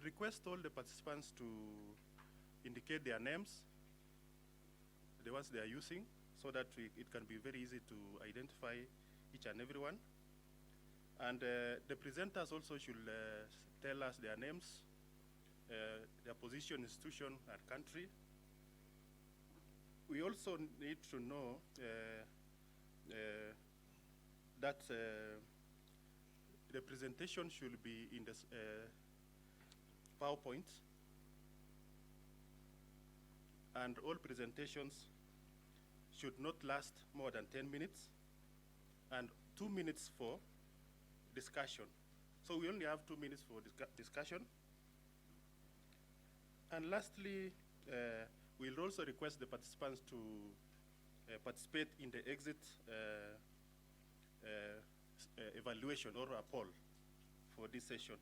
request all the participants to indicate their names, the ones they are using, so that it can be very easy to identify each and every one. And the presenters also should tell us their names, their position, institution, and country. We also need to know that the presentation should be in the PowerPoint, and all presentations should not last more than 10 minutes, and 2 minutes for discussion. So we only have 2 minutes for discussion. And lastly, we'll also request the participants to participate in the exit evaluation or a poll for this session.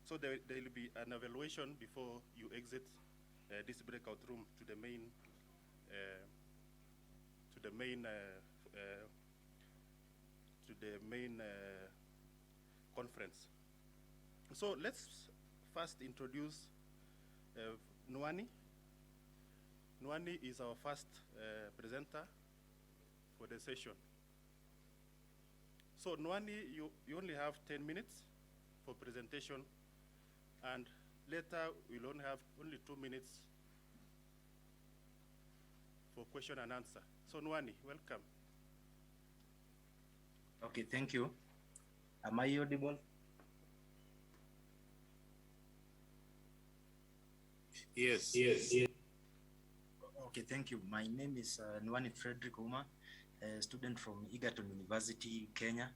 So there will be an evaluation before you exit this breakout room to the main conference. So let's first introduce Nwani. Nwani is our first presenter for the session. So Nwani, you only have 10 minutes for presentation, and later we'll only have 2 minutes for question and answer. So Nwani, welcome. Okay, thank you. Am I audible? Yes. Okay, thank you. My name is Nwani Frederick Uma, a student from Egerton University, Kenya.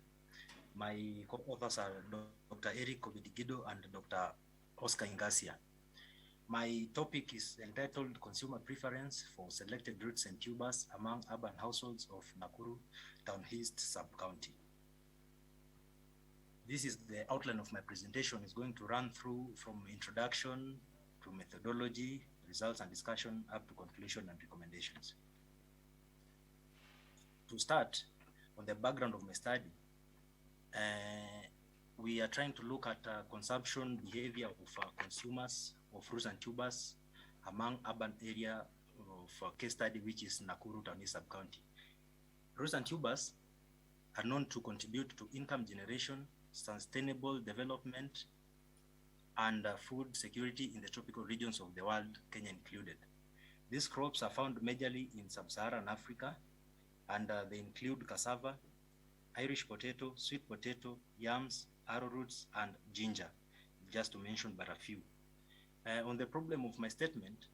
My co-authors are Dr. Eric Obidigido and Dr. Oscar Ingasia. My topic is entitled Consumer Preference for Selected Roots and Tubers Among Urban Households of Nakuru Town East Sub-County. This is the outline of my presentation. It's going to run through from introduction to methodology, results and discussion, up to conclusion and recommendations. To start, on the background of my study, we are trying to look at consumption behavior of consumers of roots and tubers among urban area of case study, which is Nakuru Town East Sub-County. Roots and tubers are known to contribute to income generation, sustainable development, and food security in the tropical regions of the world, Kenya included. These crops are found majorly in sub-Saharan Africa, and they include cassava, Irish potato, sweet potato, yams, arrowroots, and ginger, just to mention but a few. On the problem of my statement,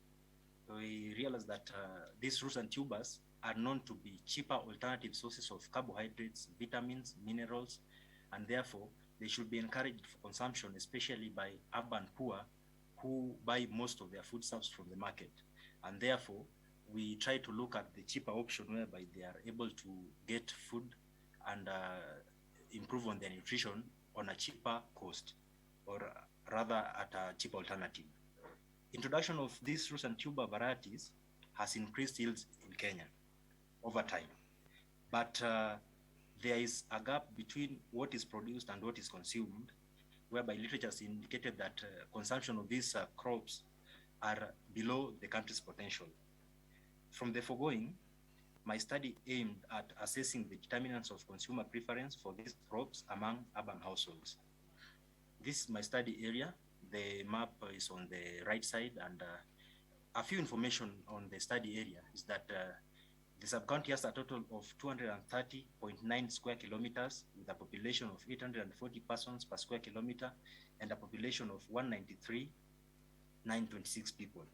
we realize that these roots and tubers are known to be cheaper alternative sources of carbohydrates, vitamins, minerals, and therefore they should be encouraged for consumption, especially by urban poor who buy most of their foodstuffs from the market. And therefore, we try to look at the cheaper option whereby they are able to get food and improve on their nutrition on a cheaper cost, or rather at a cheap alternative. Introduction of these roots and tuber varieties has increased yields in Kenya over time. But there is a gap between what is produced and what is consumed, whereby literature has indicated that consumption of these crops are below the country's potential. From the foregoing, my study aimed at assessing the determinants of consumer preference for these crops among urban households. This is my study area. The map is on the right side, and a few information on the study area is that the sub-county has a total of 230.9 square kilometers with a population of 840 persons per square kilometer and a population of 193,926 people.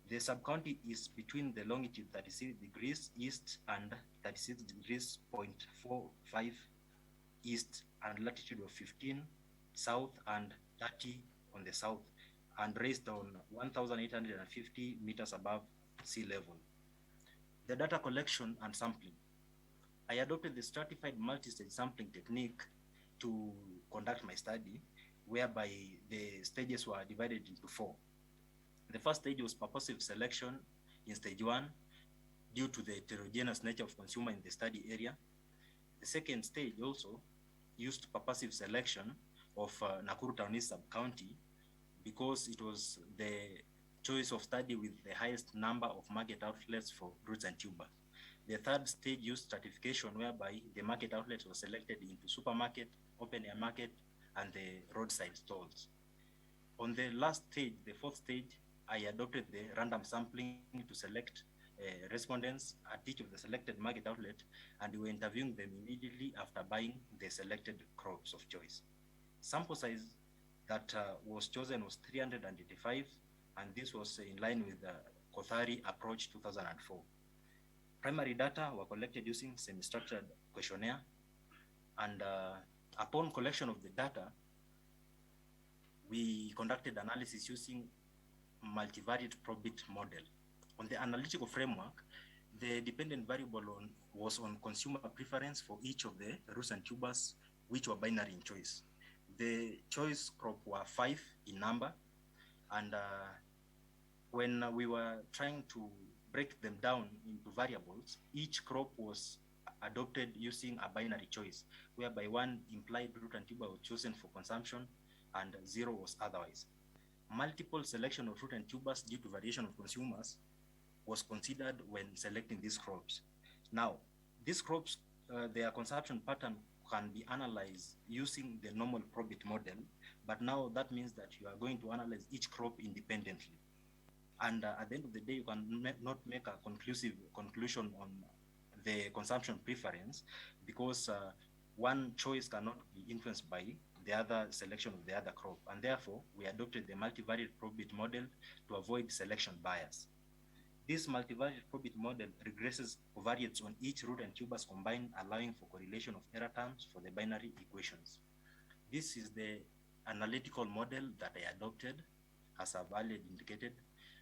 The sub-county is between the longitude 36 degrees east and 36 degrees 0.45 east, and latitude of 15 south and 30 on the south, and raised on 1,850 meters above sea level. The data collection and sampling. I adopted the stratified multi-stage sampling technique to conduct my study, whereby the stages were divided into 4. The first stage was purposive selection in stage 1 due to the heterogeneous nature of consumer in the study area. The second stage also used purposive selection of Nakuru Town East Sub-County because it was the choice of study with the highest number of market outlets for roots and tubers. The third stage used stratification, whereby the market outlets were selected into supermarket, open air market, and the roadside stalls. On the last stage, the fourth stage, I adopted the random sampling to select respondents at each of the selected market outlet, and we were interviewing them immediately after buying the selected crops of choice. Sample size that was chosen was 385, and this was in line with the Kothari approach 2004. Primary data were collected using semi-structured questionnaire, and upon collection of the data, we conducted analysis using multivariate probit model. On the analytical framework, the dependent variable was on consumer preference for each of the roots and tubers, which were binary in choice. The choice crop were 5 in number, and when we were trying to break them down into variables, each crop was adopted using a binary choice, whereby 1 implied root and tuber was chosen for consumption and 0 was otherwise. Multiple selection of root and tubers due to variation of consumers was considered when selecting these crops. Now, these crops, their consumption pattern can be analyzed using the normal probit model, but now that means that you are going to analyze each crop independently. And at the end of the day, you can not make a conclusive conclusion on the consumption preference, because one choice cannot be influenced by the other selection of the other crop. And therefore, we adopted the multivariate probit model to avoid selection bias. This multivariate probit model regresses covariates on each root and tubers combined, allowing for correlation of error terms for the binary equations. This is the analytical model that I adopted, as I've earlier indicated,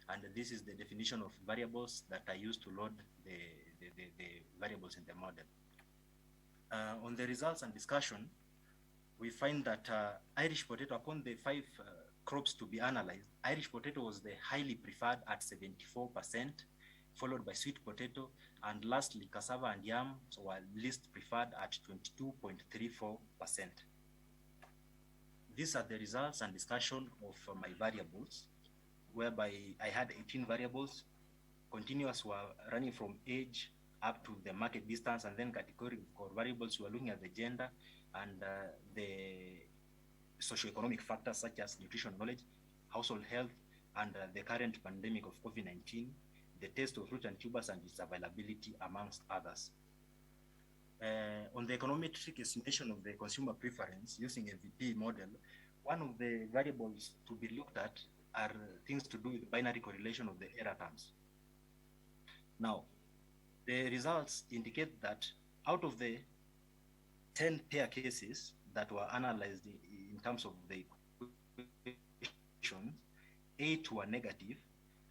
and this is the definition of variables that I used to load the variables in the model. On the results and discussion, we find that Irish potato, upon the 5 crops to be analyzed, Irish potato was the highly preferred at 74%, followed by sweet potato, and lastly, cassava and yam were least preferred at 22.34%. These are the results and discussion of my variables, whereby I had 18 variables. Continuous were running from age up to the market distance, and then categorical variables were looking at the gender and the socio-economic factors such as nutrition knowledge, household health, and the current pandemic of COVID-19, the taste of root and tubers and its availability, amongst others. On the econometric estimation of the consumer preference using a VP model, one of the variables to be looked at are things to do with binary correlation of the error terms. Now, the results indicate that out of the 10 pair cases that were analyzed in terms of the equation, 8 were negative,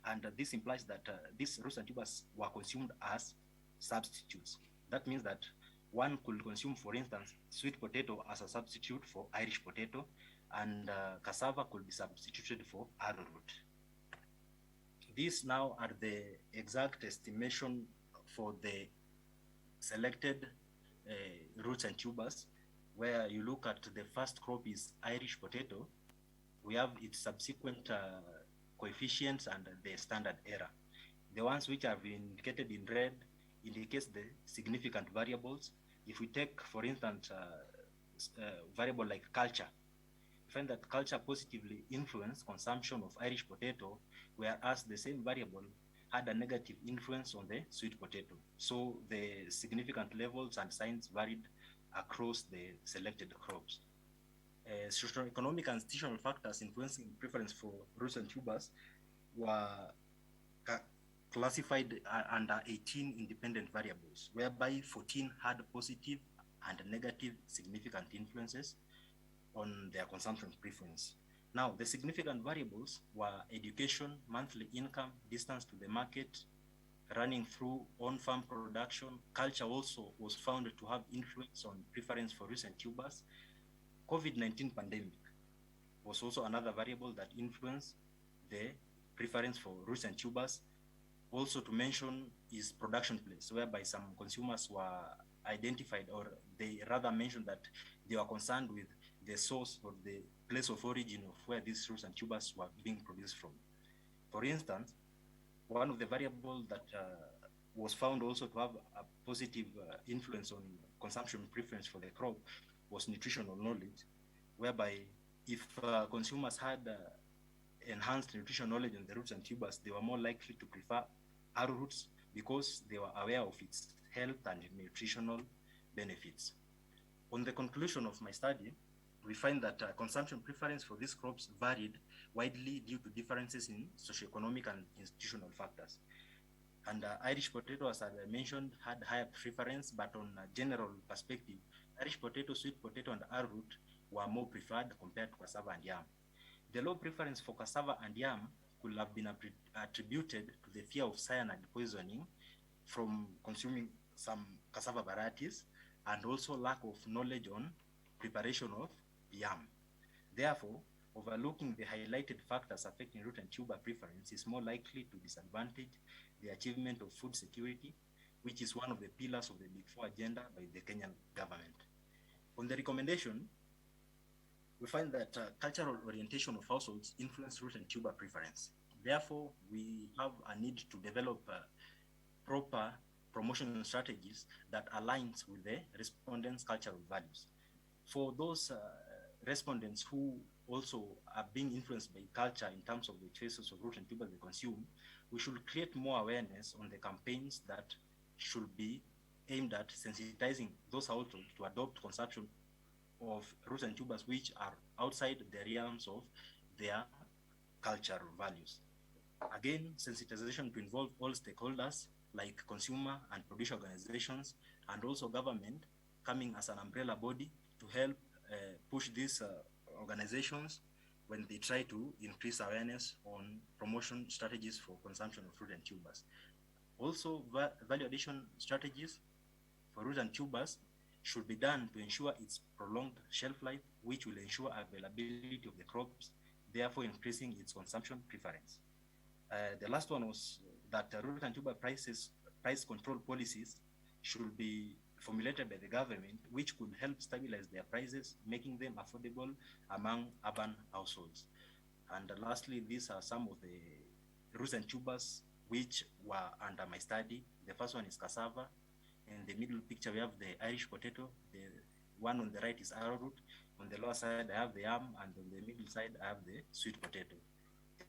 and this implies that these roots and tubers were consumed as substitutes. That means that one could consume, for instance, sweet potato as a substitute for Irish potato, and cassava could be substituted for arrowroot. These now are the exact estimation for the selected roots and tubers, where you look at the first crop is Irish potato. We have its subsequent coefficients and the standard error. The ones which have been indicated in red indicates the significant variables. If we take, for instance, variable like culture, we find that culture positively influenced consumption of Irish potato, whereas the same variable had a negative influence on the sweet potato. So the significant levels and signs varied across the selected crops. Socio-economic and institutional factors influencing preference for roots and tubers were classified under 18 independent variables, whereby 14 had positive and negative significant influences on their consumption preference. Now, the significant variables were education, monthly income, distance to the market, running through on-farm production. Culture also was found to have influence on preference for roots and tubers. COVID-19 pandemic was also another variable that influenced the preference for roots and tubers. Also to mention is production place, whereby some consumers were identified, or they rather mentioned that they were concerned with the source or the place of origin of where these roots and tubers were being produced from. For instance, one of the variables that was found also to have a positive influence on consumption preference for the crop was nutritional knowledge, whereby if consumers had enhanced nutritional knowledge on the roots and tubers, they were more likely to prefer arrowroots because they were aware of its health and nutritional benefits. On the conclusion of my study, we find that consumption preference for these crops varied widely due to differences in socioeconomic and institutional factors. And Irish potato, as I mentioned, had higher preference, but on a general perspective, Irish potato, sweet potato, and arrowroot were more preferred compared to cassava and yam. The low preference for cassava and yam could have been attributed to the fear of cyanide poisoning from consuming some cassava varieties, and also lack of knowledge on preparation of yam. Therefore, overlooking the highlighted factors affecting root and tuber preference is more likely to disadvantage the achievement of food security, which is one of the pillars of the Big Four agenda by the Kenyan government. On the recommendation, we find that cultural orientation of households influence root and tuber preference. Therefore, we have a need to develop proper promotion strategies that aligns with the respondents' cultural values. For those respondents who also are being influenced by culture in terms of the choices of root and tuber they consume, we should create more awareness on the campaigns that should be aimed at sensitizing those households to adopt consumption of roots and tubers which are outside the realms of their cultural values. Again, sensitization to involve all stakeholders like consumer and producer organizations, and also government coming as an umbrella body to help push these organizations when they try to increase awareness on promotion strategies for consumption of fruit and tubers. Also, value addition strategies for root and tubers should be done to ensure its prolonged shelf life, which will ensure availability of the crops, therefore increasing its consumption preference. The last one was that root and tuber price control policies should be formulated by the government, which could help stabilize their prices, making them affordable among urban households. And lastly, these are some of the roots and tubers which were under my study. The first one is cassava. In the middle picture, we have the Irish potato. The one on the right is arrowroot. On the lower side, I have the yam, and on the middle side, I have the sweet potato.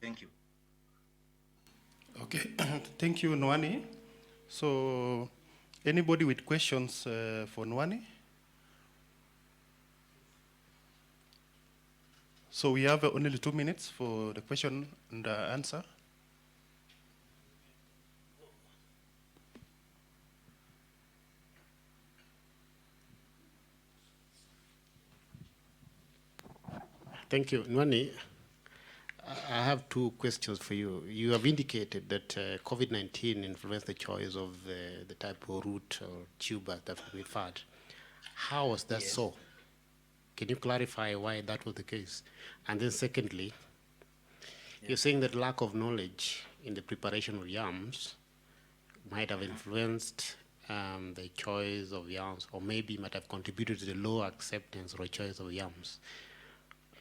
Thank you. Okay, thank you, Nwani. So, anybody with questions for Nwani? So we have only 2 minutes for the question and answer. Thank you. Nwani, I have 2 questions for you. You have indicated that COVID-19 influenced the choice of the type of root or tuber that we preferred. How was that so? Can you clarify why that was the case? And then secondly, you're saying that lack of knowledge in the preparation of yams might have influenced the choice of yams, or maybe might have contributed to the low acceptance or choice of yams.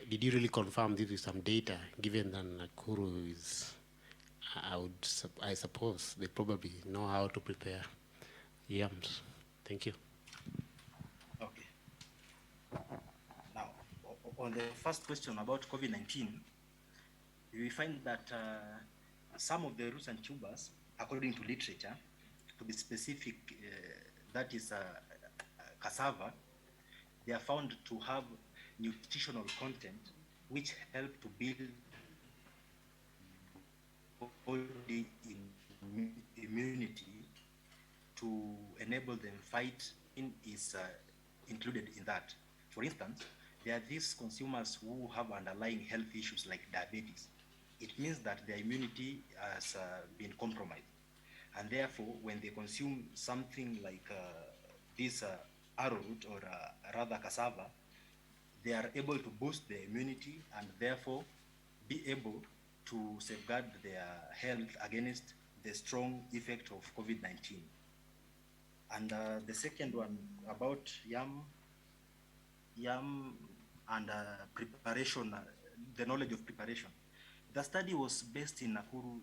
Did you really confirm this with some data, given that Nakuru is, I suppose, they probably know how to prepare yams? Thank you. Okay. Now, on the first question about COVID-19, we find that some of the roots and tubers, according to literature, to be specific, that is cassava, they are found to have nutritional content which help to build body immunity to enable them fight is included in that. For instance, there are these consumers who have underlying health issues like diabetes. It means that their immunity has been compromised, and therefore when they consume something like this arrowroot or rather cassava, they are able to boost their immunity and therefore be able to safeguard their health against the strong effect of COVID-19. And the second one about yam and preparation, the knowledge of preparation. The study was based in Nakuru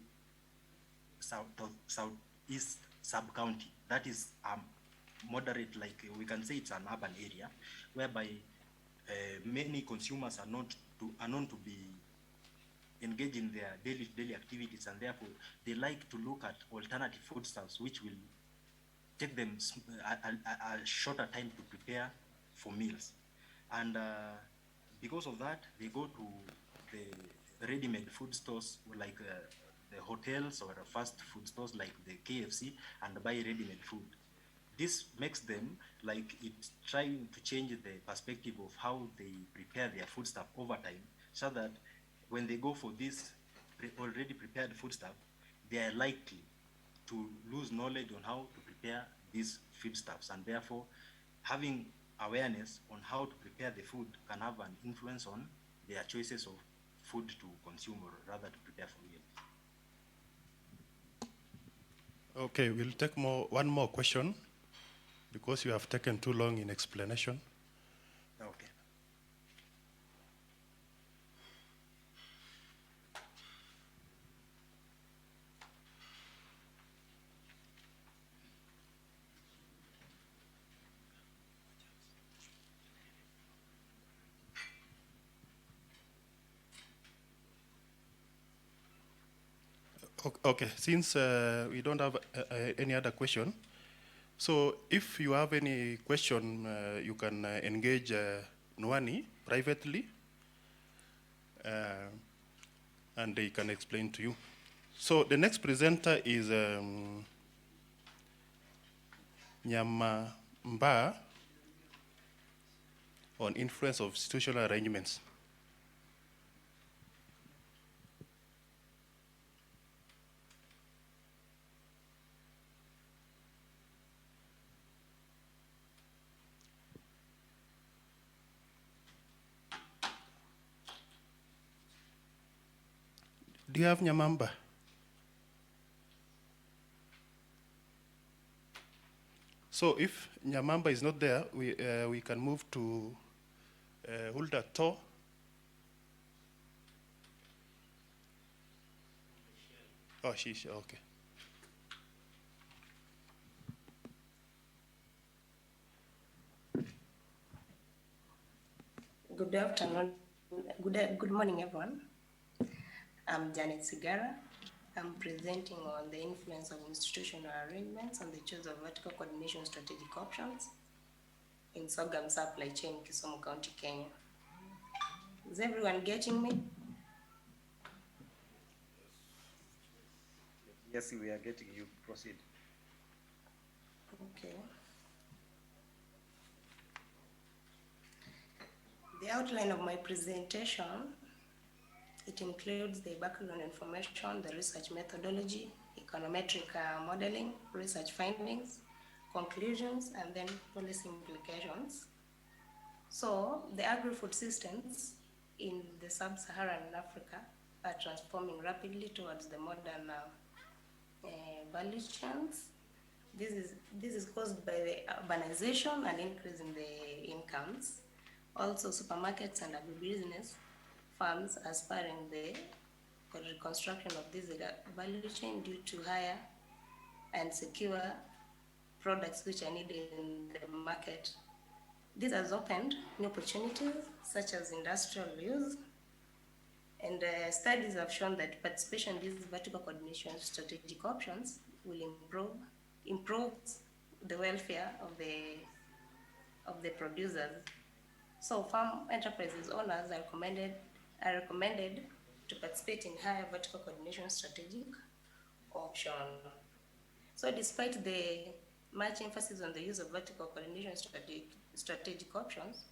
southeast sub-county. That is moderate, like we can say it's an urban area, whereby many consumers are known to be engaged in their daily activities, and therefore they like to look at alternative foodstuffs which will take them a shorter time to prepare for meals. And because of that, they go to the ready-made food stores like the hotels or fast food stores like the KFC and buy ready-made food. This makes them like it's trying to change the perspective of how they prepare their foodstuff over time, so that when they go for this already prepared foodstuff, they are likely to lose knowledge on how to prepare these foodstuffs, and therefore having awareness on how to prepare the food can have an influence on their choices of food to consume or rather to prepare for meals. Okay, we'll take one more question because you have taken too long in explanation. Okay. Okay, since we don't have any other question, so if you have any question, you can engage Nwani privately, and they can explain to you. So the next presenter is Nyamamba on influence of institutional arrangements. Do you have Nyamamba? So if Nyamamba is not there, we can move to Hulda To. Oh, she's okay. Good afternoon. Good morning, everyone. I'm Janet Sigara. I'm presenting on the influence of institutional arrangements on the choice of vertical coordination strategic options in sorghum supply chain, Kisumu County, Kenya. Is everyone getting me? Yes, we are getting you. Proceed. Okay. The outline of my presentation, it includes the background information, the research methodology, econometric modeling, research findings, conclusions, and then policy implications. So the agri-food systems in the sub-Saharan Africa are transforming rapidly towards the modern value chains. This is caused by the urbanization and increase in the incomes. Also, supermarkets and agribusiness firms aspiring the reconstruction of this value chain due to higher and secure products which are needed in the market. This has opened new opportunities such as industrial use, and studies have shown that participation in these vertical coordination strategic options will improve the welfare of the producers. So farm enterprises owners are recommended to participate in higher vertical coordination strategic option. So despite the much emphasis on the use of vertical coordination strategic options,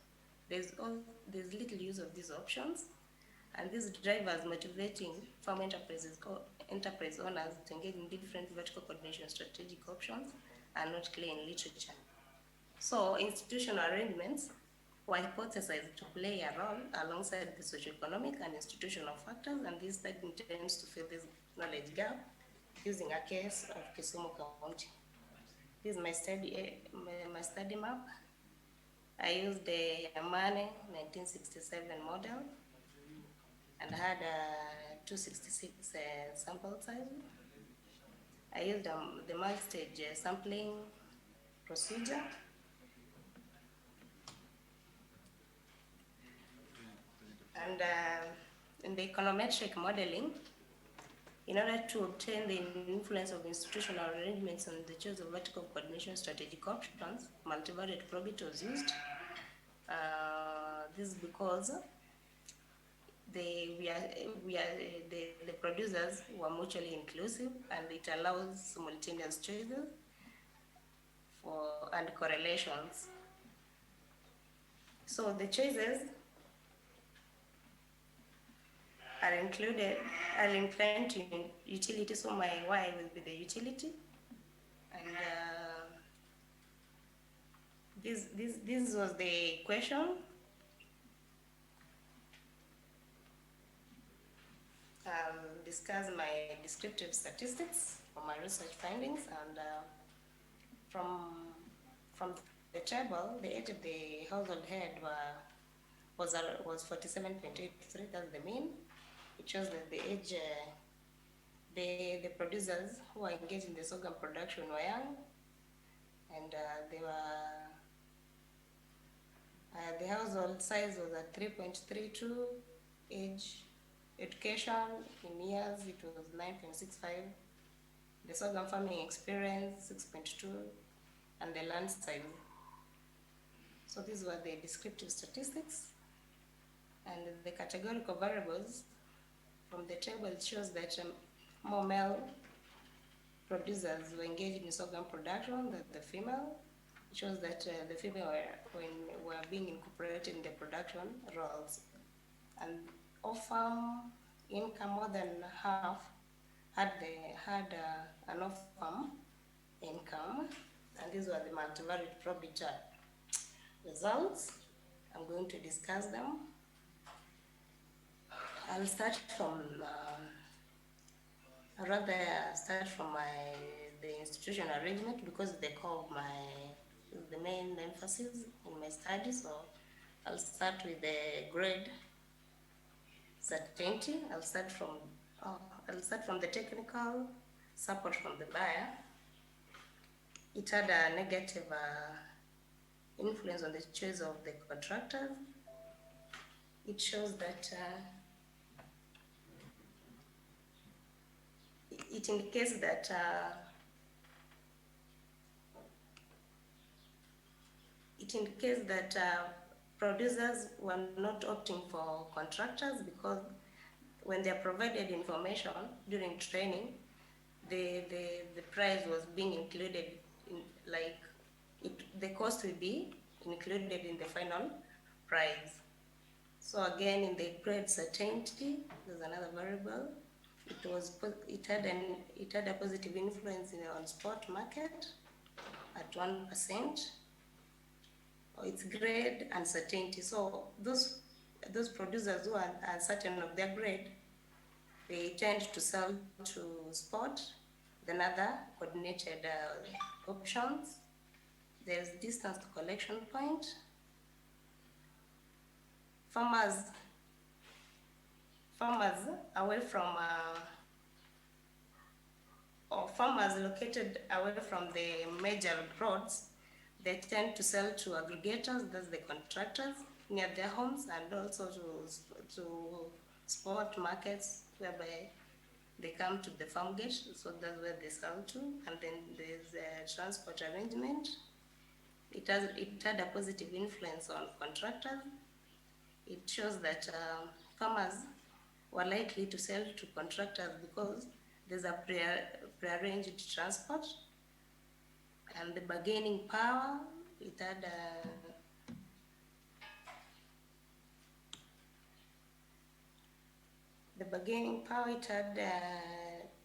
there's little use of these options, and these drivers motivating farm enterprise owners to engage in different vertical coordination strategic options are not clear in literature. So institutional arrangements were hypothesized to play a role alongside the socio-economic and institutional factors, and this study intends to fill this knowledge gap using a case of Kisumu County. This is my study map. I used the Yamane 1967 model and had a 266 sample size. I used the multi-stage sampling procedure. And in the econometric modeling, in order to obtain the influence of institutional arrangements on the choice of vertical coordination strategic options, multivariate probability was used. This is because the producers were mutually inclusive, and it allows simultaneous choices and correlations. So the choices are included, are inclined to utility, so my Y will be the utility. And this was the equation. I'll discuss my descriptive statistics for my research findings, and from the table, the age of the household head was 47.83. That's the mean. It shows that the age, the producers who are engaged in the sorghum production were young, and they were the household size was at 3.32. Age, education in years, it was 9.65. The sorghum farming experience 6.2, and the land size. So these were the descriptive statistics, and the categorical variables from the table. It shows that more male producers were engaged in sorghum production than the female. It shows that the female were being incorporated in the production roles, and off-farm income, more than half had an off-farm income, and these were the multivariate probability results. I'm going to discuss them. I'll start from the institutional arrangement, because the core of the main emphasis in my study. So I'll start with the grade certainty. I'll start from the technical support from the buyer. It had a negative influence on the choice of the contractor. It shows that it indicates that producers were not opting for contractors, because when they are provided information during training, the price was being included in, the cost will be included in the final price. So again, in the grade certainty, there's another variable. It had a positive influence on spot market at 1%. Its grade and certainty. So those producers who are certain of their grade, they tend to sell to spot than other coordinated options. There's distance to collection point. Farmers away from or farmers located away from the major roads, they tend to sell to aggregators, that's the contractors, near their homes, and also to spot markets whereby they come to the farm gate, so that's where they sell to. And then there's a transport arrangement. It had a positive influence on contractors. It shows that farmers were likely to sell to contractors because there's a prearranged transport, and the bargaining power, it had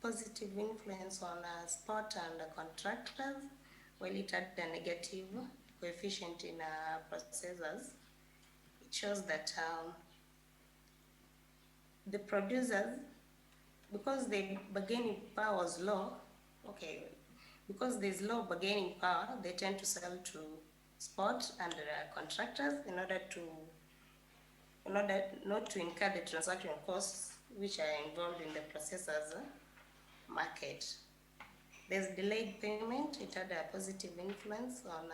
positive influence on spot and contractors, while it had a negative coefficient in processors. It shows that the producers, because the bargaining power was low, because there's low bargaining power, they tend to sell to spot and contractors in order not to incur the transaction costs which are involved in the processors market. There's delayed payment. It had a positive influence on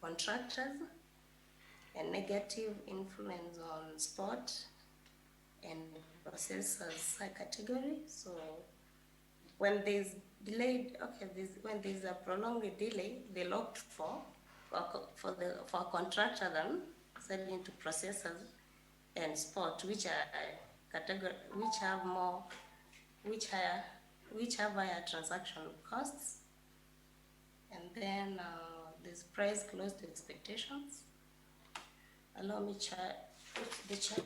contractors and negative influence on spot and processors category. So when there's delayed, when there's a prolonged delay, they looked for a contractor then selling to processors and spot, which are which have higher transaction costs. And then there's price close to expectations. Allow me the chart.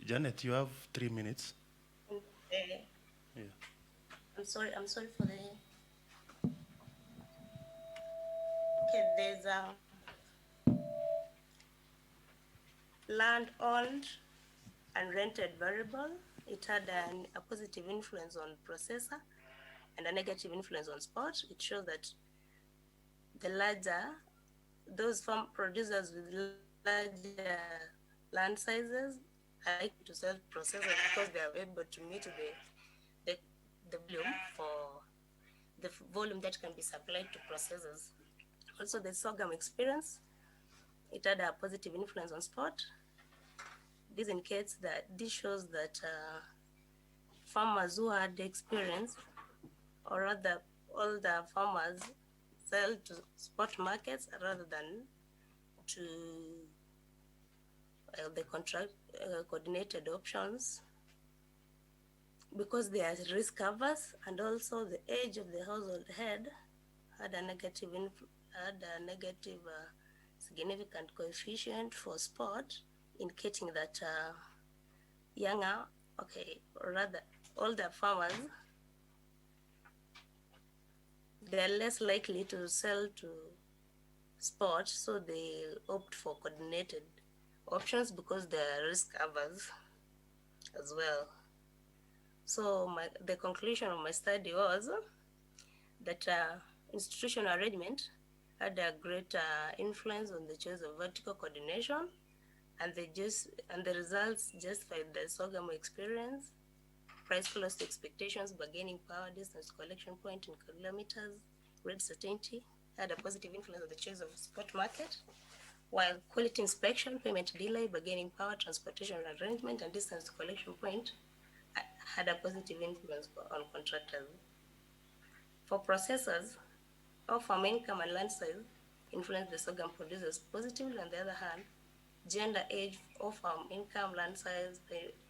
Janet, you have 3 minutes. Yeah. I'm sorry for the. Okay, there's land owned and rented variable. It had a positive influence on processor and a negative influence on spot. It shows that those farm producers with larger land sizes are likely to sell processors because they are able to meet the volume that can be supplied to processors. Also, the sorghum experience, it had a positive influence on spot. This shows that farmers who had experience, or rather all the farmers, sell to spot markets rather than to the contract coordinated options, because they are risk covers, and also the age of the household head had a negative significant coefficient for spot, indicating that older farmers, they're less likely to sell to spot, so they opt for coordinated options because they're risk covers as well. So the conclusion of my study was that institutional arrangement had a great influence on the choice of vertical coordination, and the results justified the sorghum experience, price close to expectations, bargaining power, distance collection point in kilometers, rate certainty had a positive influence on the choice of spot market, while quality inspection, payment delay, bargaining power, transportation arrangement, and distance collection point had a positive influence on contractors. For processors, farm income and land size influence the sorghum producers positively. On the other hand, gender, age, farm income, land size,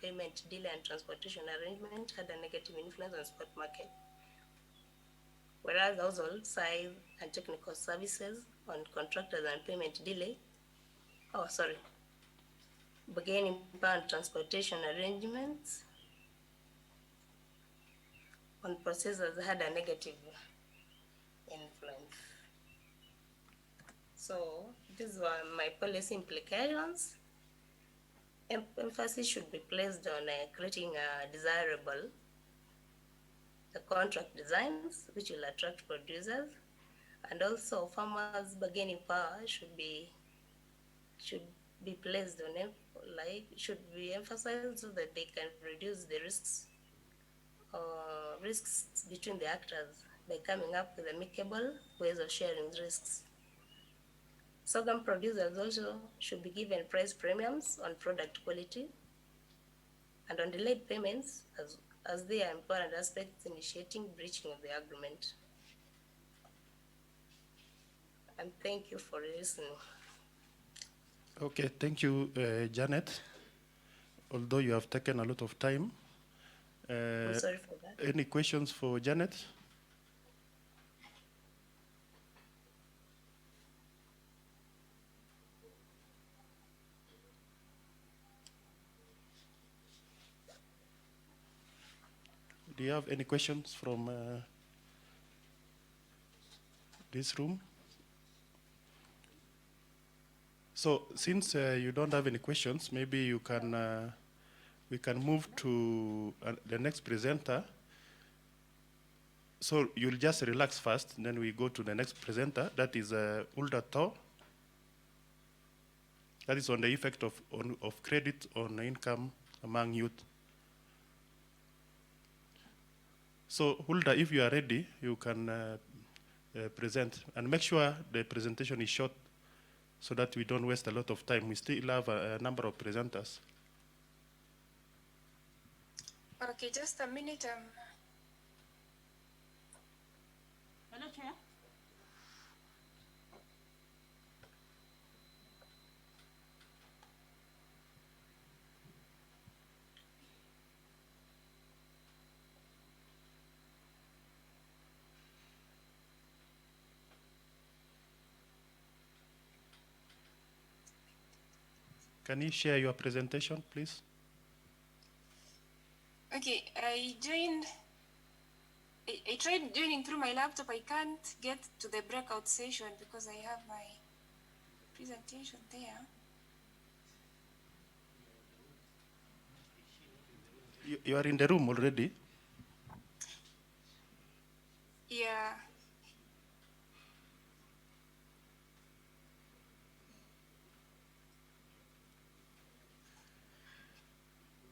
payment delay, and transportation arrangement had a negative influence on spot market. Whereas household size and technical services on contractors and payment delay, bargaining power and transportation arrangements on processors had a negative influence. So these were my policy implications. Emphasis should be placed on creating desirable contract designs which will attract producers, and also farmers' bargaining power should be placed on should be emphasized so that they can reduce the risks between the actors by coming up with amicable ways of sharing risks. Sorghum producers also should be given price premiums on product quality and on delayed payments, as they are important aspects initiating breaching of the agreement. And thank you for listening. Okay, thank you, Janet. Although you have taken a lot of time. I'm sorry for that. Any questions for Janet? Do you have any questions from this room. So since you don't have any questions, maybe you can we can move to the next presenter. So you'll just relax first, and then we go to the next presenter. That is Ulda Thor. That is on the effect of credit on income among youth. So Hulda, if you are ready, you can present. And make sure the presentation is short so that we don't waste a lot of time. We still have a number of presenters. Okay, just a minute. Hello, Chair. Can you share your presentation, please? Okay, I tried joining through my laptop. I can't get to the breakout session because I have my presentation there. You are in the room already? Yeah.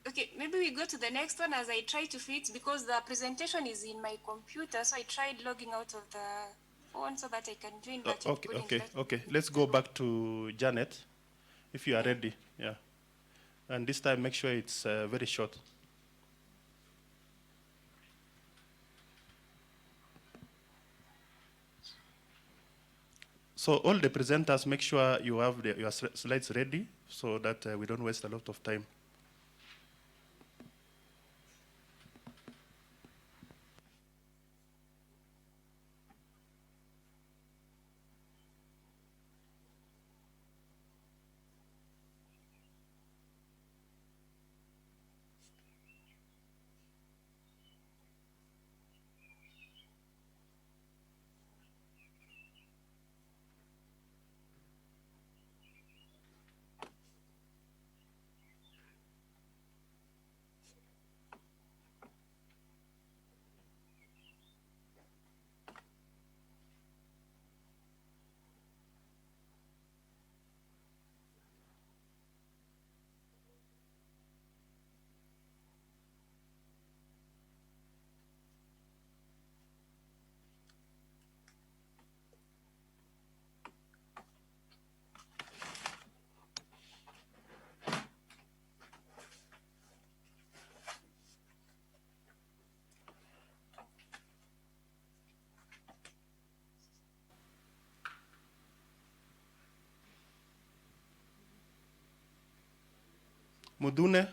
Okay, maybe we go to the next one as I try to fit, because the presentation is in my computer, so I tried logging out of the phone so that I can join, but it couldn't let me. Okay. Let's go back to Janet, if you are ready. Yeah. And this time, make sure it's very short. So all the presenters, make sure you have your slides ready so that we don't waste a lot of time. Mudune?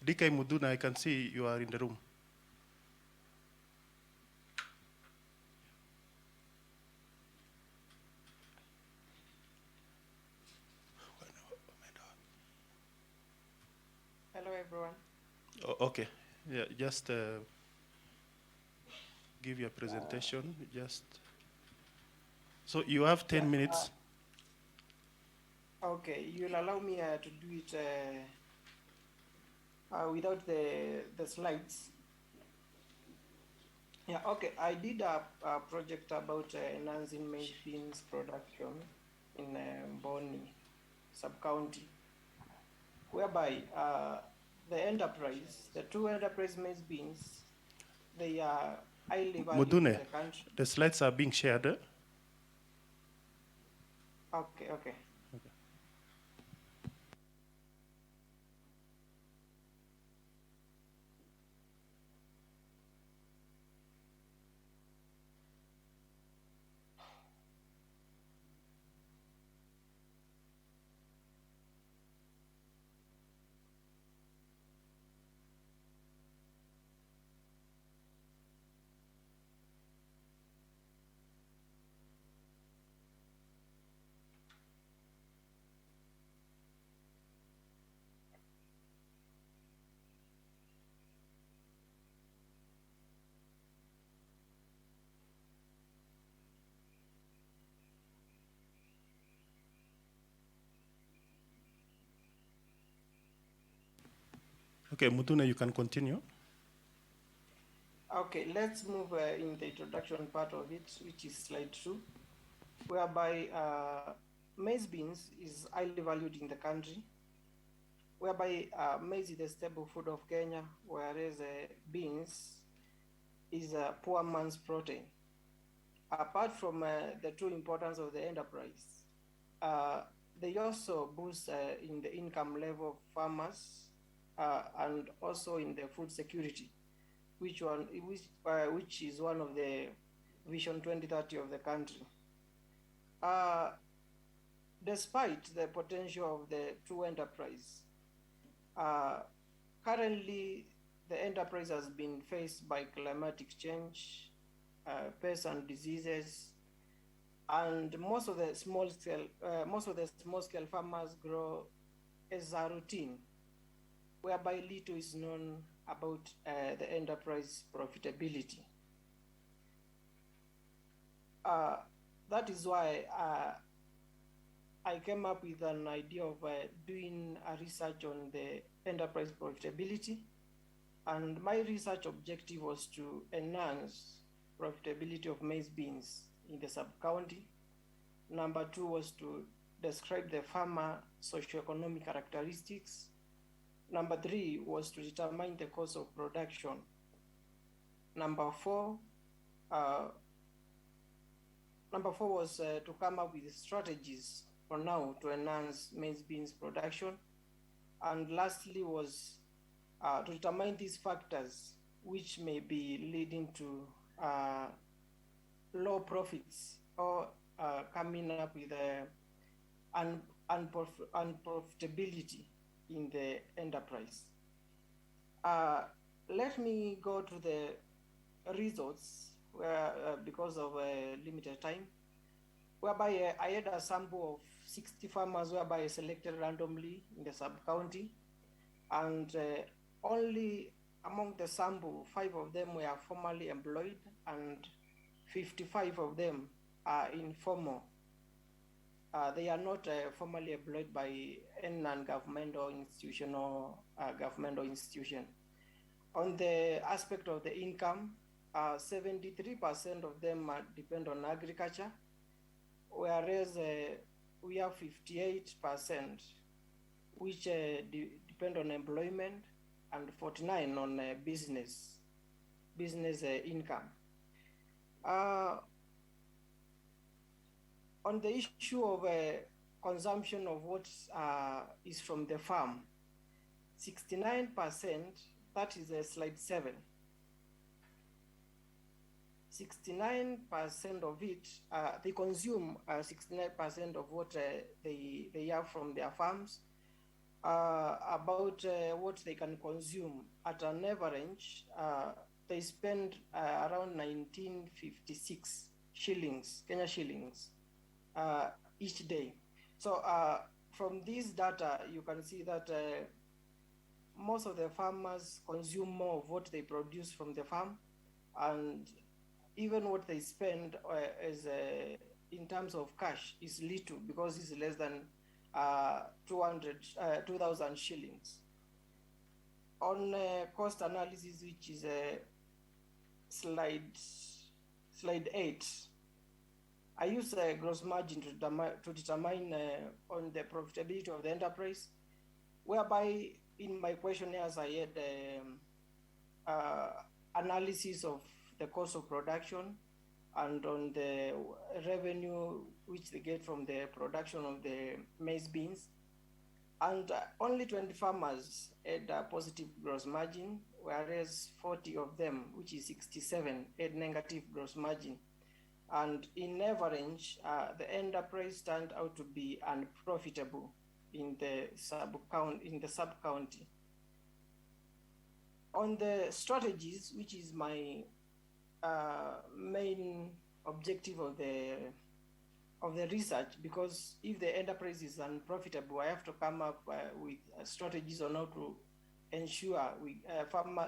DK Muduna, I can see you are in the room. Hello, everyone. Oh, okay. Yeah, just give your presentation. So you have 10 minutes. Okay, you'll allow me to do it without the slides. Yeah, okay. I did a project about enhancing maize beans production in Boni sub-county, whereby the two enterprise maize beans, they are highly valued in Mudune, the country. the slides are being shared. Okay. Okay, Mutune, you can continue. Okay, let's move in the introduction part of it, which is slide 2, whereby maize beans is highly valued in the country, whereby maize is the staple food of Kenya, whereas beans is a poor man's protein. Apart from the true importance of the enterprise, they also boost in the income level of farmers and also in the food security, which is one of the Vision 2030 of the country. Despite the potential of the true enterprise, currently the enterprise has been faced by climatic change, pests and diseases, and most of the small scale farmers grow as a routine, whereby little is known about the enterprise profitability. That is why I came up with an idea of doing a research on the enterprise profitability, and my research objective was to enhance profitability of maize beans in the sub-county. Number 2 was to describe the farmer socio-economic characteristics. Number 3 was to determine the cost of production. Number 4 was to come up with strategies for now to enhance maize beans production. And lastly was to determine these factors which may be leading to low profits or coming up with unprofitability in the enterprise. Let me go to the results where, because of limited time, whereby I had a sample of 60 farmers whereby I selected randomly in the sub-county, and only among the sample, 5 of them were formally employed and 55 of them are informal. They are not formally employed by any non-governmental institution or governmental institution. On the aspect of the income, 73% of them depend on agriculture, whereas we have 58% which depend on employment and 49 on business income. On the issue of consumption of what is from the farm, 69%, that is slide 7. 69% of it, they consume 69% of what they have from their farms. About what they can consume at an average, they spend around 1956 shillings, Kenya shillings, each day. So from this data, you can see that most of the farmers consume more of what they produce from the farm, and even what they spend in terms of cash is little, because it's less than 2,000 shillings. On cost analysis, which is slide 8, I use gross margin to determine on the profitability of the enterprise, whereby in my questionnaires I had analysis of the cost of production and on the revenue which they get from the production of the maize beans. And only 20 farmers had a positive gross margin, whereas 40 of them, which is 67, had negative gross margin. And in average, the enterprise turned out to be unprofitable in the sub-county. On the strategies, which is my main objective of the research, because if the enterprise is unprofitable, I have to come up with strategies on how to ensure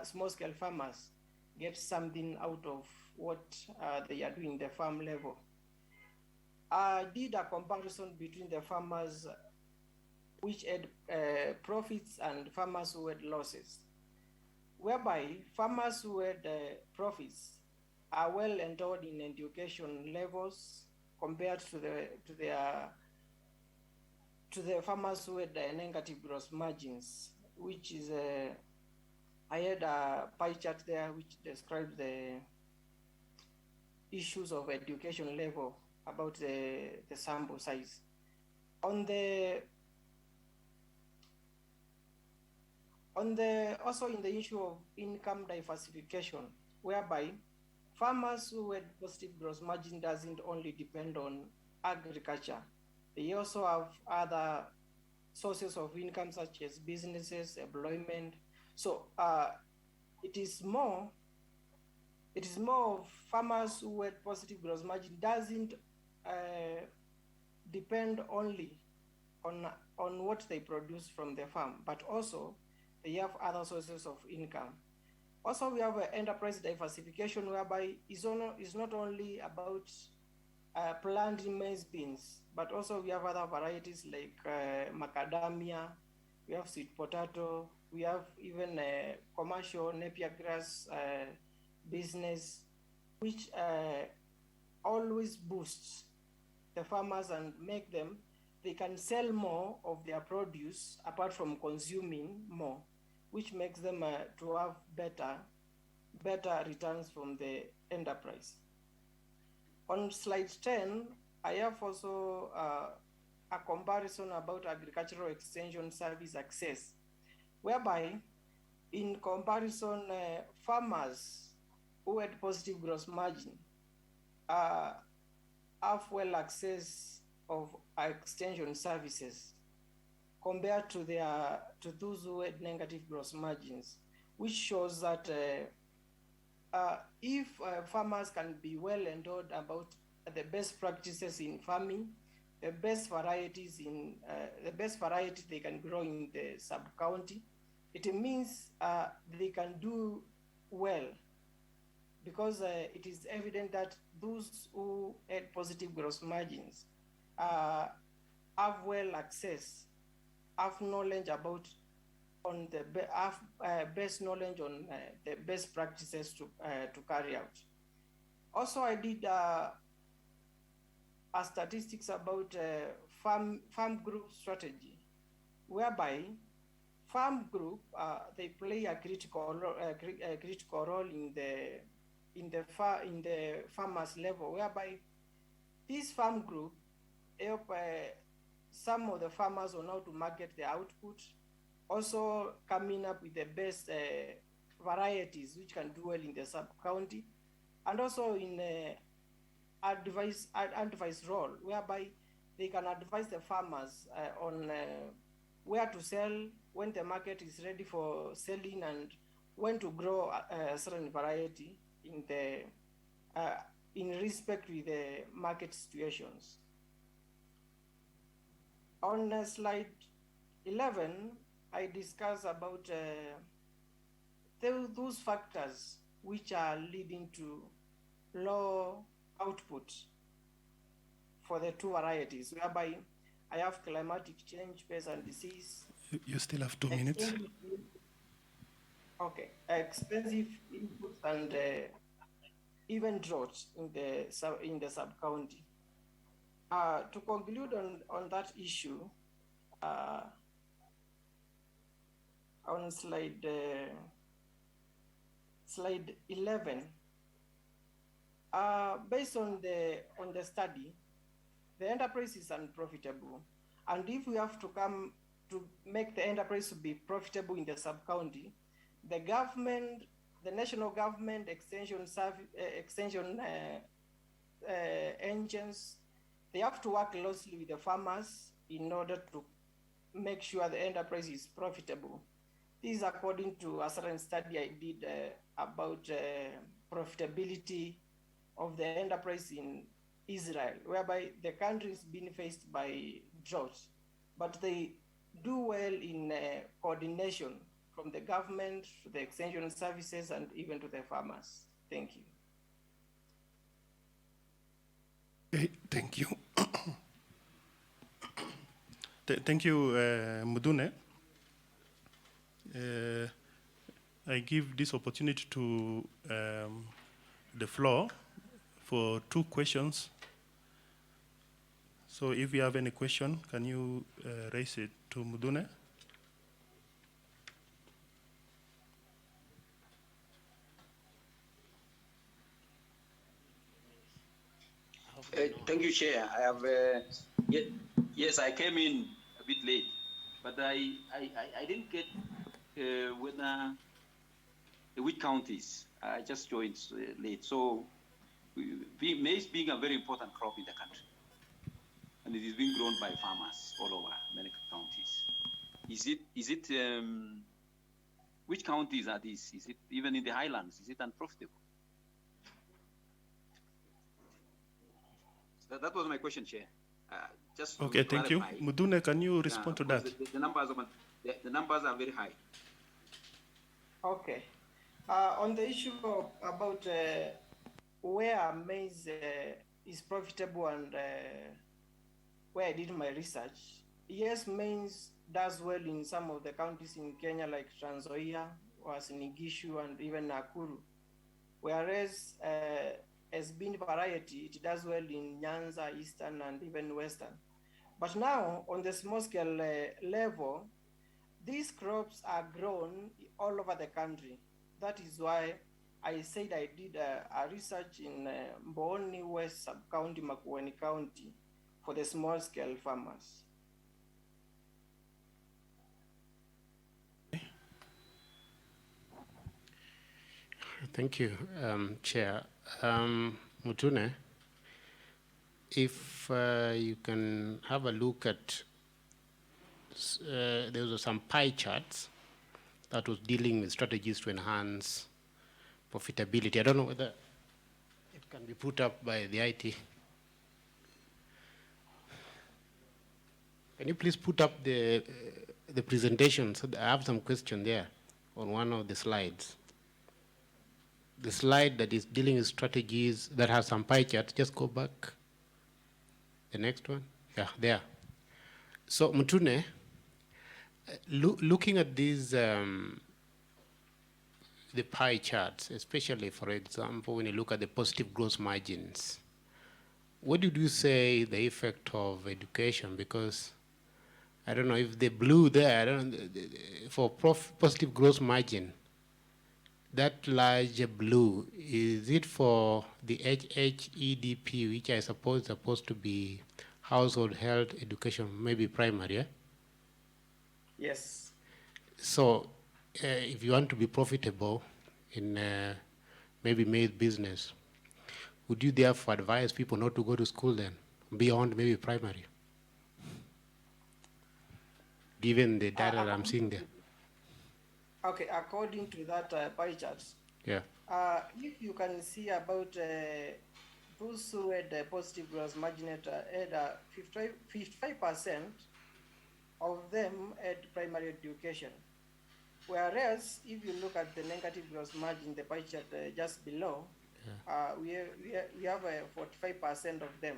small-scale farmers get something out of what they are doing the farm level. I did a comparison between the farmers which had profits and farmers who had losses. whereby farmers who had profits are well endowed in education levels compared to the farmers who had negative gross margins, which is I had a pie chart there which describes the issues of education level about the sample size. Also in the issue of income diversification, whereby farmers who had positive gross margin doesn't only depend on agriculture. They also have other sources of income such as businesses, employment. So it is more of farmers who had positive gross margin doesn't depend only on what they produce from the farm, but also they have other sources of income. Also, we have enterprise diversification, whereby it's not only about planting maize beans, but also we have other varieties like macadamia, we have sweet potato, we have even commercial Napier grass business, which always boosts the farmers and make them, they can sell more of their produce apart from consuming more, which makes them to have better returns from the enterprise. On slide 10, I have also a comparison about agricultural extension service access, whereby in comparison, farmers who had positive gross margin have well access of extension services compared to those who had negative gross margins, which shows that if farmers can be well endowed about the best practices in farming, the best varieties they can grow in the sub-county, it means they can do well, because it is evident that those who had positive gross margins have well access, have knowledge about best knowledge on the best practices to carry out. Also, I did a statistics about farm group strategy, whereby farm group they play a critical role in the farmers level, whereby this farm group help some of the farmers on how to market their output, also coming up with the best varieties which can do well in the sub-county, and also in advice role, whereby they can advise the farmers on where to sell, when the market is ready for selling, and when to grow a certain variety in respect with the market situations. On slide 11, I discuss about those factors which are leading to low output for the two varieties, whereby I have climatic change, pest and disease. You still have 2 minutes. Okay, expensive inputs and even drought in the sub-county. To conclude on that issue, on slide 11, based on the study, the enterprise is unprofitable, and if we have to come to make the enterprise to be profitable in the sub-county, the government, the national government extension engines, they have to work closely with the farmers in order to make sure the enterprise is profitable. This is according to a certain study I did about profitability of the enterprise in Israel, whereby the country is being faced by drought, but they do well in coordination from the government to the extension services and even to the farmers. Thank you. Okay, thank you. Thank you, Mudune. I give this opportunity to the floor for 2 questions. So if you have any question, can you raise it to Mudune? Thank you, Chair. I have, yes, I came in a bit late, but I didn't get whether which counties. I just joined late. So maize being a very important crop in the country, and it is being grown by farmers all over many counties. Is it which counties are these? Is it even in the highlands? Is it unprofitable? That was my question, Chair. Just okay, thank you. Mudune, can you respond to that? The numbers are very high. Okay. On the issue about where maize is profitable and where I did my research, yes, maize does well in some of the counties in Kenya like Trans Nzoia, Uasin Gishu, and even Nakuru. Whereas as bean variety, it does well in Nyanza, Eastern, and even Western. But now, on the small scale level, these crops are grown all over the country. That is why I said I did a research in Mboni West Sub-County, Makueni County, for the small scale farmers. Thank you, Chair. Mutune, if you can have a look at, there were some pie charts that was dealing with strategies to enhance profitability. I don't know whether it can be put up by the IT. Can you please put up the presentation? So I have some question there on one of the slides. The slide that is dealing with strategies that has some pie charts, just go back. The next one. Yeah, there. So, Mutune, looking at these, the pie charts, especially, for example, when you look at the positive gross margins, what did you say the effect of education? Because I don't know if the blue there, I don't know, for positive gross margin, that large blue, is it for the HHEDP, which I suppose is supposed to be household health education, maybe primary, yeah? Yes. So if you want to be profitable in maybe maize business, would you therefore advise people not to go to school then, beyond maybe primary? Given the data that I'm seeing there. Okay, according to that pie chart, yeah. If you can see about those who had a positive gross margin had 55% of them had primary education. Whereas if you look at the negative gross margin, the pie chart just below, yeah. we have 45% of them.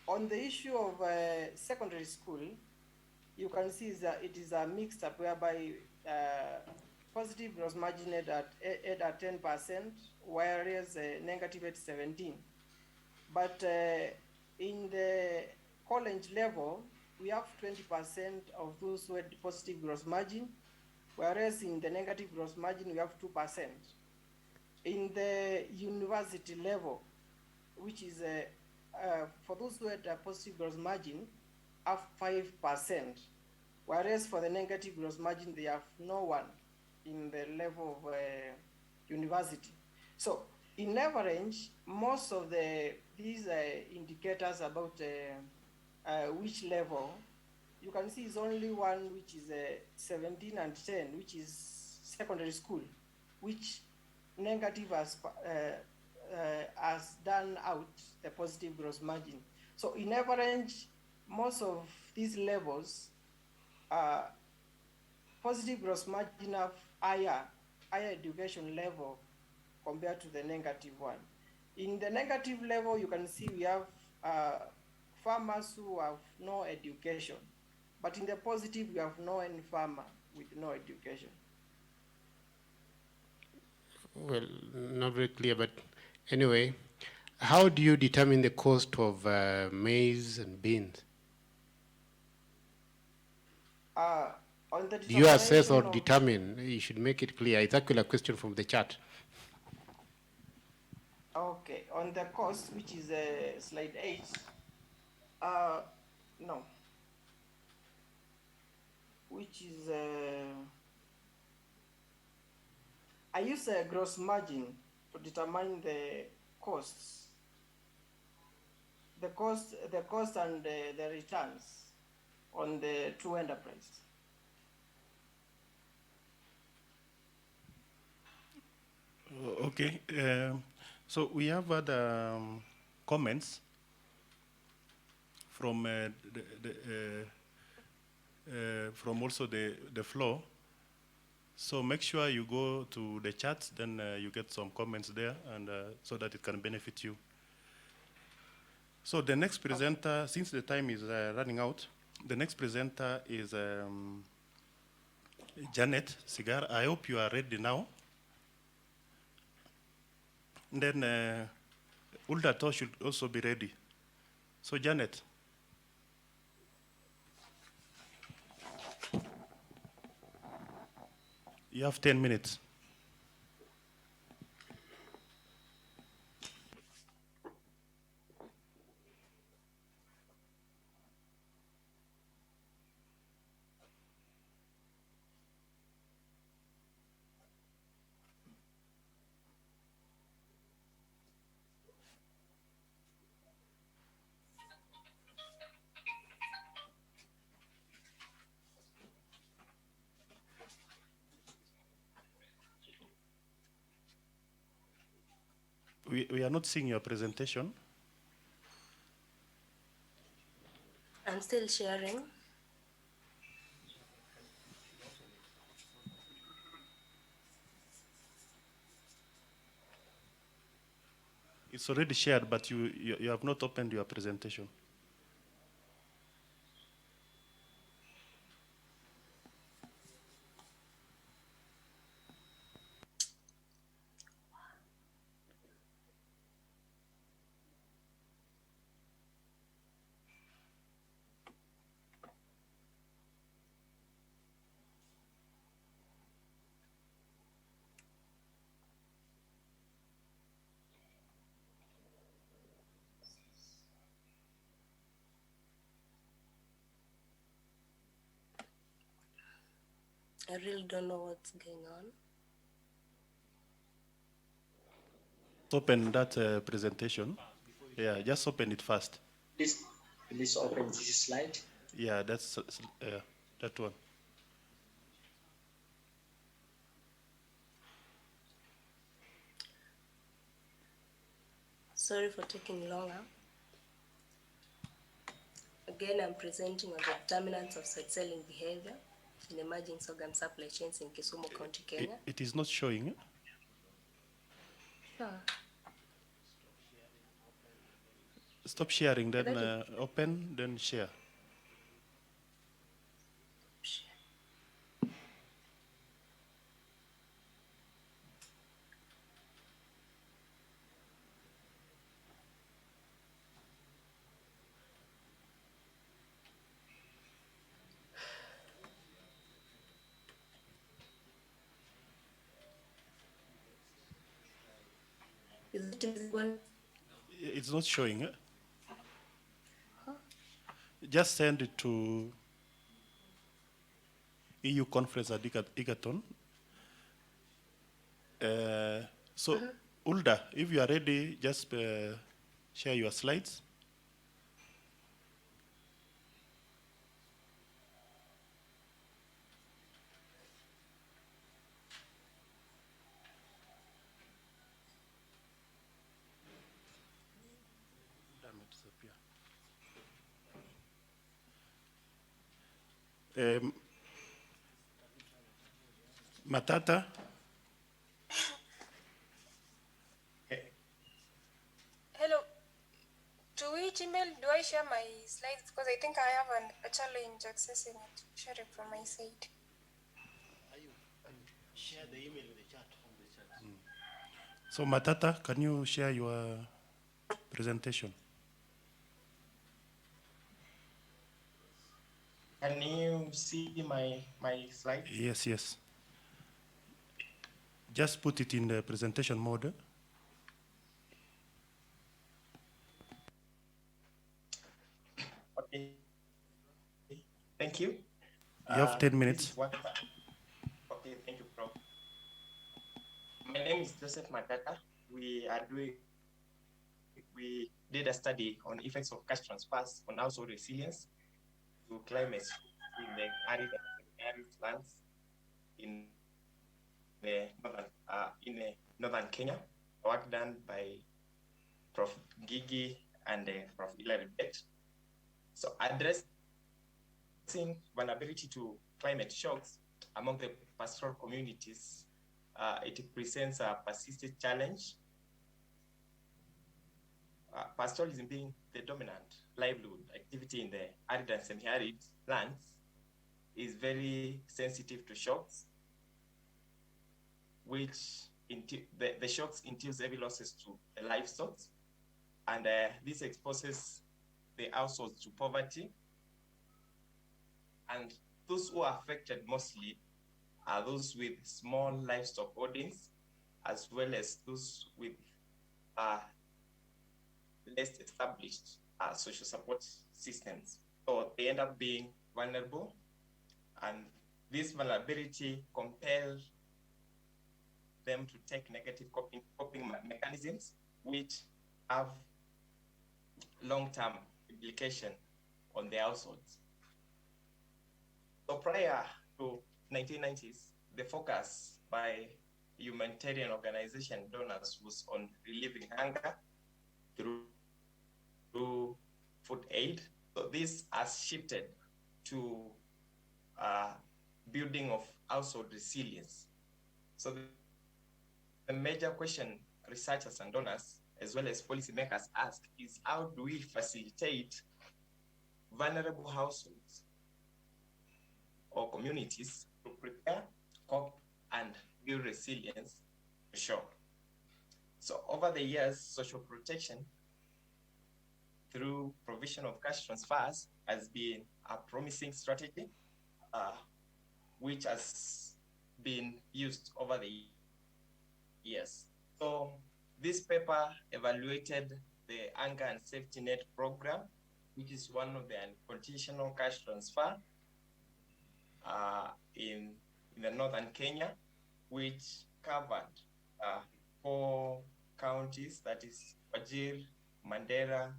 On the issue of secondary school, you can see that it is a mixed up whereby positive gross margin at 10%, whereas negative at 17%. But in the college level, we have 20% of those who had positive gross margin, whereas in the negative gross margin, we have 2%. In the university level, which is for those who had a positive gross margin, have 5%, whereas for the negative gross margin, they have no one in the level of university. So in average, most of these indicators about which level, you can see is only one which is 17 and 10, which is secondary school, which negative has done out the positive gross margin. So in average, most of these levels, positive gross margin have higher education level compared to the negative one. In the negative level, you can see we have farmers who have no education, but in the positive, we have no any farmer with no education. Well, not very clear, but anyway, how do you determine the cost of maize and beans? On the Do you assess or determination of- determine? You should make it clear. It's actually a question from the chart. Okay, on the cost, which is slide 8, no, which is, I use a gross margin to determine the costs, the cost and the returns on the true enterprise. Okay. So we have other comments from from also the floor. So make sure you go to the chat, then you get some comments there, and so that it can benefit you. So the next presenter, since the time is running out, the next presenter is Janet Cigar. I hope you are ready now. And then Uldato should also be ready. So Janet. You have 10 minutes. We are not seeing your presentation. I'm still sharing. It's already shared, but you have not opened your presentation. I really don't know what's going on. Open that presentation. Yeah, just open it first. Please open this slide. Yeah, that's that one. Sorry for taking longer. Again, I'm presenting on the determinants of selling behavior in emerging sorghum supply chains in Kisumu County, Kenya. It is not showing. Sure. Stop sharing, then open, then share. Is it visible? It's not showing. Just send it to EU conference at Egerton. So, Ulda, if you are ready, just share your slides. Matata. Hello. To which email do I share my slides? Because I think I have a challenge accessing it. Share it from my side. Share the email in the chat. So Matata, can you share your presentation? Can you see my slide? Yes, yes. Just put it in the presentation mode. Okay. Thank you. You have 10 This minutes. is okay, thank you, Prof. My name is Joseph Matata. We did a study on effects of cash transfers on household resilience to climate in the arid lands in the northern Kenya. Work done by Prof. Gigi and Prof. Hilary Bett. So addressing vulnerability to climate shocks among the pastoral communities, it presents a persistent challenge. Pastoralism being the dominant livelihood activity in the arid and semi-arid lands is very sensitive to shocks, which the shocks entails heavy losses to the livestock, and this exposes the households to poverty. And those who are affected mostly are those with small livestock holdings, as well as those with less established social support systems. So they end up being vulnerable, and this vulnerability compels them to take negative coping mechanisms, which have long-term implication on the households. So prior to 1990s, the focus by humanitarian organization donors was on relieving hunger through food aid. So this has shifted to building of household resilience. So the major question researchers and donors, as well as policymakers, ask is how do we facilitate vulnerable households or communities to prepare, cope, and build resilience to shock. So over the years, social protection through provision of cash transfers has been a promising strategy, which has been used over the years. So this paper evaluated the hunger and safety net program, which is one of the unconditional cash transfer in the northern Kenya, which covered 4 counties, that is Wajir, Mandera,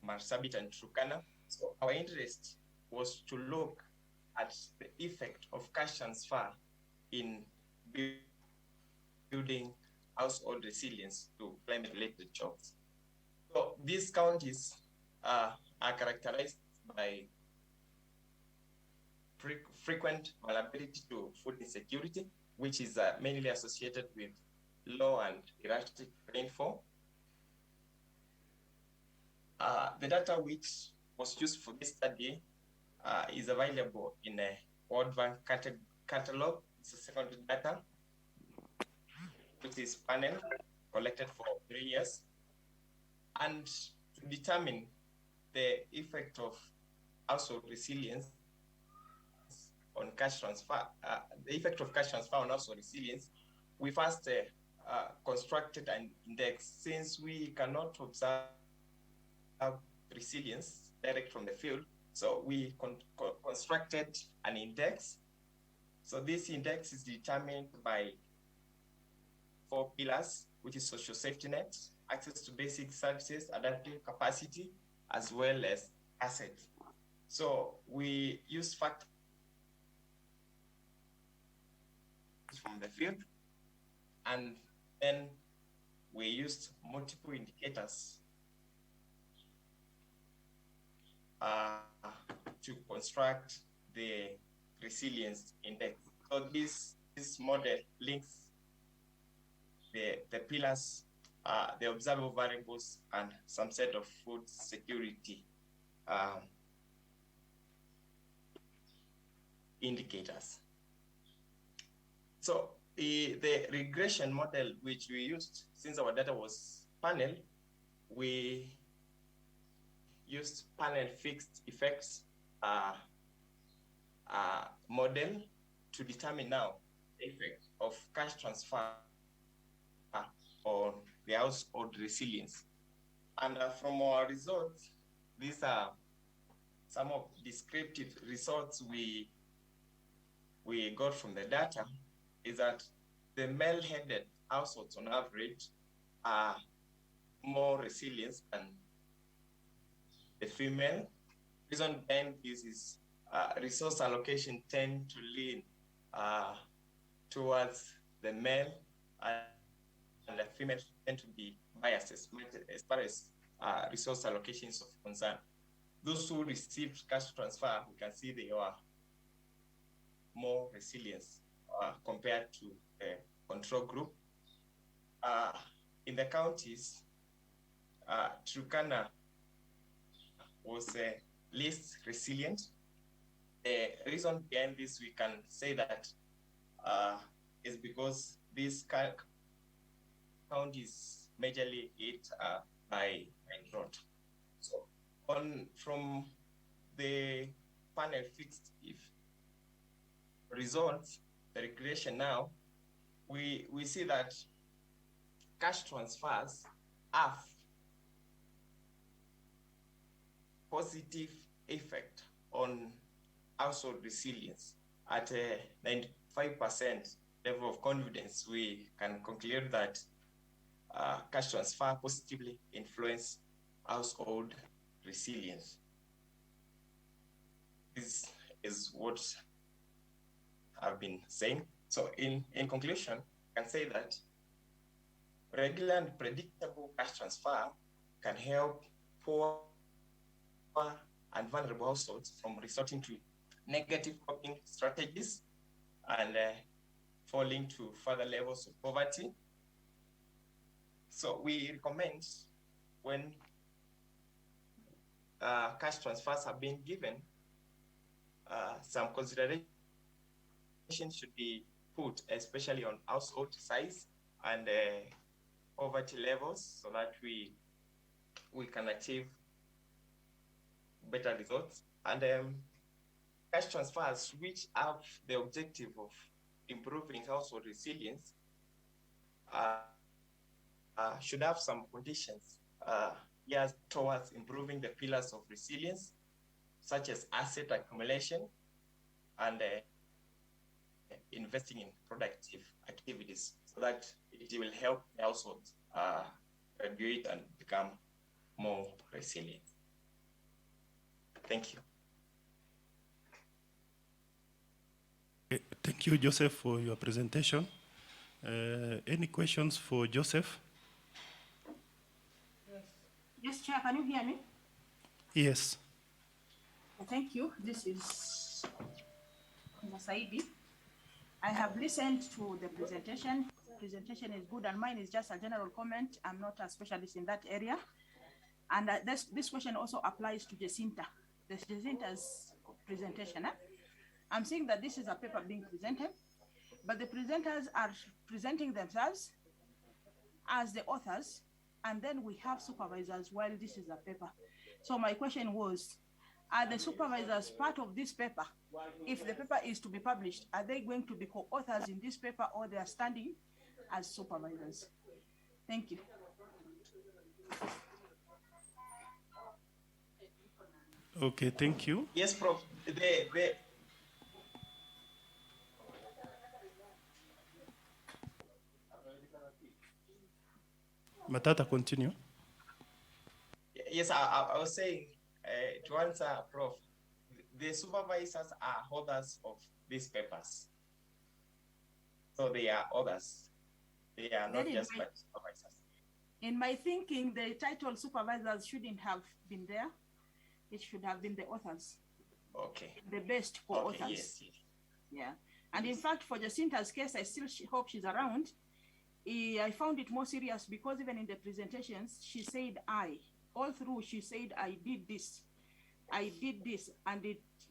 Marsabit, and Turkana. So our interest was to look at the effect of cash transfer in building household resilience to climate-related shocks. So these counties are characterized by frequent vulnerability to food insecurity, which is mainly associated with low and erratic rainfall. The data which was used for this study is available in a World Bank catalog. It's a secondary data, which is panel collected for 3 years. And to determine the effect of household resilience on cash transfer, the effect of cash transfer on household resilience, we first constructed an index. Since we cannot observe resilience direct from the field, so we constructed an index. So this index is determined by 4 pillars, which is social safety net, access to basic services, adaptive capacity, as well as assets. So we use factors from the field, and then we used multiple indicators to construct the resilience index. So this model links the pillars, the observable variables, and some set of food security indicators. So the regression model which we used, since our data was panel, we used panel fixed effects model to determine now the effect of cash transfer on the household resilience. And from our results, these are some of descriptive results we got from the data, is that the male-headed households on average are more resilient than the female. Reason behind this is resource allocation tend to lean towards the male, and the female tend to be biased as far as resource allocations of concern. Those who received cash transfer, we can see they are more resilient compared to the control group. In the counties, Turkana was least resilient. The reason behind this, we can say that is because these counties majorly hit by drought. So from the panel fixed if results, the regression now, we see that cash transfers have positive effect on household resilience. At a 95% level of confidence, we can conclude that cash transfer positively influence household resilience. This is what I've been saying. So in conclusion, I can say that regular and predictable cash transfer can help poor and vulnerable households from resorting to negative coping strategies and falling to further levels of poverty. So we recommend, when cash transfers have been given, some consideration should be put, especially on household size and poverty levels, so that we can achieve better results. And cash transfers which have the objective of improving household resilience should have some conditions geared towards improving the pillars of resilience, such as asset accumulation and investing in productive activities, so that it will help the households graduate and become more resilient. Thank you. Thank you, Joseph, for your presentation. Any questions for Joseph? Yes, Chair, can you hear me? Yes. Thank you. This is Saidi. I have listened to the presentation. Presentation is good, and mine is just a general comment. I'm not a specialist in that area. And this question also applies to Jacinta. Jacinta's presentation. I'm saying that this is a paper being presented, but the presenters are presenting themselves as the authors, and then we have supervisors while this is a paper. So my question was, are the supervisors part of this paper? If the paper is to be published, are they going to be co-authors in this paper, or they are standing as supervisors? Thank you. Okay, thank you. Yes, Prof. Matata, continue. Yes, I was saying, to answer Prof, the supervisors are authors of these papers. So they are authors. They are not just supervisors. In my thinking, the title supervisors shouldn't have been there. It should have been the authors. Okay. The best co-authors. Okay, yes. Yeah. And in fact, for Jacinta's case, I still hope she's around. I found it more serious because even in the presentations, she said I. All through, she said, I did this. I did this. And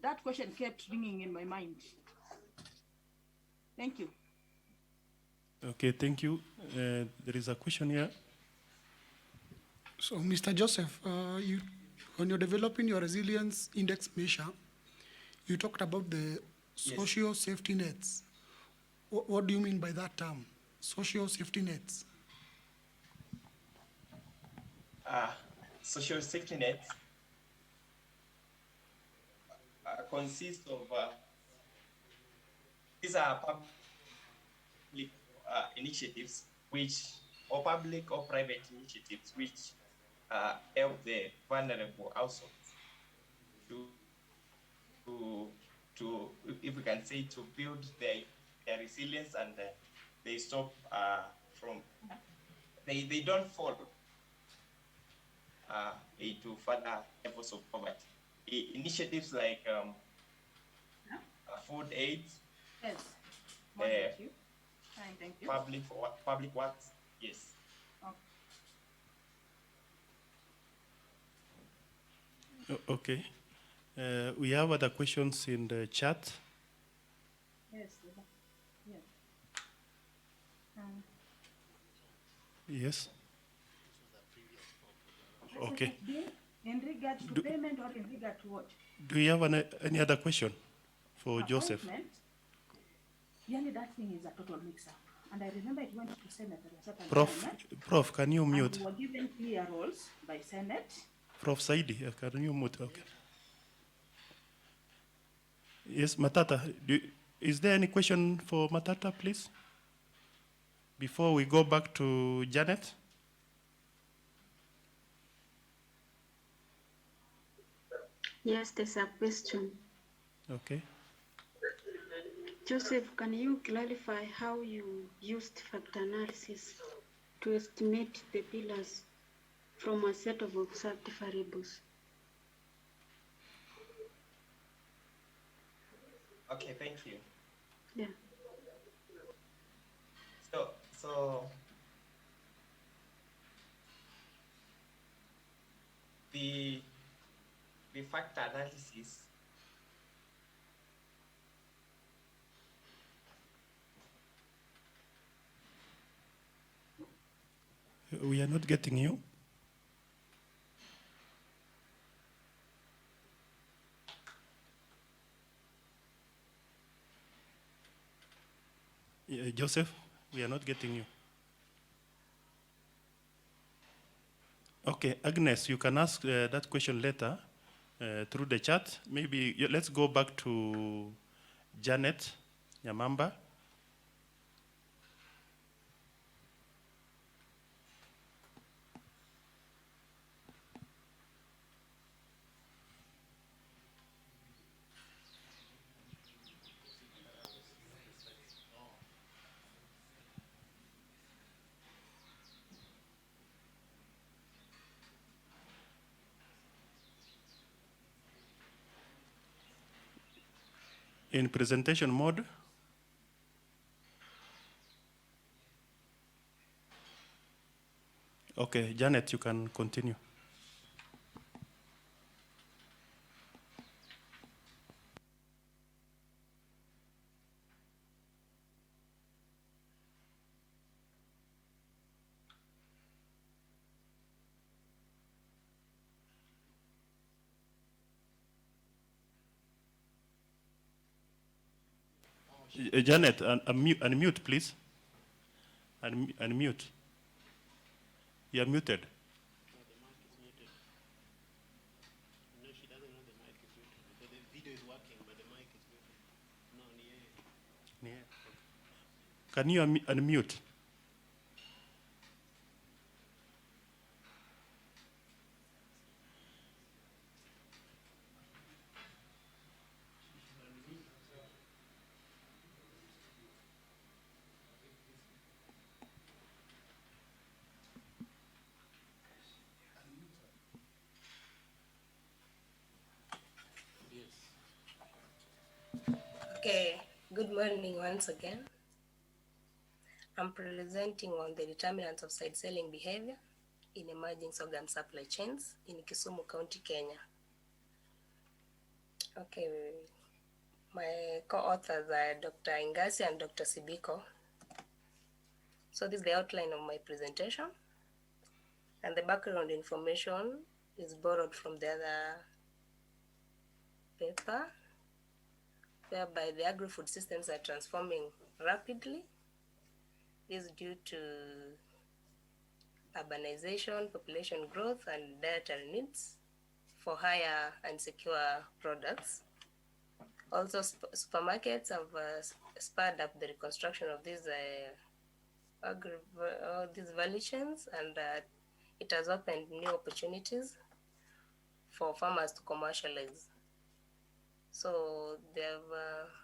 that question kept ringing in my mind. Thank you. Okay, thank you. There is a question here. So, Mr. Joseph, when you're developing your resilience index measure, you talked about the social safety nets. What do you mean by that term, social safety nets? Social safety nets consist of these are public initiatives or public or private initiatives which help the vulnerable households to if we can say, to build their resilience, and they stop they don't fall into further levels of poverty. Initiatives like food aid, Yes. Thank you. Thank you. Public works, yes. Okay. We have other questions in the chat. Yes. Yes. Okay. In regard to payment or in regard to what? Do you have any other question for Joseph? Really, that thing is a total mix-up. And I remember it went to Senate at a certain time. Prof, can you mute? We were given clear roles by Senate. Prof Saidi, can you mute? Okay. Yes, Matata, is there any question for Matata, please? Before we go back to Janet? Yes, there's a question. Okay. Joseph, can you clarify how you used factor analysis to estimate the pillars from a set of observed variables? Okay, thank you. Yeah. So the factor analysis we are not getting you. Joseph, we are not getting you. Okay, Agnes, you can ask that question later through the chat. Maybe let's go back to Janet Nyamamba. In presentation mode. Okay, Janet, you can continue. Janet, unmute, please. Unmute. You are muted. No, the mic is muted. No, she doesn't know the mic is muted. Because the video is working, but the mic is muted. No, Yeah. Can you unmute? Okay, good morning once again. I'm presenting on the determinants of side selling behavior in emerging sorghum supply chains in Kisumu County, Kenya. Okay, my co-authors are Dr. Ingasi and Dr. Sibiko. So this is the outline of my presentation, and the background information is borrowed from the other paper, whereby the agri-food systems are transforming rapidly. This is due to urbanization, population growth, and dietary needs for higher and secure products. Also, supermarkets have spurred up the reconstruction of these value chains, and it has opened new opportunities for farmers to commercialize. So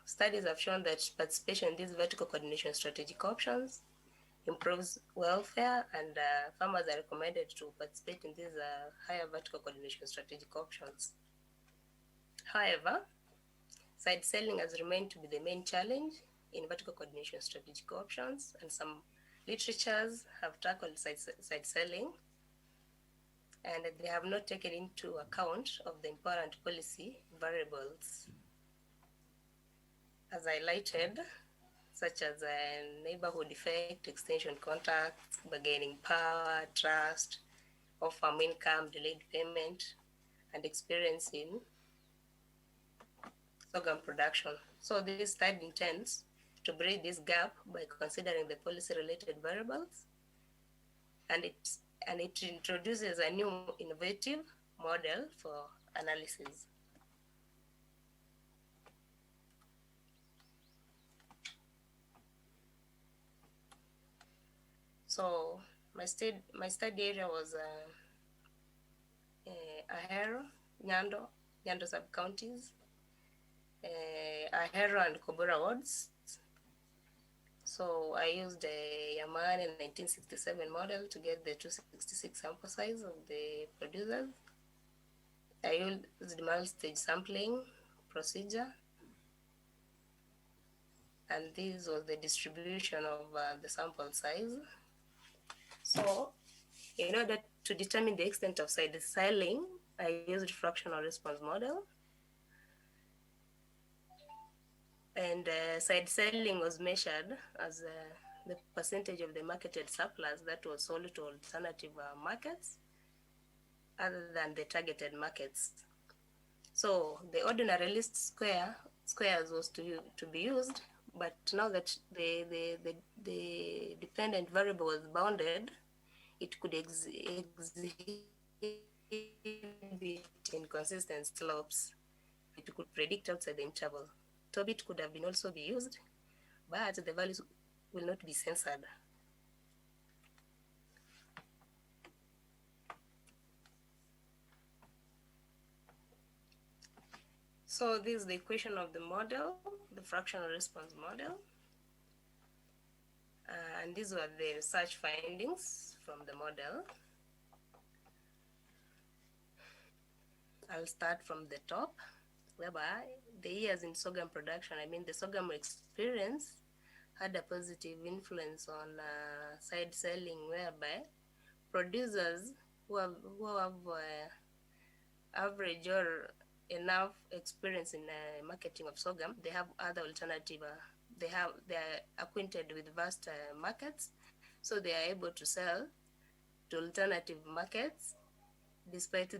studies have shown that participation in these vertical coordination strategic options improves welfare, and farmers are recommended to participate in these higher vertical coordination strategic options. However, side selling has remained to be the main challenge in vertical coordination strategic options, and some literatures have tackled side selling, and they have not taken into account of the important policy variables as highlighted, such as neighborhood effect, extension contacts, bargaining power, trust, off-farm income, delayed payment, and experience in sorghum production. So this study intends to bridge this gap by considering the policy-related variables, and it introduces a new innovative model for analysis. So my study area was Ahero, Nyando sub-counties, Ahero and Kobura wards. So I used a Yamane 1967 model to get the 266 sample size of the producers. I used multi-stage sampling procedure, and this was the distribution of the sample size. So in order to determine the extent of side selling, I used fractional response model. And side selling was measured as the percentage of the marketed surplus that was sold to alternative markets other than the targeted markets. So the ordinary least squares was to be used, but now that the dependent variable was bounded, it could exhibit inconsistent slopes. It could predict outside the interval. Tobit could have been also be used, but the values will not be censored. So this is the equation of the model, the fractional response model. And these were the research findings from the model. I'll start from the top, whereby the years in sorghum production, the sorghum experience had a positive influence on side selling, whereby producers who have average or enough experience in marketing of sorghum, they have other alternative, they are acquainted with vast markets, so they are able to sell to alternative markets despite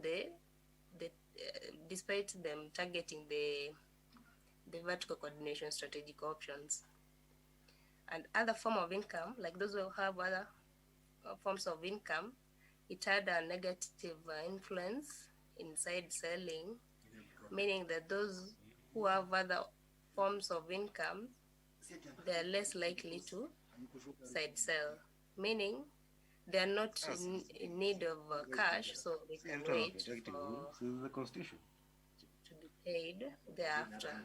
despite them targeting the vertical coordination strategic options. And other form of income, like those who have other forms of income, it had a negative influence in side selling, meaning that those who have other forms of income, they are less likely to side sell, meaning they are not in need of cash, so they can wait for to be paid thereafter.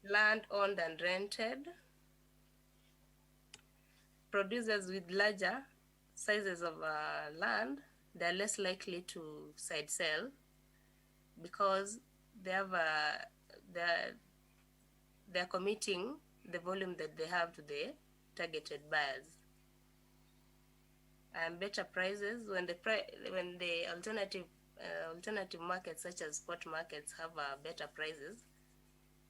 Land owned and rented. Producers with larger sizes of land, they are less likely to side sell because they have they're committing the volume that they have to the targeted buyers. And better prices when the alternative markets such as spot markets have better prices,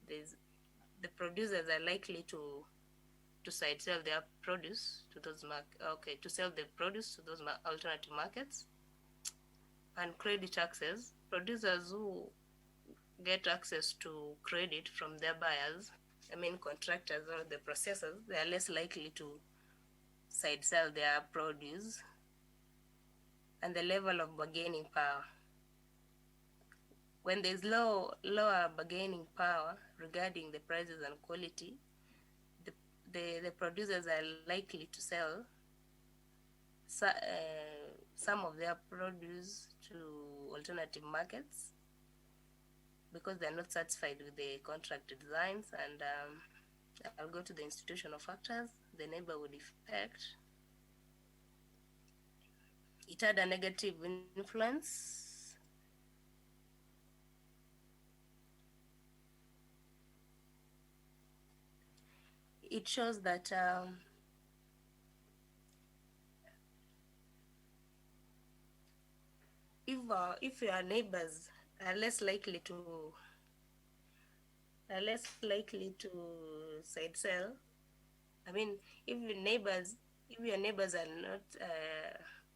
the producers are likely to to side sell their produce to those to sell the produce to those alternative markets. And credit access, producers who get access to credit from their buyers, contractors or the processors, they are less likely to side sell their produce. And the level of bargaining power. When there's lower bargaining power regarding the prices and quality, the producers are likely to sell some of their produce to alternative markets because they're not satisfied with the contract designs. And I'll go to the institutional factors, the neighborhood effect. It had a negative influence. It shows that if your neighbors are less likely to side sell, if your neighbors are not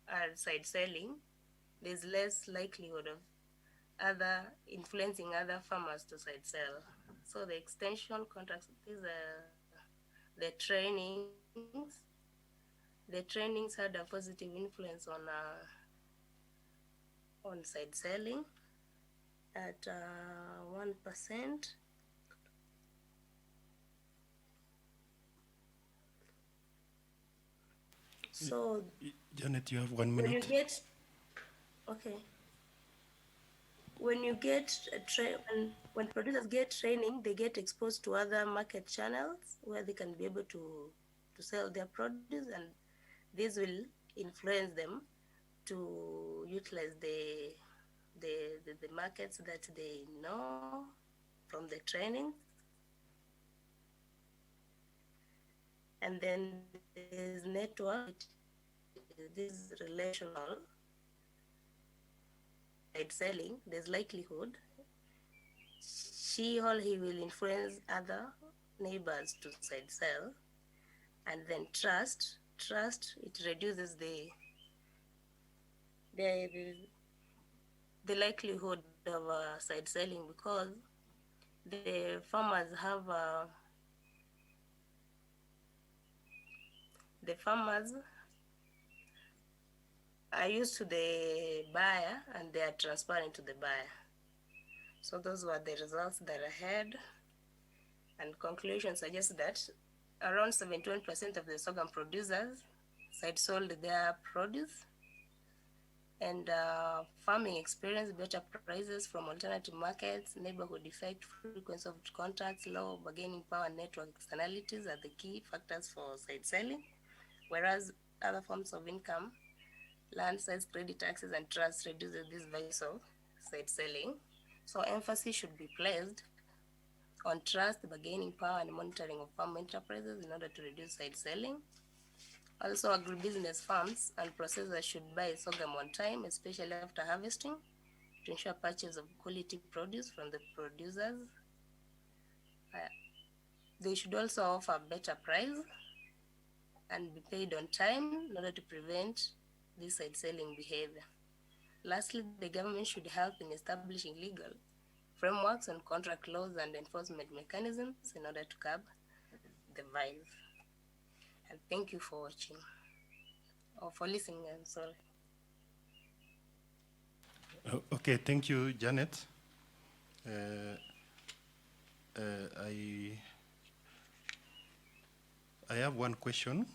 are side selling, there's less likelihood of influencing other farmers to side sell. So the extension contracts, these are the trainings. The trainings had a positive influence on side selling at 1%. So, Janet, you have 1 minute. When you get when producers get training, they get exposed to other market channels where they can be able to sell their produce, and this will influence them to utilize the markets that they know from the training. And then there's network, this relational side selling, there's likelihood he will influence other neighbors to side sell. And then trust, it reduces the likelihood of side selling because the farmers are used to the buyer and they are transparent to the buyer. So those were the results that I had, and conclusions suggest that around 71% of the sorghum producers side sold their produce, and farming experienced better prices from alternative markets. Neighborhood effect, frequency of contacts, low bargaining power, network externalities are the key factors for side selling, whereas other forms of income, land size, credit access, and trust reduces these values of side selling. So emphasis should be placed on trust, bargaining power, and monitoring of farm enterprises in order to reduce side selling. Also, agribusiness farms and processors should buy sorghum on time, especially after harvesting, to ensure purchase of quality produce from the producers. They should also offer better price and be paid on time in order to prevent this side selling behavior. Lastly, the government should help in establishing legal frameworks and contract laws and enforcement mechanisms in order to curb the vice. And thank you for watching, or for listening, I'm sorry. Okay, thank you, Janet. I have one question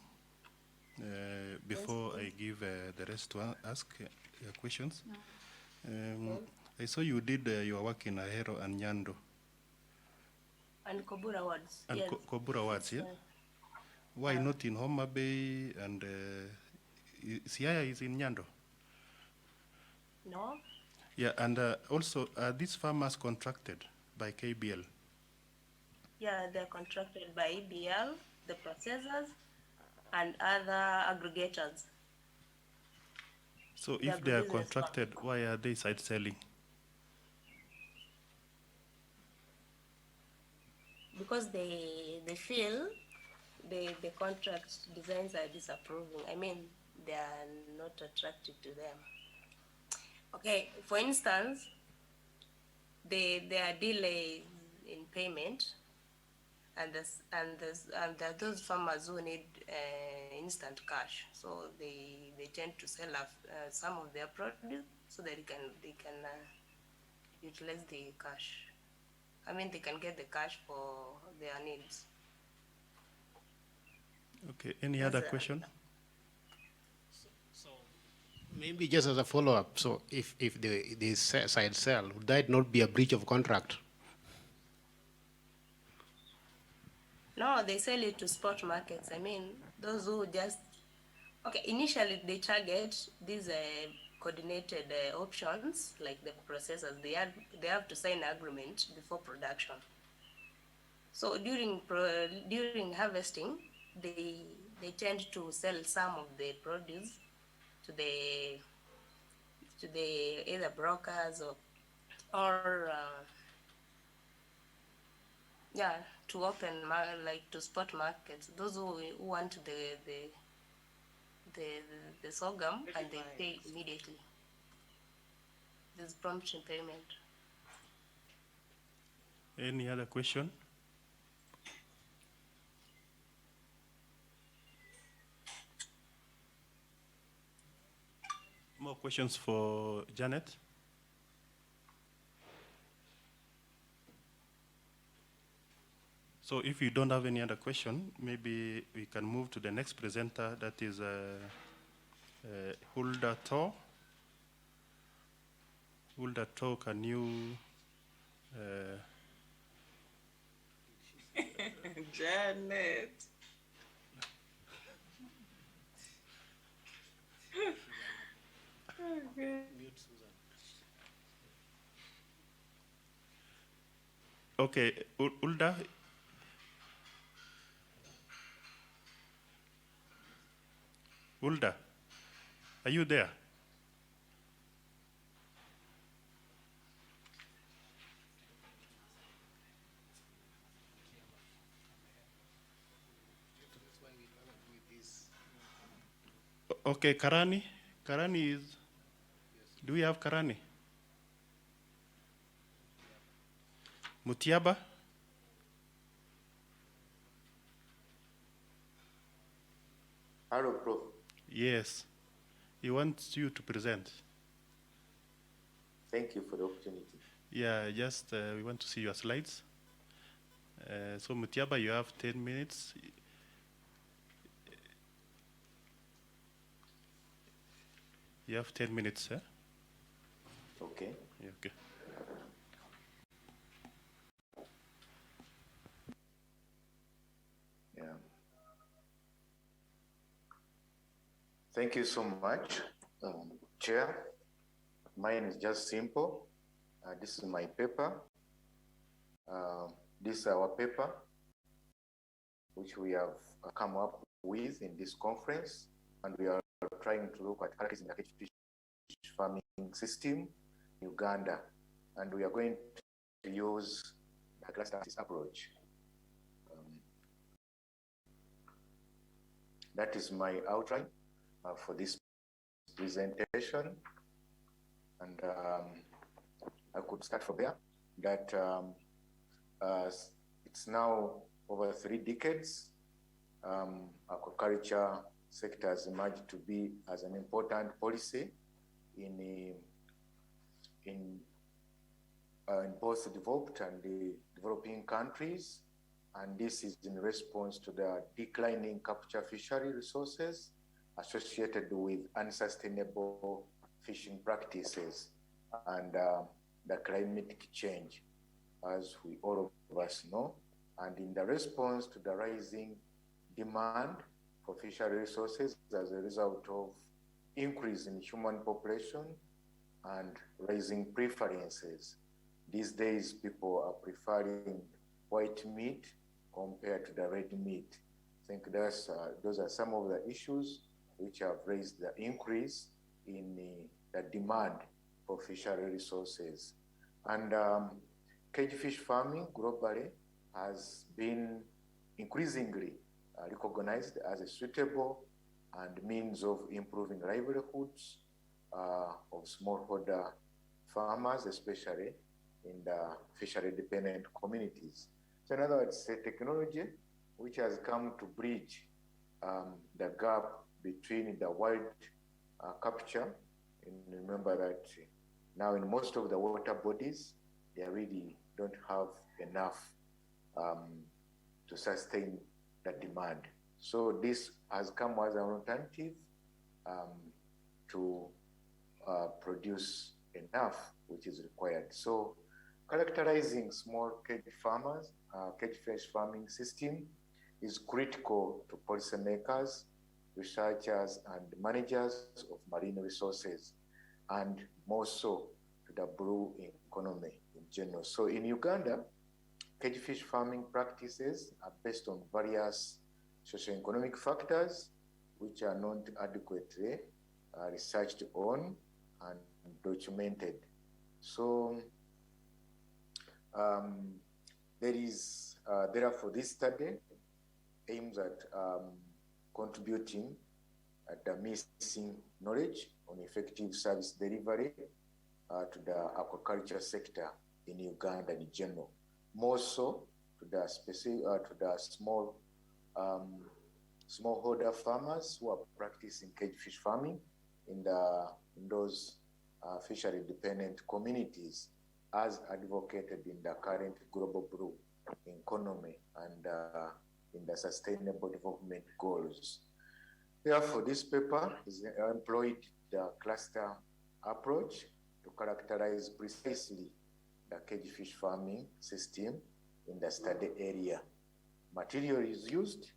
before I give the rest to ask questions. I saw you did your work in Ahero and Nyando. And Kobura wards. And yes. Kobura wards, yeah? Why not in Homa Bay and Siaya is in Nyando? No. Yeah, and also these farmers contracted by KBL? Yeah, they're contracted by EBL, the processors, and other aggregators. So if they are contracted, why are they side selling? Because they feel the contract designs are disapproving. I mean, they are not attractive to them. Okay, for instance, there are delays in payment, and those farmers who need instant cash, so they tend to sell off some of their produce so that they can utilize the cash. I mean, they can get the cash for their needs. Okay, any other question? Maybe just as a follow-up, so if the side sell, would that not be a breach of contract? No, they sell it to spot markets. I mean, those who just, okay, initially they target these coordinated options, like the processors. They have to sign an agreement before production. So during harvesting, they tend to sell some of the produce to the either brokers or to open like to spot markets. Those who want the sorghum, and they pay immediately. There's prompt payment. Any other question? More questions for Janet? So if you don't have any other question, maybe we can move to the next presenter, that is Hulda Tor. Hulda Tor, can you... Janet. Okay, Hulda. Hulda, are you there? Okay, Karani. Karani is, do we have Karani? Mutiaba? Hello, Prof. Yes, he wants you to present. Thank you for the opportunity. Yeah, just we want to see your slides. So Mutiaba, you have 10 minutes. You have 10 minutes, eh? Okay. Yeah, okay. Yeah. Thank you so much, Chair. Mine is just simple. This is my paper. This is our paper, which we have come up with in this conference, and we are trying to look at practice in the fish farming system in Uganda, and we are going to use the cluster approach. That is my outline for this presentation, and I could start from there. That it's now over 3 decades. Aquaculture sector has emerged to be as an important policy in both developed and the developing countries, and this is in response to the declining capture fishery resources associated with unsustainable fishing practices and the climatic change, as we all of us know, and in the response to the rising demand for fishery resources as a result of increase in human population and rising preferences. These days, people are preferring white meat compared to the red meat. I think those are some of the issues which have raised the increase in the demand for fishery resources. And cage fish farming globally has been increasingly recognized as a suitable and means of improving livelihoods of smallholder farmers, especially in the fishery-dependent communities. So in other words, a technology which has come to bridge the gap between the wild capture. And remember that now in most of the water bodies, they really don't have enough to sustain the demand. So this has come as an alternative to produce enough, which is required. So characterizing small cage farmers, cage fish farming system is critical to policymakers, researchers, and managers of marine resources, and more so to the blue economy in general. So in Uganda, cage fish farming practices are based on various socio-economic factors which are not adequately researched on and documented. So there is, therefore, this study aims at contributing at the missing knowledge on effective service delivery to the aquaculture sector in Uganda in general, more so to the specific to the smallholder farmers who are practicing cage fish farming in those fishery-dependent communities, as advocated in the current global blue economy and in the Sustainable Development Goals. Therefore, this paper is employed the cluster approach to characterize precisely the cage fish farming system in the study area. Material is used.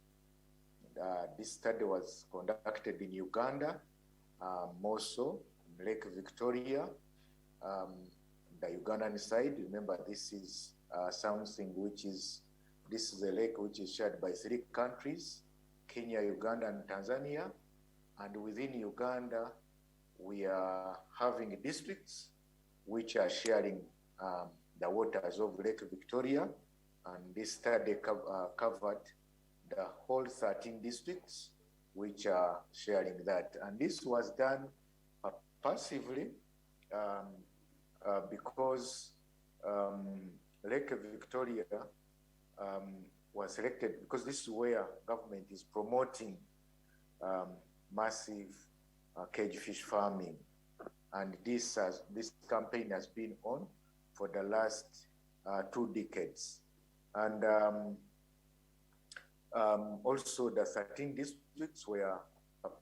This study was conducted in Uganda, more so in Lake Victoria, the Ugandan side. Remember, this is something which is, this is a lake which is shared by 3 countries, Kenya, Uganda, and Tanzania. And within Uganda, we are having districts which are sharing the waters of Lake Victoria. And this study covered the whole 13 districts which are sharing that. And this was done passively because Lake Victoria was selected because this is where government is promoting massive cage fish farming. And this campaign has been on for the last 2 decades. And also the 13 districts were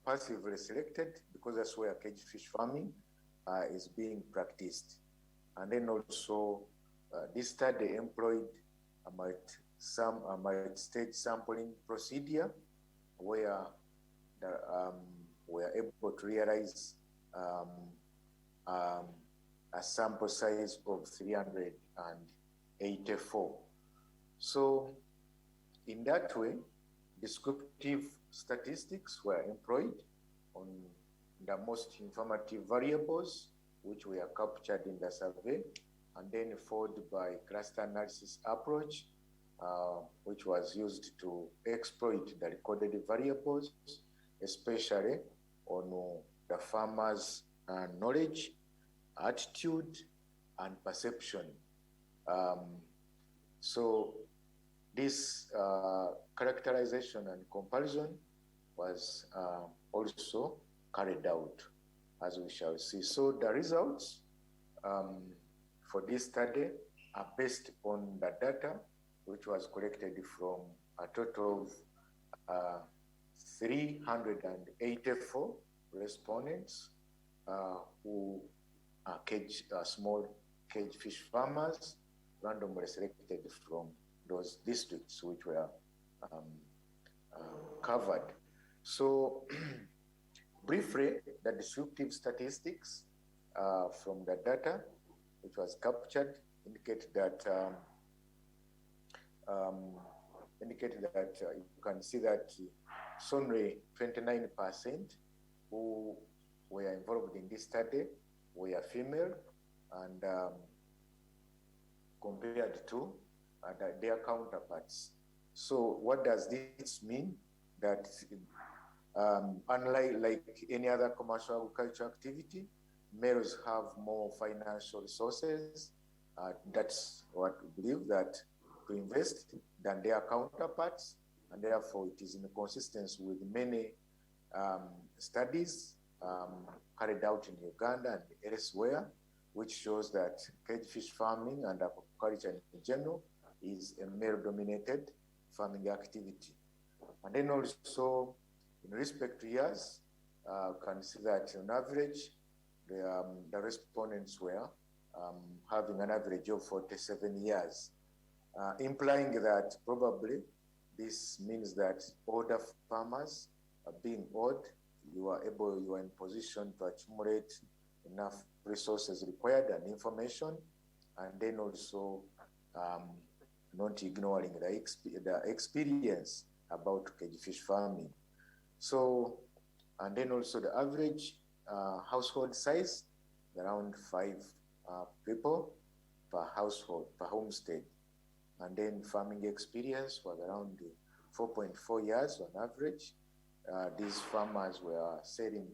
passively selected because that's where cage fish farming is being practiced. And then also this study employed a multi-stage sampling procedure where we are able to realize a sample size of 384. So in that way, descriptive statistics were employed on the most informative variables which were captured in the survey, and then followed by cluster analysis approach, which was used to exploit the recorded variables, especially on the farmers' knowledge, attitude, and perception. So this characterization and comparison was also carried out, as we shall see. So the results for this study are based on the data which was collected from a total of 384 respondents who are small cage fish farmers, randomly selected from those districts which were covered. So briefly, the descriptive statistics from the data which was captured indicate that you can see that only 29% who were involved in this study were female, and compared to their counterparts So what does this mean? That unlike any other commercial agriculture activity, males have more financial resources. That's what we believe, that to invest than their counterparts, and therefore it is in consistency with many studies carried out in Uganda and elsewhere, which shows that cage fish farming and aquaculture in general is a male-dominated farming activity. And then also, in respect to years, can see that on average, the respondents were having an average of 47 years, implying that probably this means that older farmers, being old, you are in position to accumulate enough resources required and information, and then also not ignoring the experience about cage fish farming. So, and then also the average household size, around 5 people per household, per homestead. And then farming experience was around 4.4 years on average. These farmers were selling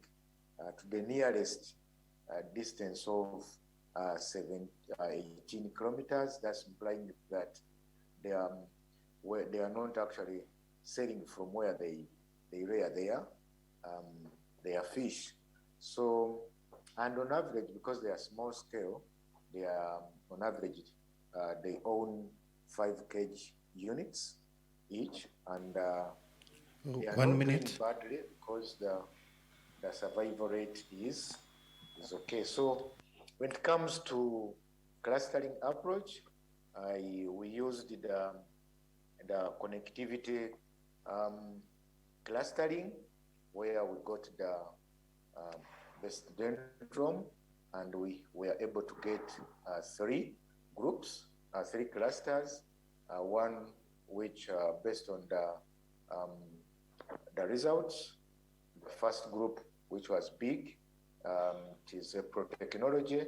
to the nearest distance of 18 kilometers. That's implying that they are not actually selling from where they rear their fish. So, and on average, because they are small scale, they are on average they own 5 cage units each, and they are 1 not minute doing badly because the survival rate is okay. So when it comes to clustering approach, we used the connectivity clustering, where we got the studentrum, and we were able to get 3 groups, 3 clusters, one which based on the results. The first group, which was big, it is pro-technology,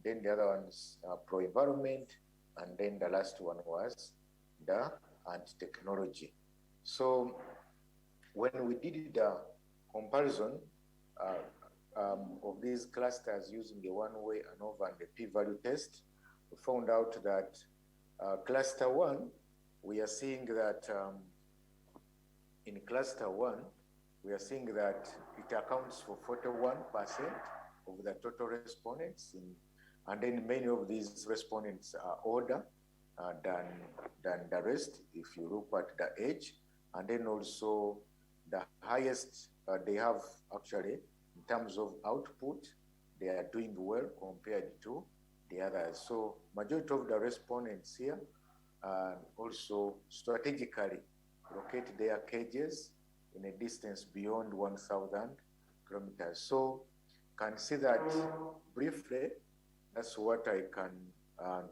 then the other one is pro-environment, and then the last one was the anti-technology. So when we did the comparison of these clusters using the one-way ANOVA and the p-value test, we found out that cluster 1, we are seeing that in cluster 1, we are seeing that it accounts for 41% of the total respondents, and then many of these respondents are older than the rest, if you look at the age, and then also the highest they have actually in terms of output, they are doing well compared to the others. So majority of the respondents here also strategically locate their cages in a distance beyond 1,000 kilometers. So can see that briefly. That's what I can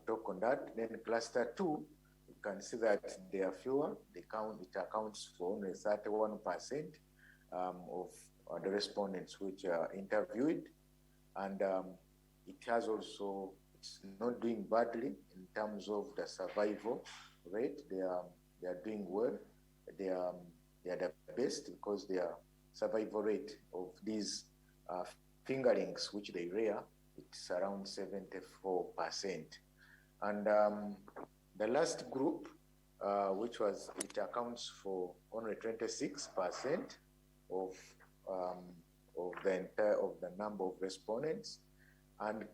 talk on that. Then cluster 2, you can see that they are fewer. It accounts for only 31% of the respondents which are interviewed, and it has also, it's not doing badly in terms of the survival rate. They are doing well. They are the best because their survival rate of these fingerlings which they rear, it's around 74%. And the last group, which was, it accounts for only 26% of the number of respondents, and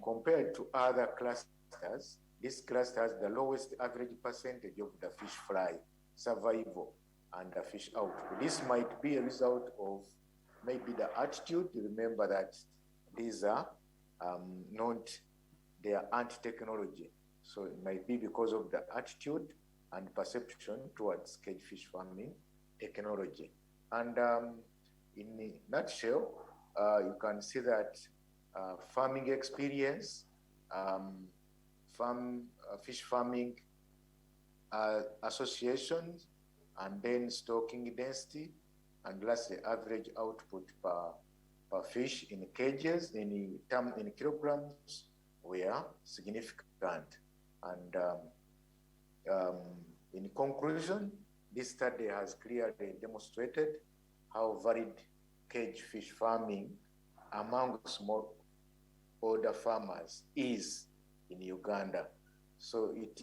compared to other clusters, this cluster has the lowest average percentage of the fish fry survival and the fish output. This might be a result of maybe the attitude. Remember that these are they are anti-technology, so it might be because of the attitude and perception towards cage fish farming technology. And in a nutshell, you can see that farming experience, fish farming associations, and then stocking density, and lastly average output per fish in cages in kilograms were significant. And In conclusion, this study has clearly demonstrated how varied cage fish farming among smallholder farmers is in Uganda. So it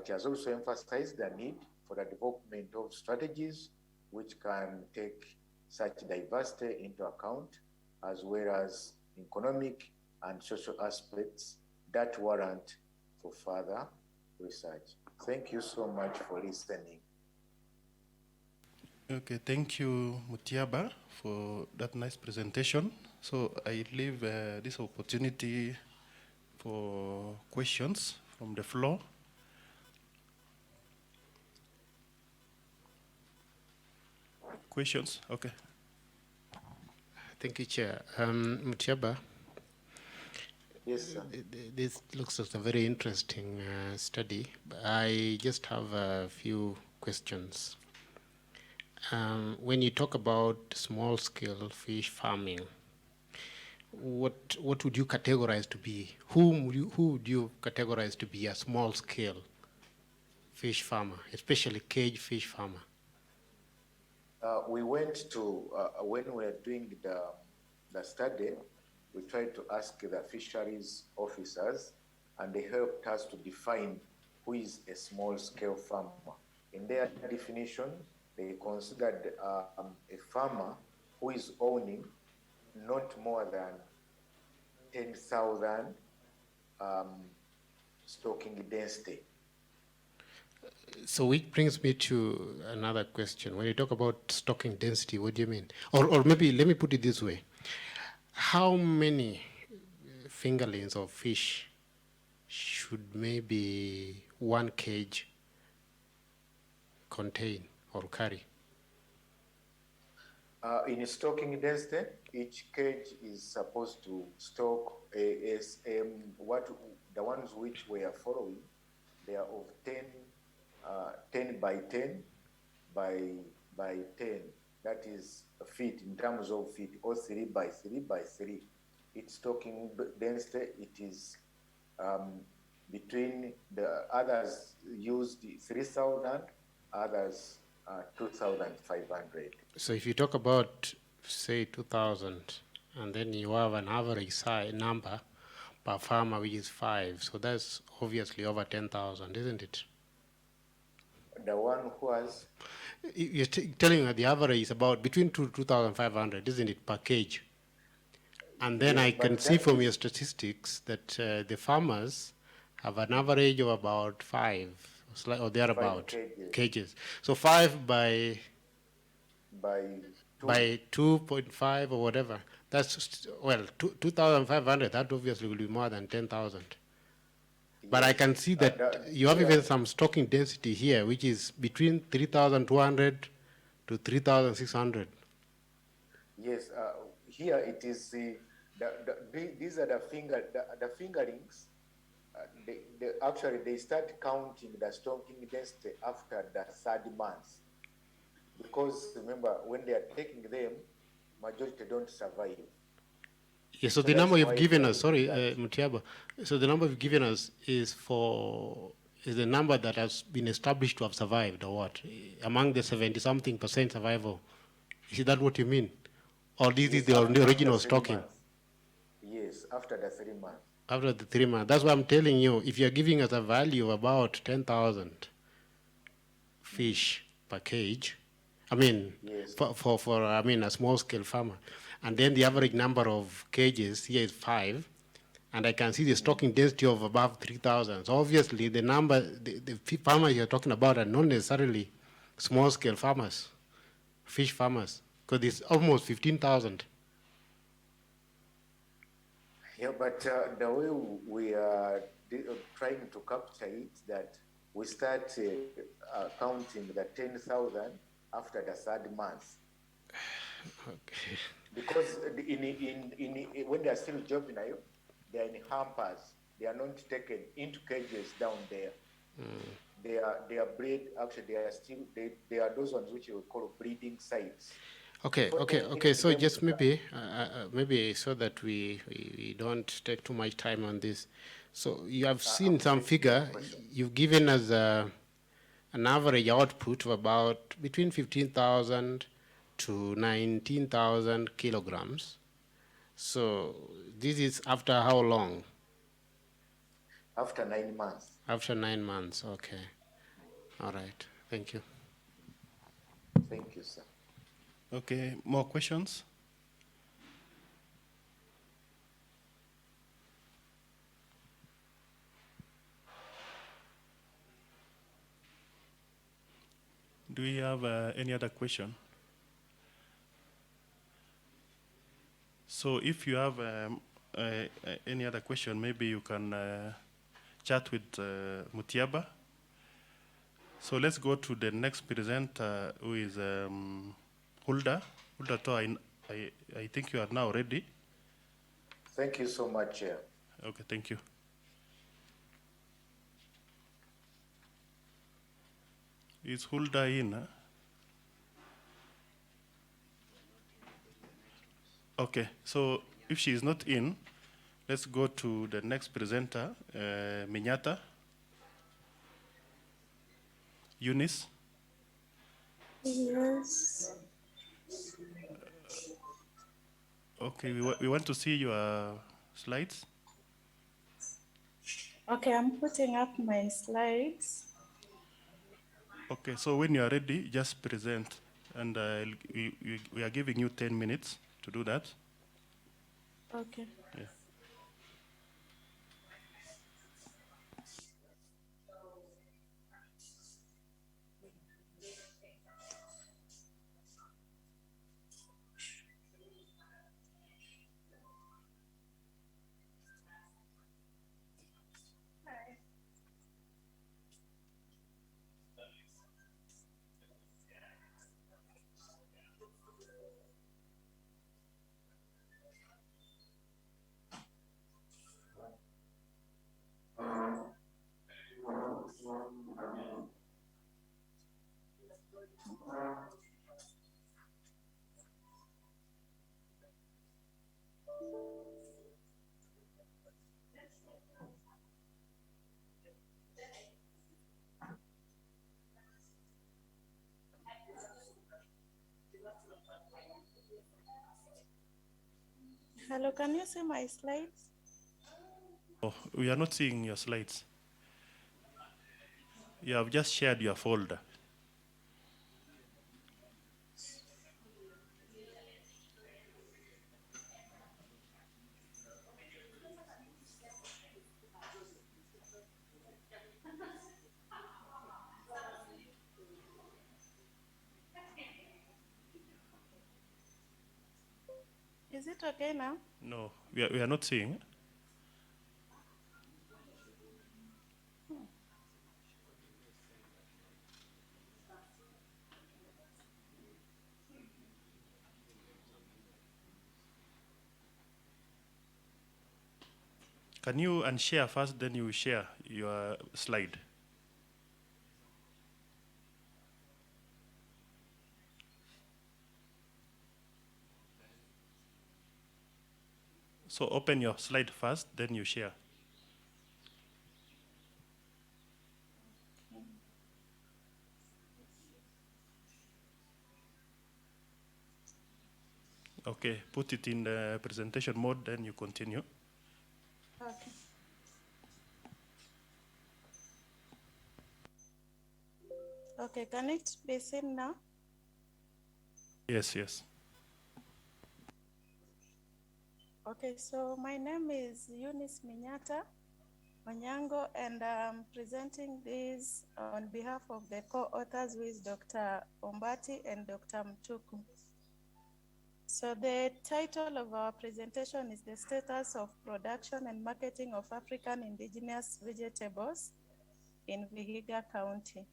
has also emphasized the need for the development of strategies which can take such diversity into account, as well as economic and social aspects that warrant for further research. Thank you so much for listening. Okay, thank you, Mutiaba, for that nice presentation. So I leave this opportunity for questions from the floor. Questions? Okay. Thank you, Chair. Mutiaba, yes, sir. This looks like a very interesting study. I just have a few questions. When you talk about small-scale fish farming, what would you categorize to be? Who would you categorize to be a small-scale fish farmer, especially cage fish farmer? We went to, when we were doing the study, we tried to ask the fisheries officers, and they helped us to define who is a small-scale farmer. In their definition, they considered a farmer who is owning not more than 10,000 stocking density. So which brings me to another question. When you talk about stocking density, what do you mean? Or maybe let me put it this way. How many fingerlings of fish should maybe one cage contain or carry? In stocking density, each cage is supposed to stock the ones which we are following, they are of 10 by 10 by 10. That is feet in terms of feet, or 3 by 3 by 3. Its stocking density, it is between the others used 3,000, others 2,500. So if you talk about, say, 2,000, and then you have an average size number per farmer, which is 5, so that's obviously over 10,000, isn't it? The one who has? You're telling me the average is about between 2,500, isn't it, per cage? And then Yes, I can see from your statistics that the farmers have an average of about 5, or thereabout, cages. So 5 by 2.5 or whatever. That's, well, 2,500, that obviously will be more than 10,000. But I can see that you have even some stocking density here, which is between 3,200 to 3,600. Yes, here it is these are the fingerlings. Actually, they start counting the stocking density after the 3rd month. Because remember, when they are taking them, majority don't survive. Yeah, so the number you've given us, sorry, Mutiaba, so the number you've given us is the number that has been established to have survived, or what? Among the 70-something% survival. Is that what you mean? Or this is the original stocking? Yes, after the 3 months. After the 3 months. That's why I'm telling you, if you're giving us a value of about 10,000 fish per cage, I mean, yes, for a small-scale farmer, and then the average number of cages here is 5, and I can see the stocking density of above 3,000. So obviously, the number, the farmers you're talking about are not necessarily small-scale farmers, fish farmers, because it's almost 15,000. Yeah, but the way we are trying to capture it, that we start counting the 10,000 after the 3rd month. Okay. Because when they are still juvenile, they are in hampers. They are not taken into cages down there. They are bred. Actually, they are those ones which we call breeding sites. Okay. So just maybe so that we don't take too much time on this. So you have seen some figure. You've given us an average output of about between 15,000 to 19,000 kilograms. So this is after how long? After 9 months. After 9 months, okay. All right, thank you. Thank you, sir. Okay, more questions? Do we have any other question? So if you have any other question, maybe you can chat with Mutiaba. So let's go to the next presenter, who is Hulda. Hulda, I think you are now ready. Thank you so much, Chair. Okay, thank you. Is Hulda in? Huh? Okay, so if she is not in, let's go to the next presenter, Minyata. Eunice? Yes. Okay, we want to see your slides. Okay, I'm putting up my slides. Okay, so when you are ready, just present. And we are giving you 10 minutes to do that. Okay. Yeah. Hello, can you see my slides? Oh, we are not seeing your slides. You have just shared your folder. Is it okay now? No, we are not seeing. Can you unshare first, then you share your slide? So open your slide first, then you share. Okay, put it in the presentation mode, then you continue. Okay. Okay, can it be seen now? Yes, yes. Okay, so my name is Eunice Minyata Onyango, and I'm presenting this on behalf of the co-authors with Dr. Ombati and Dr. Mtuku. So the title of our presentation is the status of production and marketing of African indigenous vegetables in Vihiga County.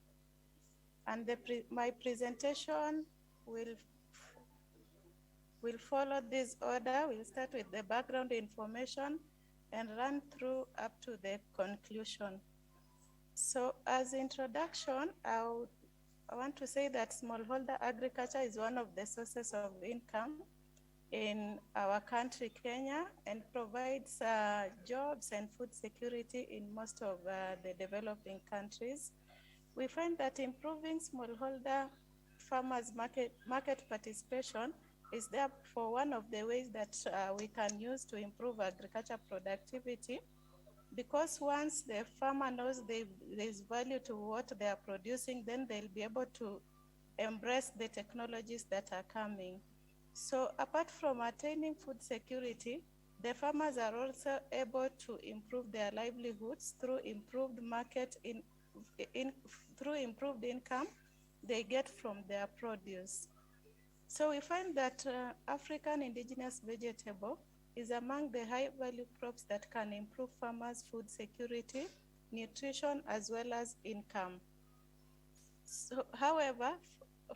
And my presentation will follow this order. We'll start with the background information and run through up to the conclusion. So as introduction, I want to say that smallholder agriculture is one of the sources of income in our country, Kenya, and provides jobs and food security in most of the developing countries. we find that improving smallholder farmers market participation is therefore one of the ways that we can use to improve agriculture productivity, because once the farmer knows there is value to what they are producing, then they'll be able to embrace the technologies that are coming. So apart from attaining food security, the farmers are also able to improve their livelihoods through improved through improved income they get from their produce. So we find that African indigenous vegetable is among the high value crops that can improve farmers' food security, nutrition, as well as income. So, however,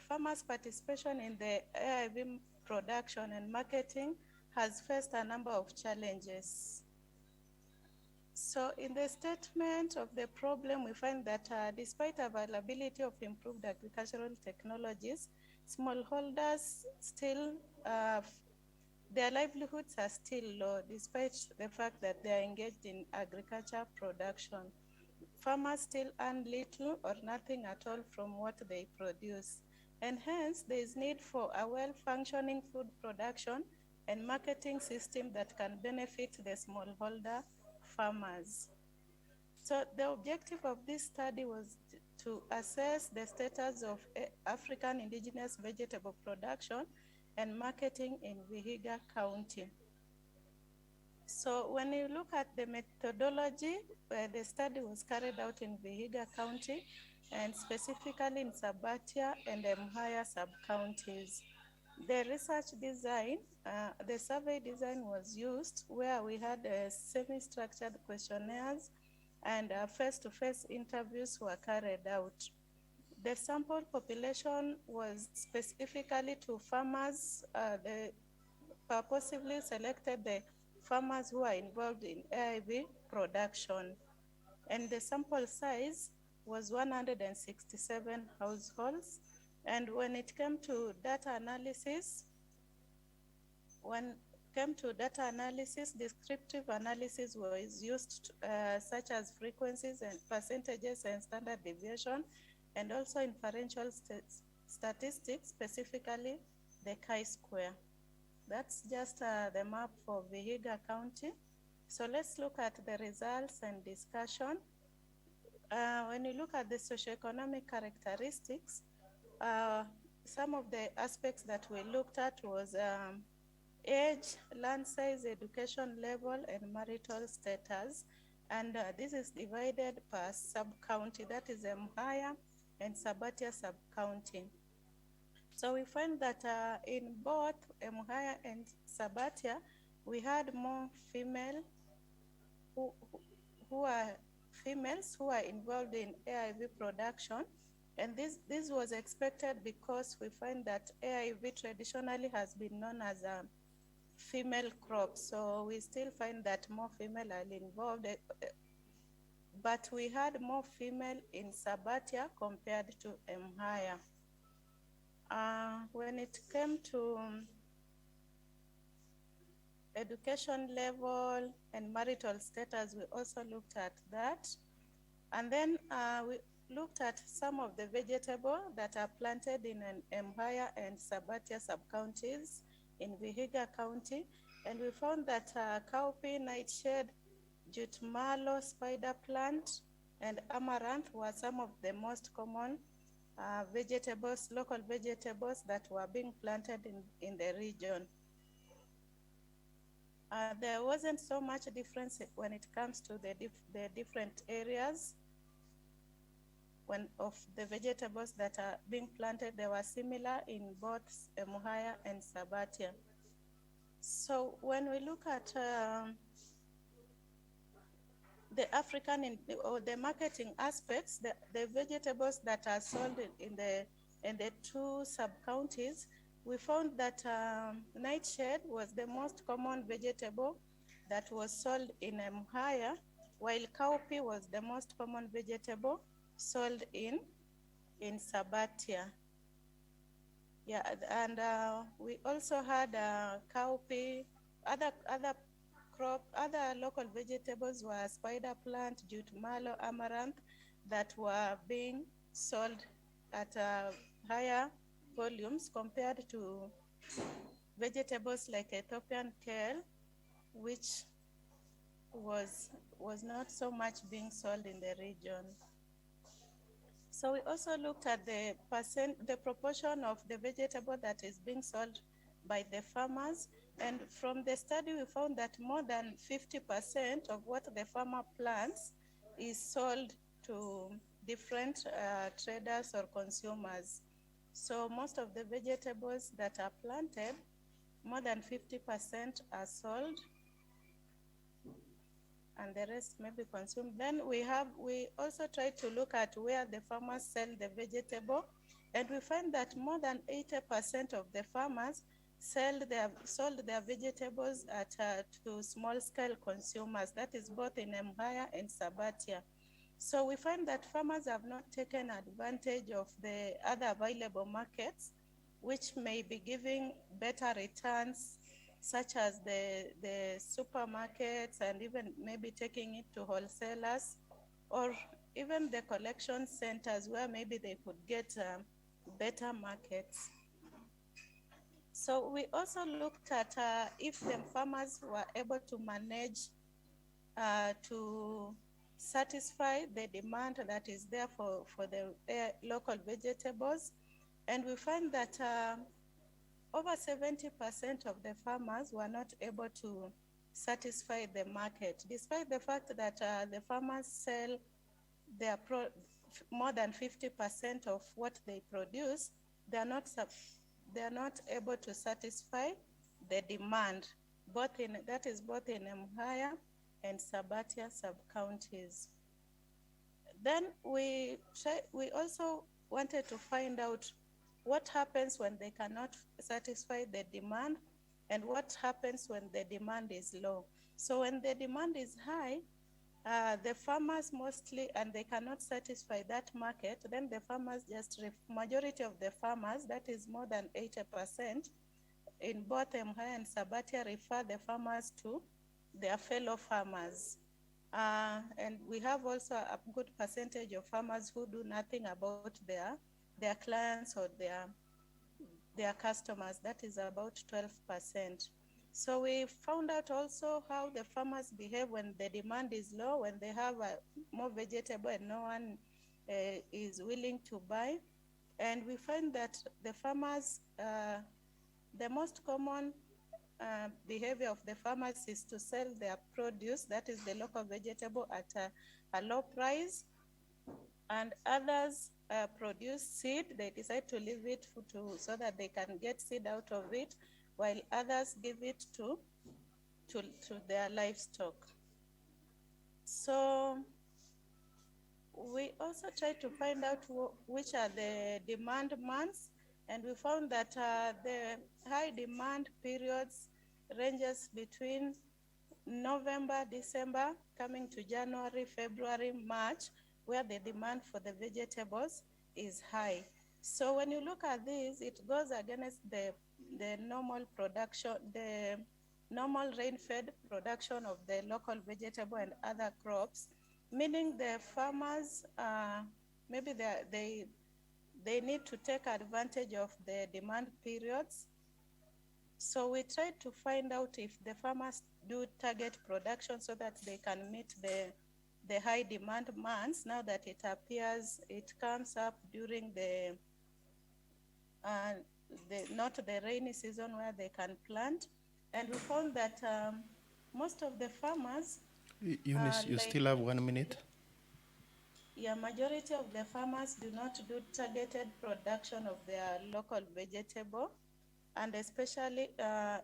farmers' participation in the AIV production and marketing has faced a number of challenges. So in the statement of the problem, we find that despite availability of improved agricultural technologies, smallholders still, their livelihoods are still low, despite the fact that they are engaged in agriculture production. Farmers still earn little or nothing at all from what they produce. And hence, there is need for a well-functioning food production and marketing system that can benefit the smallholder farmers. So the objective of this study was to assess the status of African indigenous vegetable production and marketing in Vihiga County. So when you look at the methodology, the study was carried out in Vihiga County and specifically in Sabatia and Mhaya sub-counties. The research design, the survey design was used where we had semi-structured questionnaires and face-to-face interviews were carried out. The sample population was specifically to farmers. The purposefully selected the farmers who are involved in AIV production. And the sample size was 167 households. And when it came to data analysis, descriptive analysis was used, such as frequencies and percentages and standard deviation, and also inferential statistics, specifically the chi-square. That's just the map for Vihiga County. So let's look at the results and discussion. When you look at the socioeconomic characteristics, some of the aspects that we looked at was age, land size, education level, and marital status. And this is divided per sub-county, that is Mhaya and Sabatia sub-county. So we find that in both Mhaya and Sabatia, we had more female who are females who are involved in AIV production. And this was expected because we find that AIV traditionally has been known as a female crop. So we still find that more female are involved, but we had more female in Sabatia compared to Mhaya. When it came to education level and marital status, we also looked at that. And then we looked at some of the vegetables that are planted in Mhaya and Sabatia sub-counties in Vihiga County. And we found that cowpea, nightshade, jute mallow, spider plant, and amaranth were some of the most common vegetables, local vegetables that were being planted in the region. There wasn't so much difference when it comes to the different areas of the vegetables that are being planted. They were similar in both Mhaya and Sabatia. So when we look at the African or the marketing aspects, the vegetables that are sold in the two sub-counties, we found that nightshade was the most common vegetable that was sold in Mhaya, while cowpea was the most common vegetable sold in Sabatia. Yeah, and we also had cowpea. Other local vegetables were spider plant, jute mallow, amaranth that were being sold at higher volumes compared to vegetables like Ethiopian kale, which was not so much being sold in the region. So we also looked at the proportion of the vegetable that is being sold by the farmers. And from the study, we found that more than 50% of what the farmer plants is sold to different traders or consumers. So most of the vegetables that are planted, more than 50% are sold, and the rest may be consumed. Then we also try to look at where the farmers sell the vegetable, and we find that more than 80% of the farmers sold their vegetables to small-scale consumers. That is both in Mhaya and Sabatia. So we find that farmers have not taken advantage of the other available markets, which may be giving better returns, such as the supermarkets, and even maybe taking it to wholesalers, or even the collection centers where maybe they could get better markets. So we also looked at if the farmers were able to manage to satisfy the demand that is there for the local vegetables. And we find that over 70% of the farmers were not able to satisfy the market, despite the fact that the farmers sell more than 50% of what they produce. They are not able to satisfy the demand, that is both in Mhaya and Sabatia sub-counties. Then we also wanted to find out what happens when they cannot satisfy the demand, and what happens when the demand is low. So when the demand is high, the farmers mostly, and they cannot satisfy that market, then the farmers majority of the farmers, that is more than 80%, in both Mhaya and Sabatia, refer the farmers to their fellow farmers. And we have also a good percentage of farmers who do nothing about their clients or their customers. That is about 12%. So we found out also how the farmers behave when the demand is low, when they have more vegetable and no one is willing to buy. And we find that the farmers, the most common behavior of the farmers is to sell their produce, that is the local vegetable, at a low price. And others produce seed. They decide to leave it so that they can get seed out of it, while others give it to their livestock. So we also try to find out which are the demand months, and we found that the high demand periods ranges between November, December, coming to January, February, March, where the demand for the vegetables is high. So when you look at this, it goes against the normal production, the normal rain-fed production of the local vegetable and other crops, meaning the farmers, maybe they need to take advantage of the demand periods. So we tried to find out if the farmers do target production so that they can meet the high demand months, now that it appears it comes up during not the rainy season where they can plant. And we found that most of the farmers... Eunice, you still have 1 minute. Yeah, majority of the farmers do not do targeted production of their local vegetable. And especially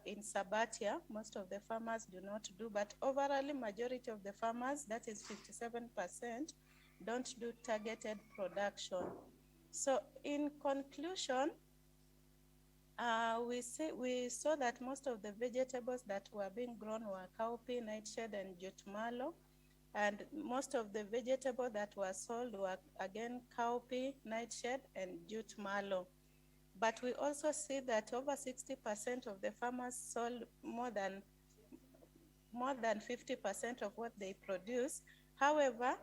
in Sabatia, most of the farmers do not do, but overall, majority of the farmers, that is 57%, don't do targeted production. So in conclusion, we saw that most of the vegetables that were being grown were cowpea, nightshade, and jute mallow. And most of the vegetables that were sold were, again, cowpea, nightshade, and jute mallow. But we also see that over 60% of the farmers sold more than 50% of what they produce. However,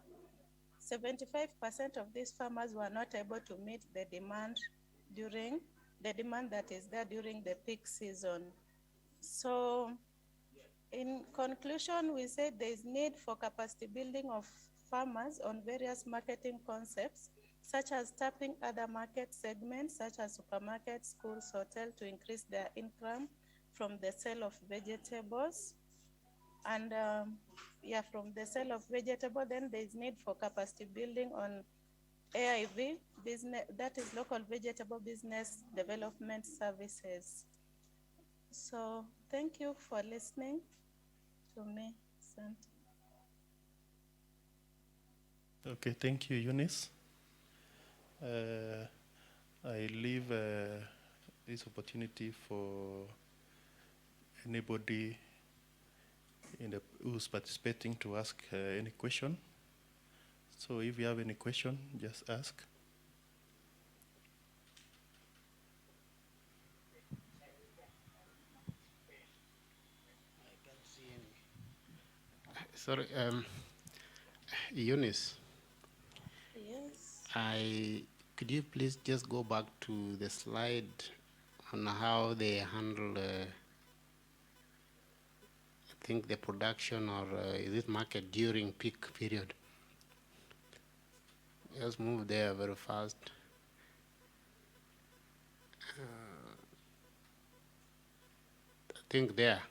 75% of these farmers were not able to meet the demand that is there during the peak season. So in conclusion, we said there is need for capacity building of farmers on various marketing concepts, such as tapping other market segments, such as supermarkets, schools, hotels, to increase their income from the sale of vegetables. And from the sale of vegetable, then there is need for capacity building on AIV business, that is local vegetable business development services. So thank you for listening to me, Sant. Okay, thank you, Eunice. I leave this opportunity for anybody who's participating to ask any question. So if you have any question, just ask. Sorry, Eunice. Yes. Could you please just go back to the slide on how they handle, I think, the production or is it market during peak period? Just move there very fast. I think there.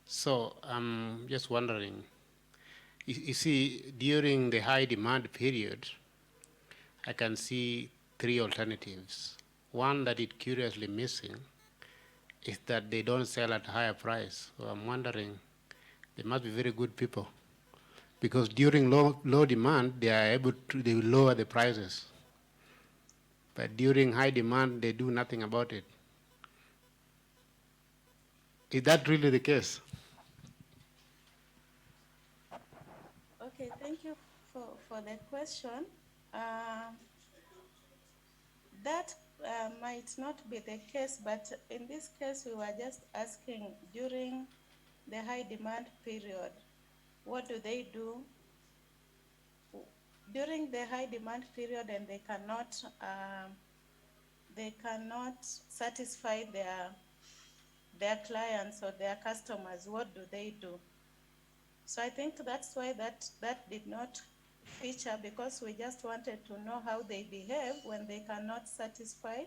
So I'm just wondering, you see, during the high demand period, I can see three alternatives. One that is curiously missing is that they don't sell at a higher price. So I'm wondering, they must be very good people, because during low demand, they are able to they will lower the prices. But during high demand, they do nothing about it. Is that really the case? Okay, thank you for the question. That might not be the case, but in this case, we were just asking during the high demand period, what do they do during the high demand period, and they cannot satisfy their clients or their customers? What do they do? So I think that's why that did not feature, because we just wanted to know how they behave when they cannot satisfy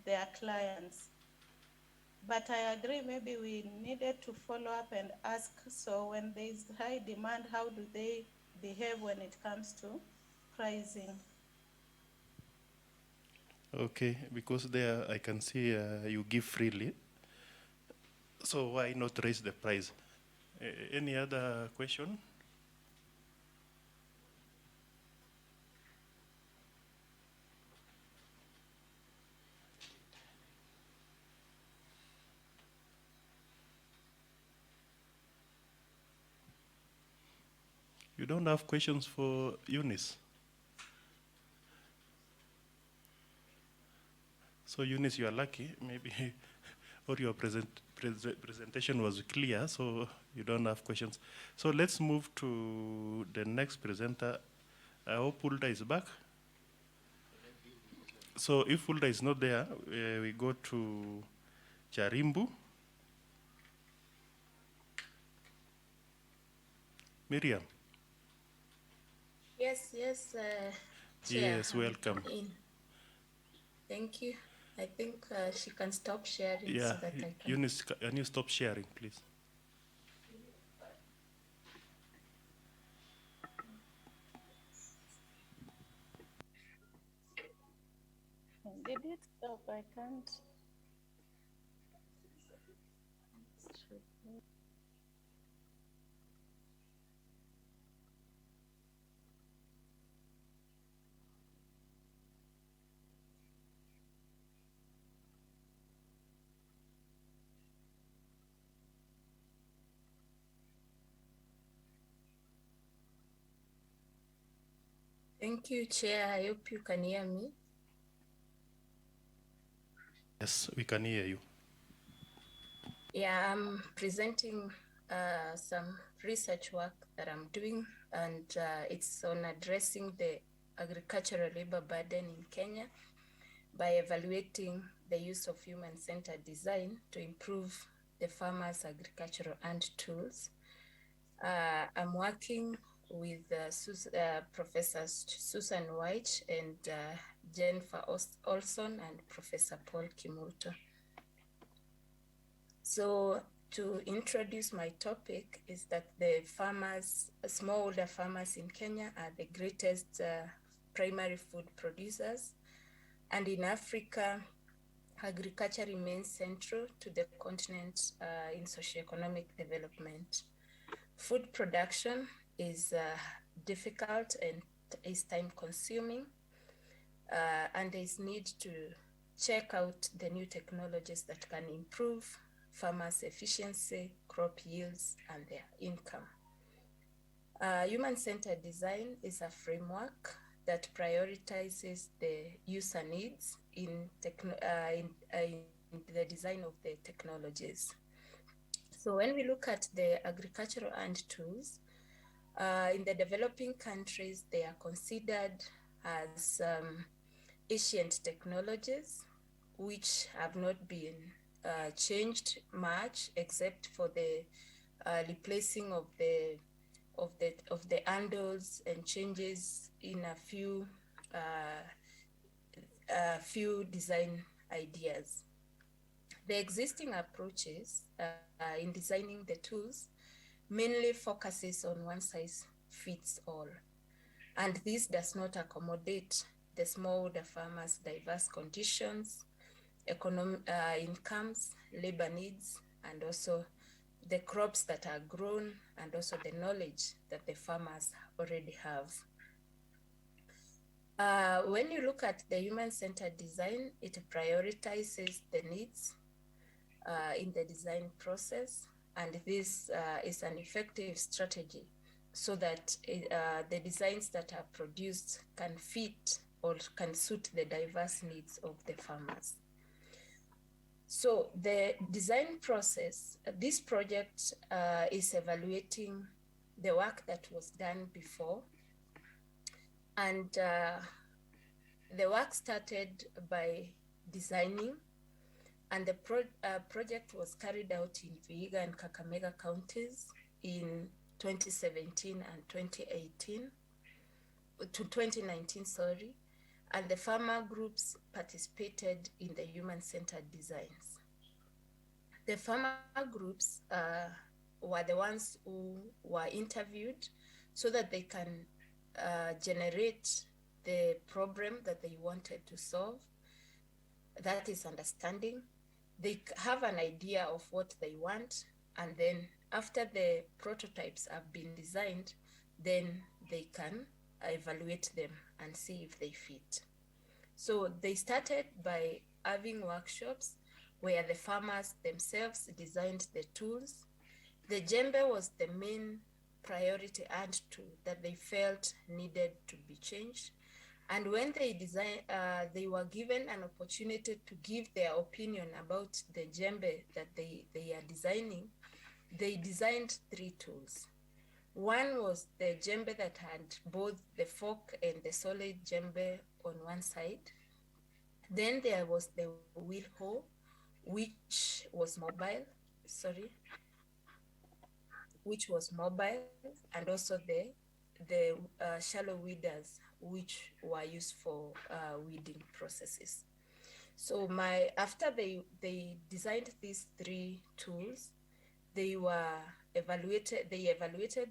their clients. But I agree, maybe we needed to follow up and ask, so when there is high demand, how do they behave when it comes to pricing? Okay, because there I can see you give freely. So why not raise the price? Any other question? You don't have questions for Eunice? So Eunice, you are lucky, maybe, or your presentation was clear, so you don't have questions. So let's move to the next presenter. I hope Hulda is back. So if Hulda is not there, we go to Charimbu. Miriam. Yes, Chair. Yes, welcome. Thank you. I think she can stop sharing Yeah, so that I can. Eunice, can you stop sharing, please? Did it stop? I can't. Thank you, Chair. I hope you can hear me. Yes, we can hear you. Yeah, I'm presenting some research work that I'm doing, and it's on addressing the agricultural labor burden in Kenya by evaluating the use of human-centered design to improve the farmers' agricultural and tools. I'm working with Professor Susan White and Jennifer Olson and Professor Paul Kimulto. So to introduce my topic is that the farmers, smallholder farmers in Kenya are the greatest primary food producers. And in Africa, agriculture remains central to the continent in socio-economic development. Food production is difficult and is time consuming, and there is need to check out the new technologies that can improve farmers' efficiency, crop yields, and their income. Human-centered design is a framework that prioritizes the user needs in the design of the technologies. So when we look at the agricultural hand tools, in the developing countries, they are considered as ancient technologies, which have not been changed much, except for the replacing of the handles and changes in a few design ideas. The existing approaches in designing the tools mainly focuses on one size fits all, and this does not accommodate the smallholder farmers' diverse conditions, incomes, labor needs, and also the crops that are grown, and also the knowledge that the farmers already have. When you look at the human-centered design, it prioritizes the needs in the design process, and this is an effective strategy so that the designs that are produced can fit or can suit the diverse needs of the farmers. So the design process, this project is evaluating the work that was done before, and the work started by designing, and the project was carried out in Vihiga and Kakamega counties in 2017 and 2019, sorry, and the farmer groups participated in the human-centered designs. The farmer groups were the ones who were interviewed so that they can generate the problem that they wanted to solve. That is understanding. They have an idea of what they want, and then after the prototypes have been designed, then they can evaluate them and see if they fit. So they started by having workshops where the farmers themselves designed the tools. The djembe was the main priority hand tool that they felt needed to be changed. And when they designed, they were given an opportunity to give their opinion about the djembe that they are designing. They designed 3 tools. One was the djembe that had both the fork and the solid djembe on one side. Then there was the wheel hoe, which was mobile, and also the shallow weeders, which were used for weeding processes. So after they designed these 3 tools, they evaluated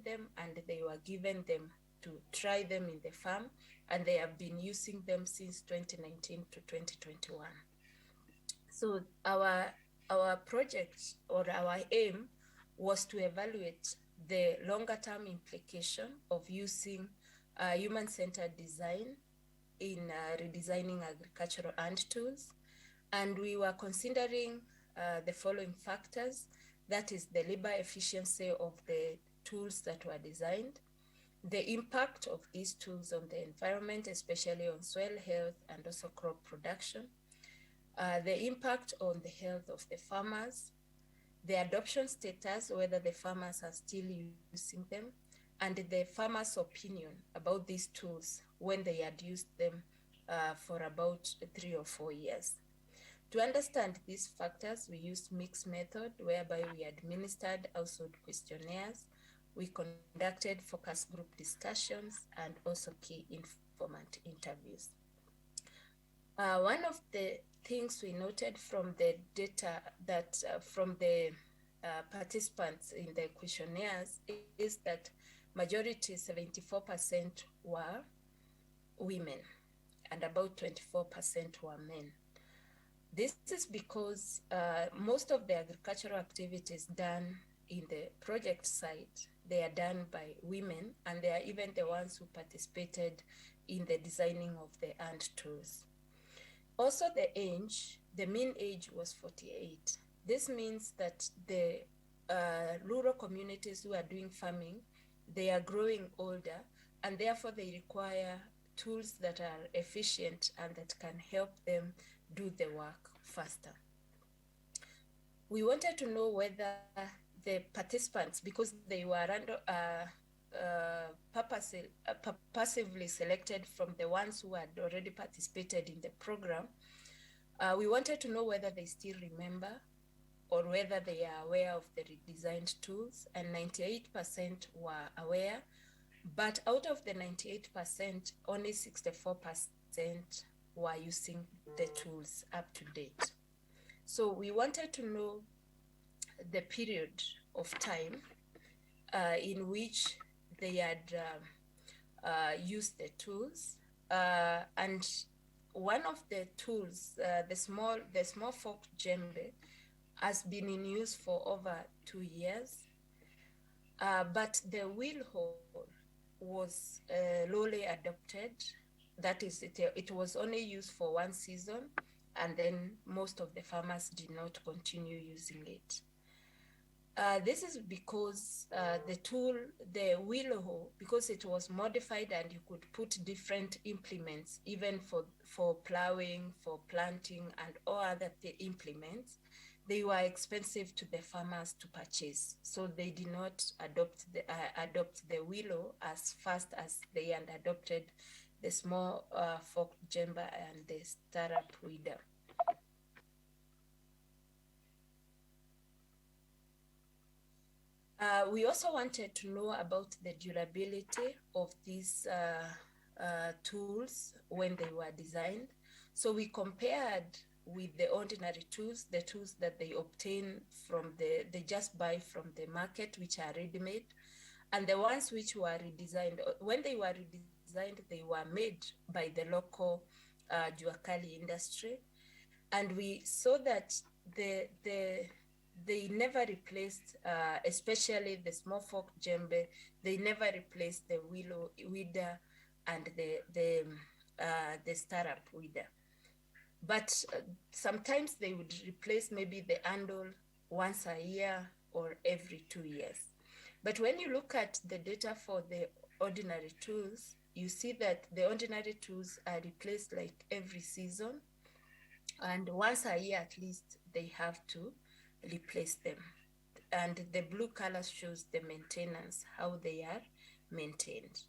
them, and they were given them to try them in the farm, and they have been using them since 2019 to 2021. So our project, or our aim, was to evaluate the longer term implication of using human-centered design in redesigning agricultural hand tools. And we were considering the following factors: that is the labor efficiency of the tools that were designed, the impact of these tools on the environment, especially on soil health and also crop production, the impact on the health of the farmers, the adoption status, whether the farmers are still using them, and the farmers' opinion about these tools when they had used them for about 3 or 4 years. To understand these factors, we used mixed method, whereby we administered household questionnaires, we conducted focus group discussions, and also key informant interviews. One of the things we noted from the data that from the participants in the questionnaires is that majority, 74%, were women and about 24% were men. This is because most of the agricultural activities done in the project site, they are done by women, and they are even the ones who participated in the designing of the hand tools. Also the age, the mean age was 48. This means that the rural communities who are doing farming, they are growing older, and therefore they require tools that are efficient and that can help them do the work faster. We wanted to know whether the participants, because they were passively selected from the ones who had already participated in the program, we wanted to know whether they still remember or whether they are aware of the redesigned tools, and 98% were aware, but out of the 98%, only 64% were using the tools up to date. So we wanted to know the period of time in which they had used the tools, and one of the tools, the small fork djembe, has been in use for over 2 years, but the wheel hoe was lowly adopted. That is, it was only used for 1 season, and then most of the farmers did not continue using it. This is because the tool, the wheel hoe, because it was modified and you could put different implements, even for plowing, for planting, and all other implements, they were expensive to the farmers to purchase. So they did not adopt the wheel hoe as fast as they had adopted the small fork djembe and the startup weeder. We also wanted to know about the durability of these tools when they were designed. So we compared with the ordinary tools, the tools that they obtain from they just buy from the market, which are ready-made, and the ones which were redesigned. When they were redesigned, they were made by the local juakali industry, and we saw that they never replaced, especially the small fork djembe, they never replaced the weeder and the startup weeder. But sometimes they would replace maybe the handle once a year or every 2 years. But when you look at the data for the ordinary tools, you see that the ordinary tools are replaced like every season, and once a year at least they have to replace them. And the blue color shows the maintenance, how they are maintained.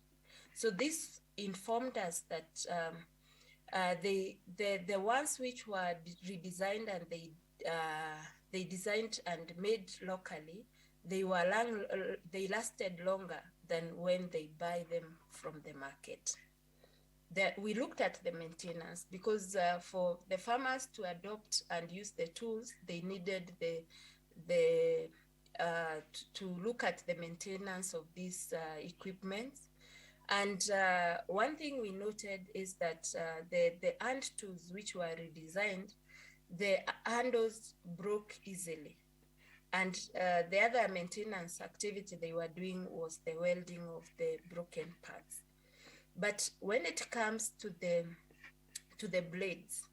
So this informed us that the ones which were redesigned and they designed and made locally, they lasted longer than when they buy them from the market. That we looked at the maintenance, because for the farmers to adopt and use the tools, they needed to look at the maintenance of these equipment. And one thing we noted is that the hand tools which were redesigned, the handles broke easily. And the other maintenance activity they were doing was the welding of the broken parts. But when it comes to the blades,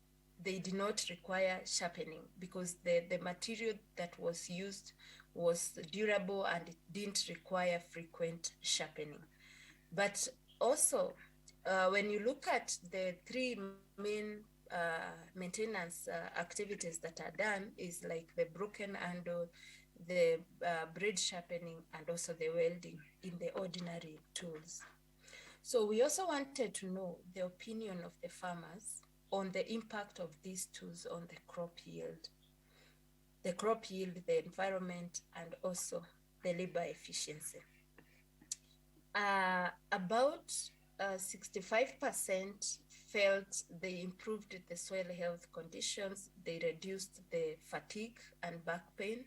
they did not require sharpening, because the material that was used was durable and it didn't require frequent sharpening. But also, when you look at the 3 main maintenance activities that are done, is like the broken handle, the blade sharpening, and also the welding in the ordinary tools. So we also wanted to know the opinion of the farmers on the impact of these tools on the crop yield, the environment, and also the labor efficiency. About 65% felt they improved the soil health conditions, they reduced the fatigue and back pain,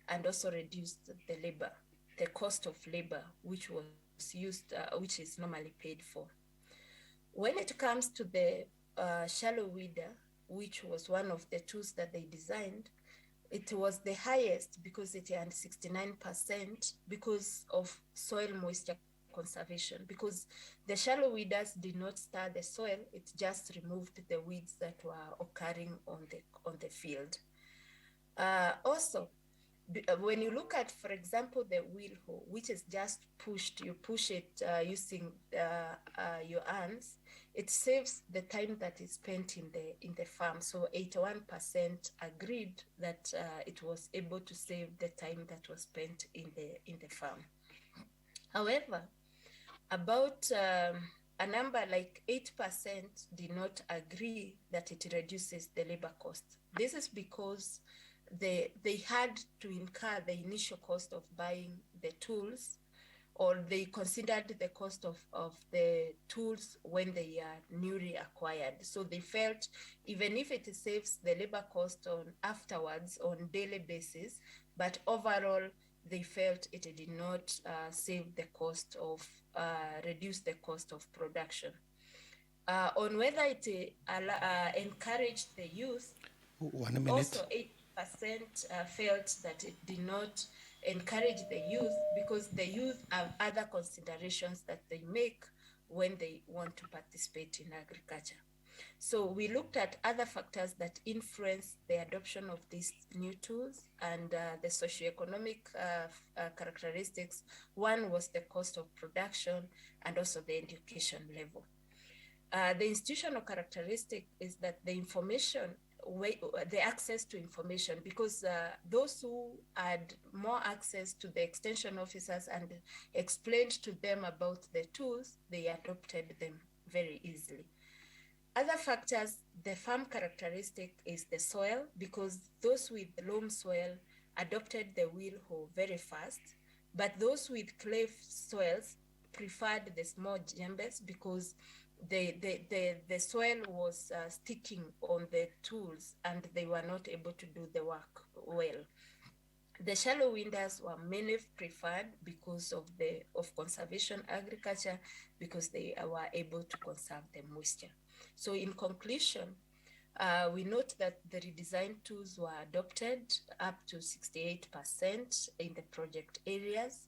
and also reduced the cost of labor, which was used, which is normally paid for. When it comes to the shallow weeder, which was one of the tools that they designed, it was the highest because it earned 69% because of soil moisture conservation, because the shallow weeders did not stir the soil, it just removed the weeds that were occurring on the field. Also, when you look at, for example, the wheel hoe, which is just you push it using your hands, it saves the time that is spent in the farm. So 81% agreed that it was able to save the time that was spent in the farm. However, about a number like 8% did not agree that it reduces the labor cost. This is because they had to incur the initial cost of buying the tools, or they considered the cost of the tools when they are newly acquired. So they felt even if it saves the labor cost afterwards on daily basis, but overall they felt it did not save the cost of, reduce the cost of production. On whether it encouraged the youth, 1 minute. also 8% felt that it did not encourage the youth because the youth have other considerations that they make when they want to participate in agriculture. So we looked at other factors that influence the adoption of these new tools and the socio-economic characteristics. One was the cost of production and also the education level. The institutional characteristic is that the information, the access to information, because those who had more access to the extension officers and explained to them about the tools, they adopted them very easily. Other factors, the farm characteristic is the soil, because those with loam soil adopted the wheel hoe very fast, but those with clay soils preferred the small jembes because the soil was sticking on the tools and they were not able to do the work well. The shallow weeders were mainly preferred because of conservation agriculture, because they were able to conserve the moisture. So in conclusion, we note that the redesigned tools were adopted up to 68% in the project areas.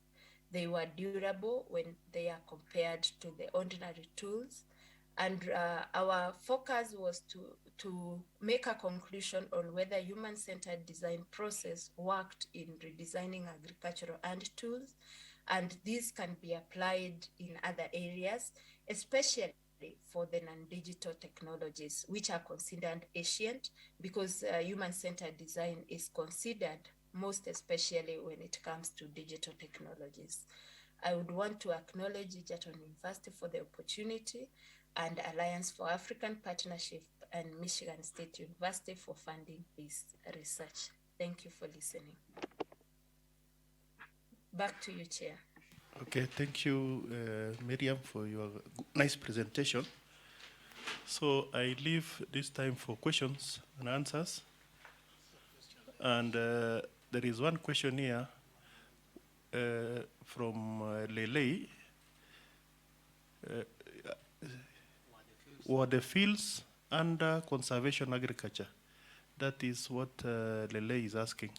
They were durable when they are compared to the ordinary tools. And our focus was to make a conclusion on whether human-centered design process worked in redesigning agricultural hand tools, and these can be applied in other areas, especially for the non-digital technologies, which are considered ancient, because human-centered design is considered most especially when it comes to digital technologies. I would want to acknowledge Egerton University for the opportunity, and Alliance for African Partnership and Michigan State University for funding this research. Thank you for listening. Back to you, Chair. Okay, thank you, Miriam, for your nice presentation. So I leave this time for questions and answers. And there is one question here from Lele. Were the fields under conservation agriculture? That is what Lele is asking.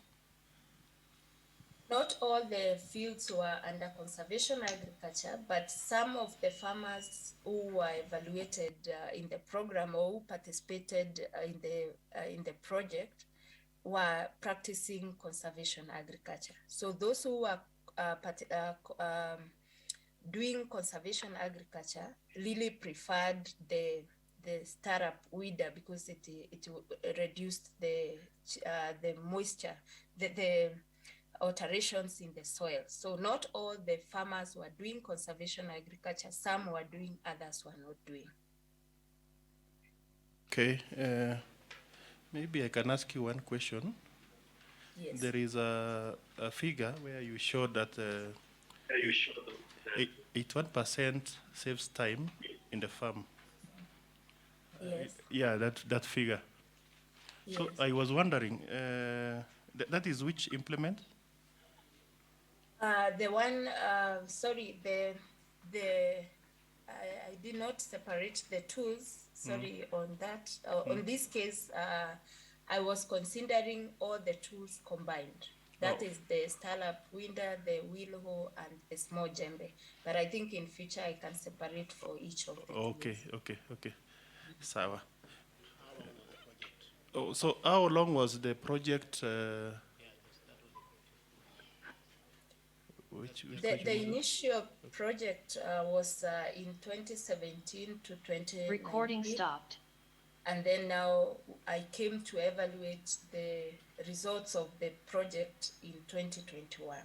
Not all the fields were under conservation agriculture, but some of the farmers who were evaluated in the program or who participated in the project were practicing conservation agriculture. So those who were doing conservation agriculture really preferred the startup weeder because it reduced the moisture, the alterations in the soil. So not all the farmers were doing conservation agriculture, some were doing, others were not doing. Okay, maybe I can ask you one question. Yes. There is a figure where you showed that 81% saves time in the farm. Yes. Yeah, that figure. Yes. So I was wondering, that is which implement? The one, sorry, I did not separate the tools, sorry, on that. On this case, I was considering all the tools combined. That is the Startup Winder, the wheel hoe, and the small jembe. But I think in future I can separate for each of the Okay, tools. okay. Sawa. Oh, so how long was the project? The initial project was in 2017 to 2019. Recording stopped. And then now I came to evaluate the results of the project in 2021.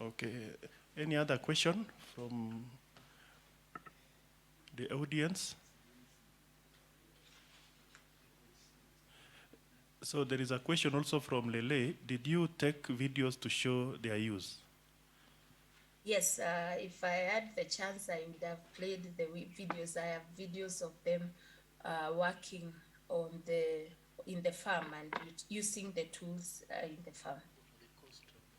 Okay. Any other question from the audience? So there is a question also from Lele. Did you take videos to show their use? Yes, if I had the chance, I would have played the videos. I have videos of them working in the farm and using the tools in the farm.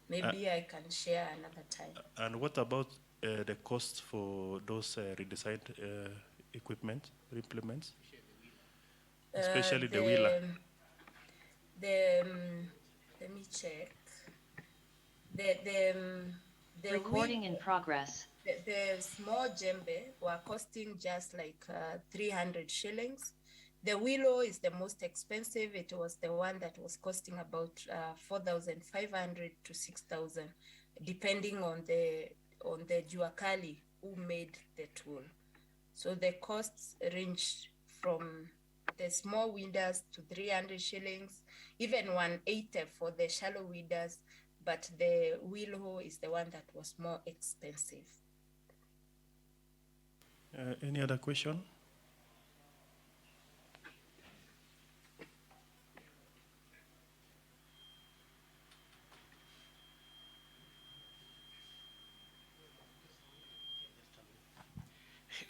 Maybe I can share another time. And what about the cost for those redesigned equipment, implements? Especially the wheeler. Let me check. The Recording in progress. The small jembe were costing just like 300 shillings. The willow is the most expensive. It was the one that was costing about 4,500 to 6,000, depending on the juakali who made the tool. So the costs ranged from the small weeders to 300 shillings, even 180 for the shallow weeders, but the wheel hoe is the one that was more expensive. Any other question?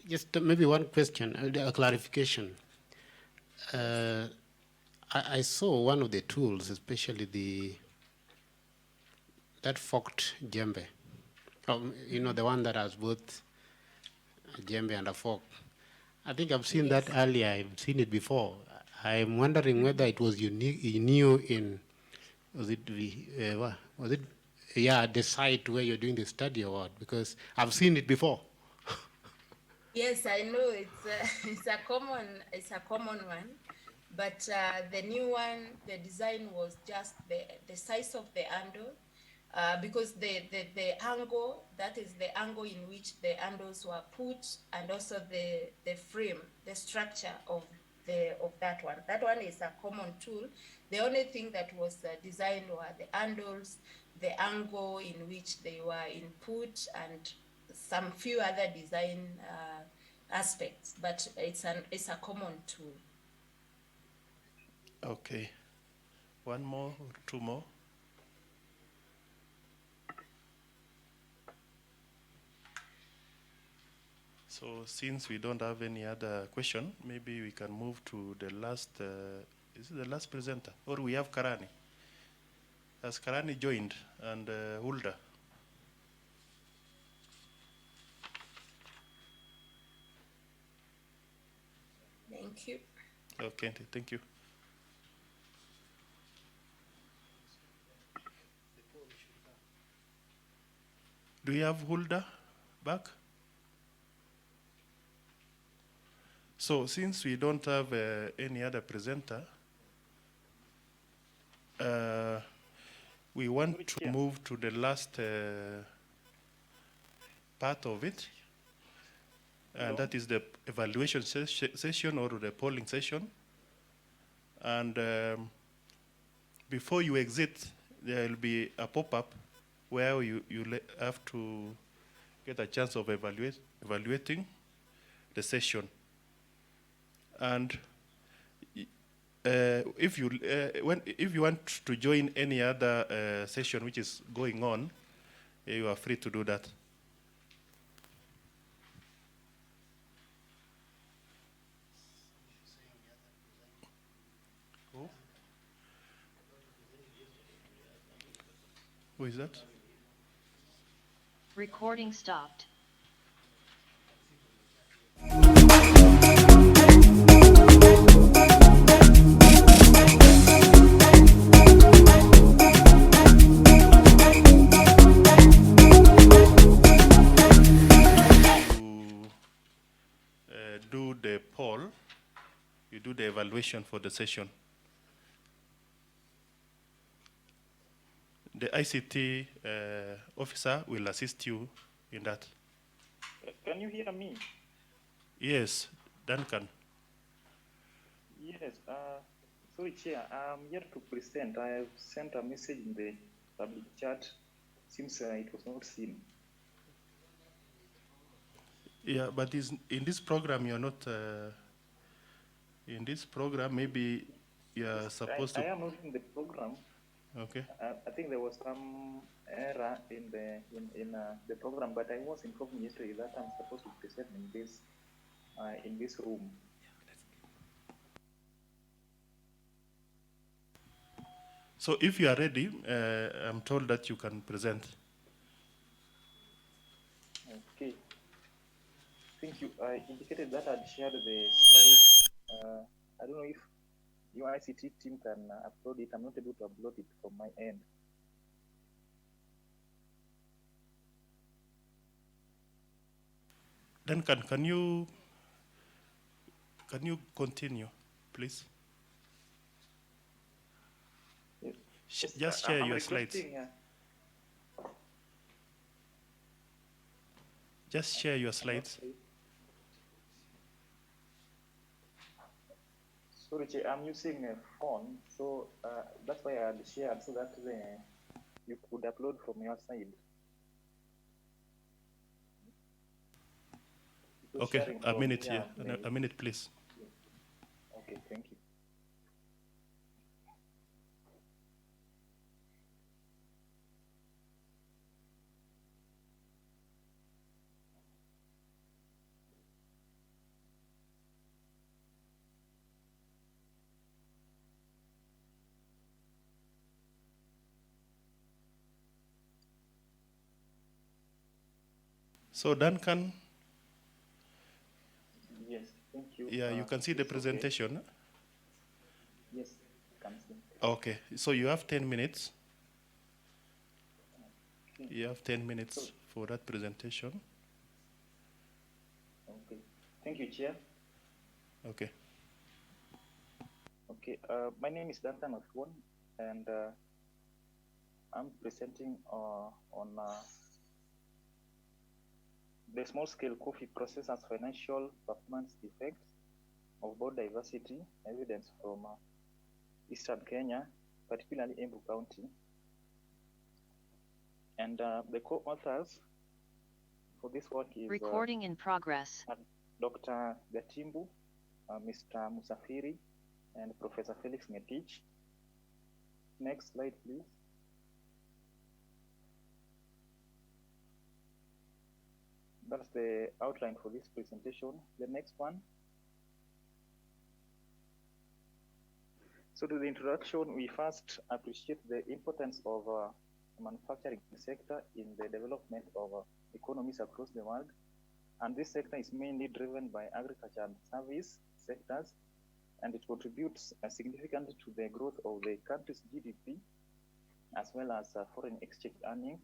Just maybe one question, a clarification. I saw one of the tools, especially that forked jembe. You know, the one that has both a jembe and a fork. I think I've seen that earlier. I've seen it before. I'm wondering whether it was new in, the site where you're doing the study or what? Because I've seen it before. Yes, I know it's a common one, but the new one, the design was just the size of the handle, because the angle, that is the angle in which the handles were put, and also the frame, the structure of that one. That one is a common tool. The only thing that was designed were the handles, the angle in which they were input, and some few other design aspects, but it's a common tool. Okay. One more or two more? So since we don't have any other question, maybe we can move to the last, is it the last presenter? Or we have Karani? Has Karani joined? And Hulda? Thank you. Okay, thank you. Do you have Hulda back? So since we don't have any other presenter, we want to move to the last part of it. And that is the evaluation session or the polling session. And before you exit, there will be a pop-up where you have to get a chance of evaluating the session. And if you want to join any other session which is going on, you are free to do that. Who is that? Recording stopped. Do the poll, you do the evaluation for the session. The ICT officer will assist you in that. Can you hear me? Yes, Duncan. Yes. Sorry, Chair. I'm here to present. I have sent a message in the public chat. Seems it was not seen. Yeah, but in this program, you're not. In this program, maybe you're supposed I to. am not in the program. Okay. I think there was some error in the program, but I was informed yesterday that I'm supposed to present in this room. So if you are ready, I'm told that you can present. Okay. I think I indicated that I'd shared the slide. I don't know if your ICT team can upload it. I'm not able to upload it from my end. Then can you continue, please? Yes, Just share I'm your slides. Just share your slides. Sorry, Chair, I'm using a phone, so that's why I had shared so that you could upload from your side. Okay, a minute here. A minute, please. Okay, thank you. So Duncan. Yes, thank you. Yeah, you can see the presentation. Okay. Yes, I can see. Okay, so you have 10 minutes. Okay. You have 10 minutes for that presentation. Okay, thank you, Chair. Okay. Okay, my name is Duncan Oswon, and I'm presenting on the small-scale coffee process as financial performance effects of board diversity, evidence from Eastern Kenya, particularly Embu County. And the co-authors for this work is recording in progress. Dr. Gatimbu, Mr. Musafiri, and Professor Felix Ngetich. Next slide, please. That's the outline for this presentation. The next one. So to the introduction, we first appreciate the importance of the manufacturing sector in the development of economies across the world. And this sector is mainly driven by agriculture and service sectors, and it contributes significantly to the growth of the country's GDP, as well as foreign exchange earnings.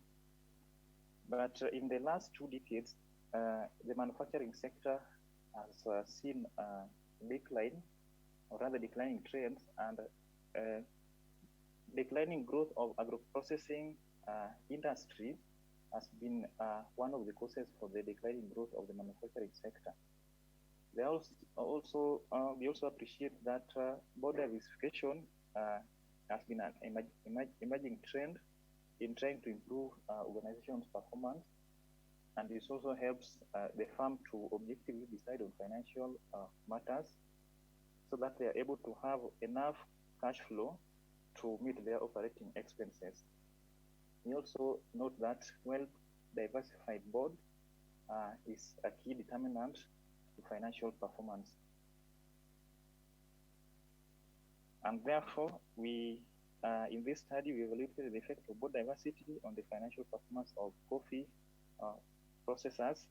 But in the last 2 decades, the manufacturing sector has seen a decline, or rather declining trends, and declining growth of agro-processing industry has been one of the causes for the declining growth of the manufacturing sector. We also appreciate that board diversification has been an emerging trend in trying to improve organizations' performance, and this also helps the firm to objectively decide on financial matters so that they are able to have enough cash flow to meet their operating expenses. We also note that well-diversified board is a key determinant to financial performance. And therefore, we in this study, we evaluated the effect of board diversity on the financial performance of coffee processors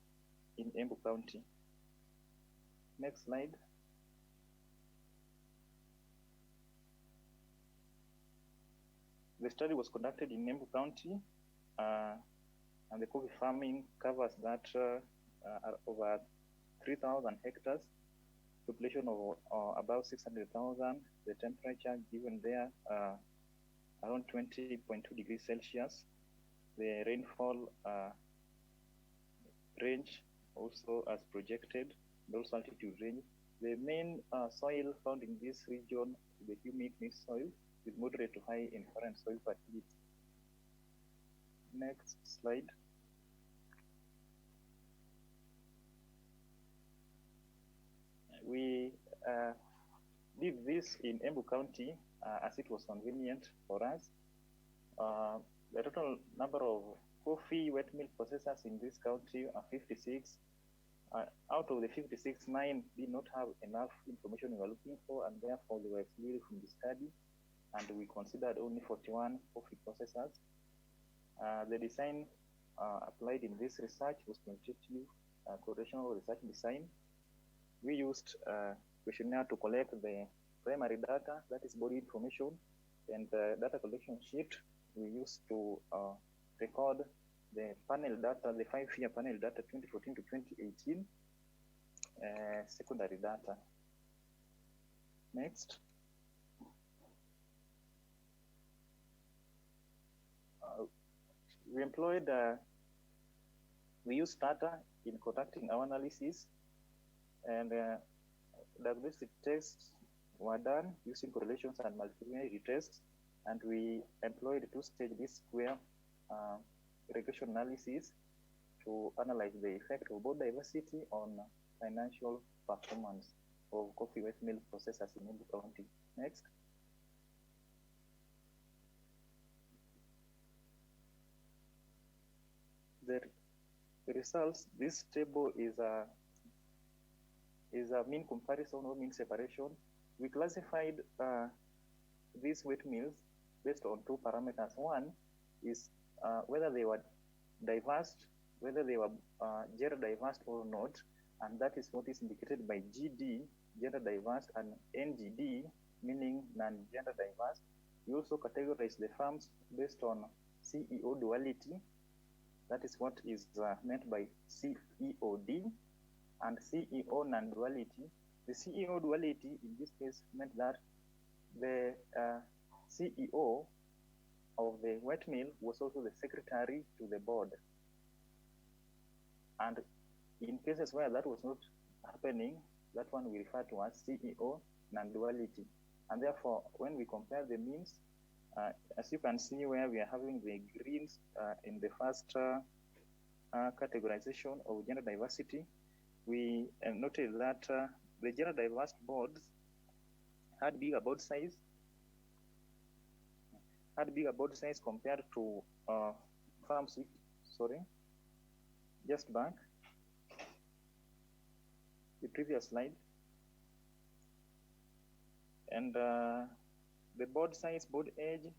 in Embu County. Next slide. The study was conducted in Embu County, and the coffee farming covers that over 3,000 hectares, population of about 600,000, the temperature given there around 20.2 degrees Celsius, the rainfall range also as projected, the also altitude range. The main soil found in this region is the humid mixed soil with moderate to high inherent soil fertility. Next slide. We did this in Embu County as it was convenient for us. The total number of coffee wet milk processors in this county are 56. Out of the 56, 9 did not have enough information we were looking for, and therefore they were excluded from the study, and we considered only 41 coffee processors. The design applied in this research was quantitative correlational research design. We used a questionnaire to collect the primary data, that is body information, and the data collection sheet we used to record the panel data, the 5-year panel data 2014 to 2018, secondary data. Next. We employed, we used data in conducting our analysis, and diagnostic tests were done using correlations and multivariate tests, and we employed two-stage least square regression analysis to analyze the effect of board diversity on financial performance of coffee wet milk processors in Embu County. Next. The results, this table is a mean comparison or mean separation. We classified these wet mills based on two parameters. One is whether they were diverse, whether they were gender diverse or not, and that is what is indicated by GD, gender diverse, and NGD, meaning non-gender diverse. We also categorize the firms based on CEO duality. That is what is meant by CEOD, and CEO non-duality. The CEO duality in this case meant that the CEO of the wet mill was also the secretary to the board. And in cases where that was not happening, that one we refer to as CEO non-duality. And therefore, when we compare the means, as you can see where we are having the greens in the first categorization of gender diversity, we noted that the gender diverse boards had bigger board size, compared to farms with, sorry, just back, the previous slide. And the board size, board age,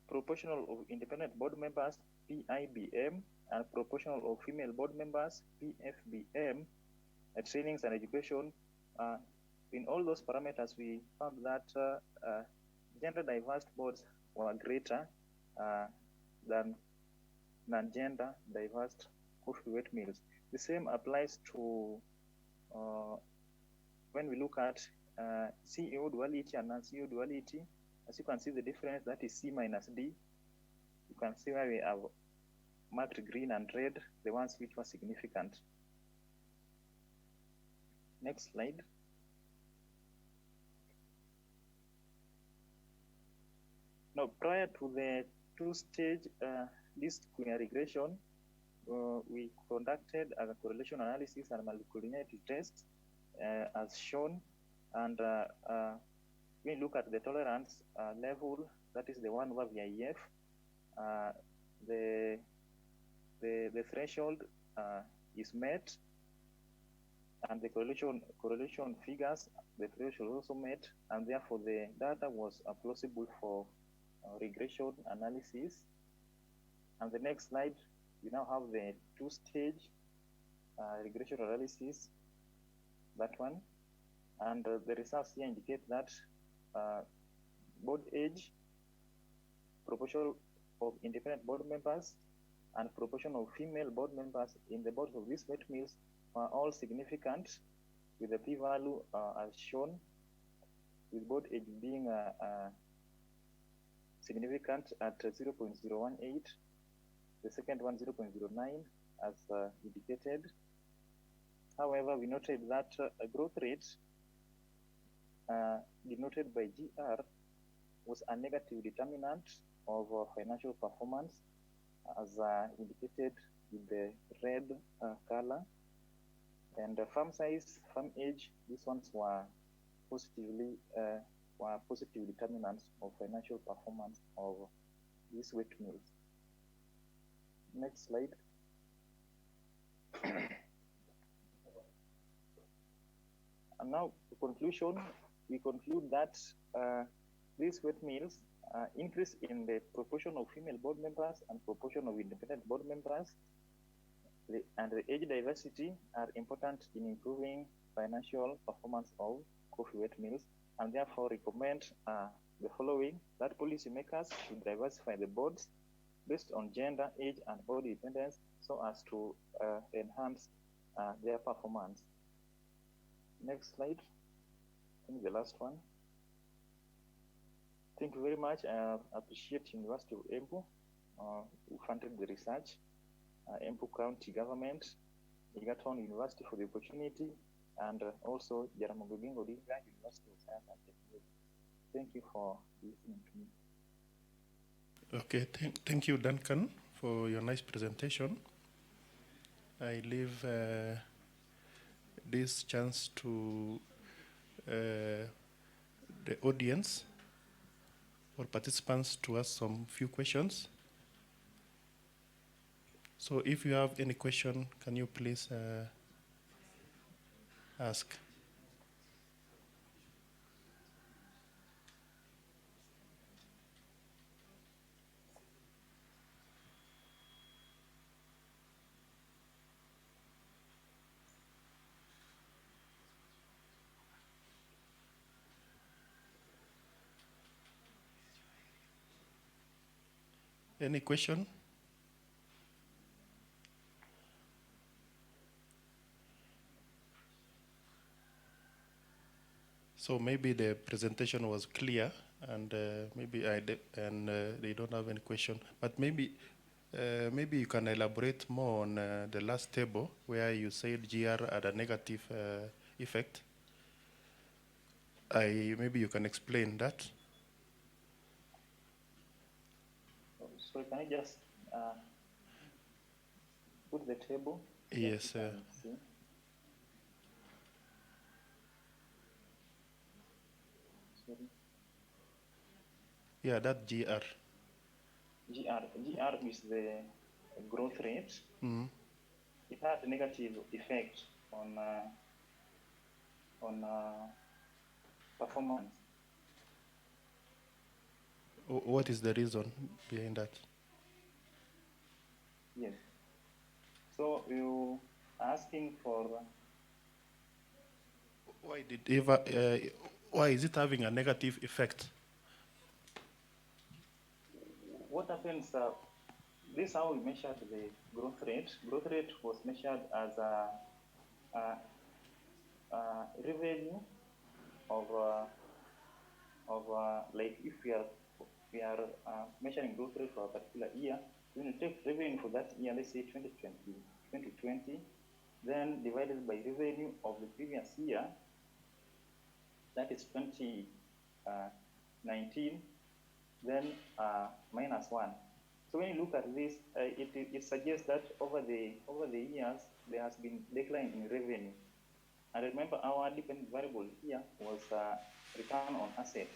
proportional of independent board members, PIBM, and proportional of female board members, PFBM, trainings and education. In all those parameters, we found that gender diverse boards were greater than non-gender diverse coffee wet mills. The same applies to when we look at CEO duality and non-CEO duality. As you can see the difference, that is C minus D. You can see where we have marked green and red, the ones which were significant. Next slide. Now, prior to the two-stage least square regression, we conducted a correlation analysis and multicollinearity tests as shown, and we look at the tolerance level, that is the one over VIF. The threshold is met, and the correlation figures, the threshold also met, and therefore the data was plausible for regression analysis. And the next slide, we now have the two-stage regression analysis, that one. And the results here indicate that board age, proportion of independent board members, and proportion of female board members in the boards of these wet mills are all significant, with the p-value as shown, with board age being significant at 0.018, the second one 0.09 as indicated. However, we noted that a growth rate denoted by GR was a negative determinant of financial performance, as indicated with the red color. And farm size, farm age, these ones were positive determinants of financial performance of these wet mills. Next slide. And now, to conclusion, we conclude that these wet mills increase in the proportion of female board members and proportion of independent board members, and the age diversity are important in improving financial performance of coffee wet mills, and therefore recommend the following: that policymakers should diversify the boards based on gender, age, and body dependence so as to enhance their performance. Next slide. I think the last one. Thank you very much. I appreciate University of Embu who funded the research, Embu County Government, Egerton University for the opportunity, and also Jaramogi Oginga Odinga University of Science and Technology. Thank you for listening to me. Okay, thank you, Duncan, for your nice presentation. I leave this chance to the audience or participants to ask some few questions. So if you have any question, can you please ask? Any question? So maybe the presentation was clear, and maybe they don't have any question. But maybe you can elaborate more on the last table where you said GR had a negative effect. Maybe you can explain that. So can I just put the table? Yes. Yeah, that GR. GR is the growth rate. Mm-hmm. It had a negative effect on performance. What is the reason behind that? Yes. So you asking for why is it having a negative effect? What happens? This is how we measured the growth rate. Growth rate was measured as a revenue of like if we are measuring growth rate for a particular year, we will take revenue for that year, let's say 2020, then divided by revenue of the previous year, that is 2019, then -1. So when you look at this, it suggests that over the years there has been decline in revenue. And remember, our dependent variable here was return on asset.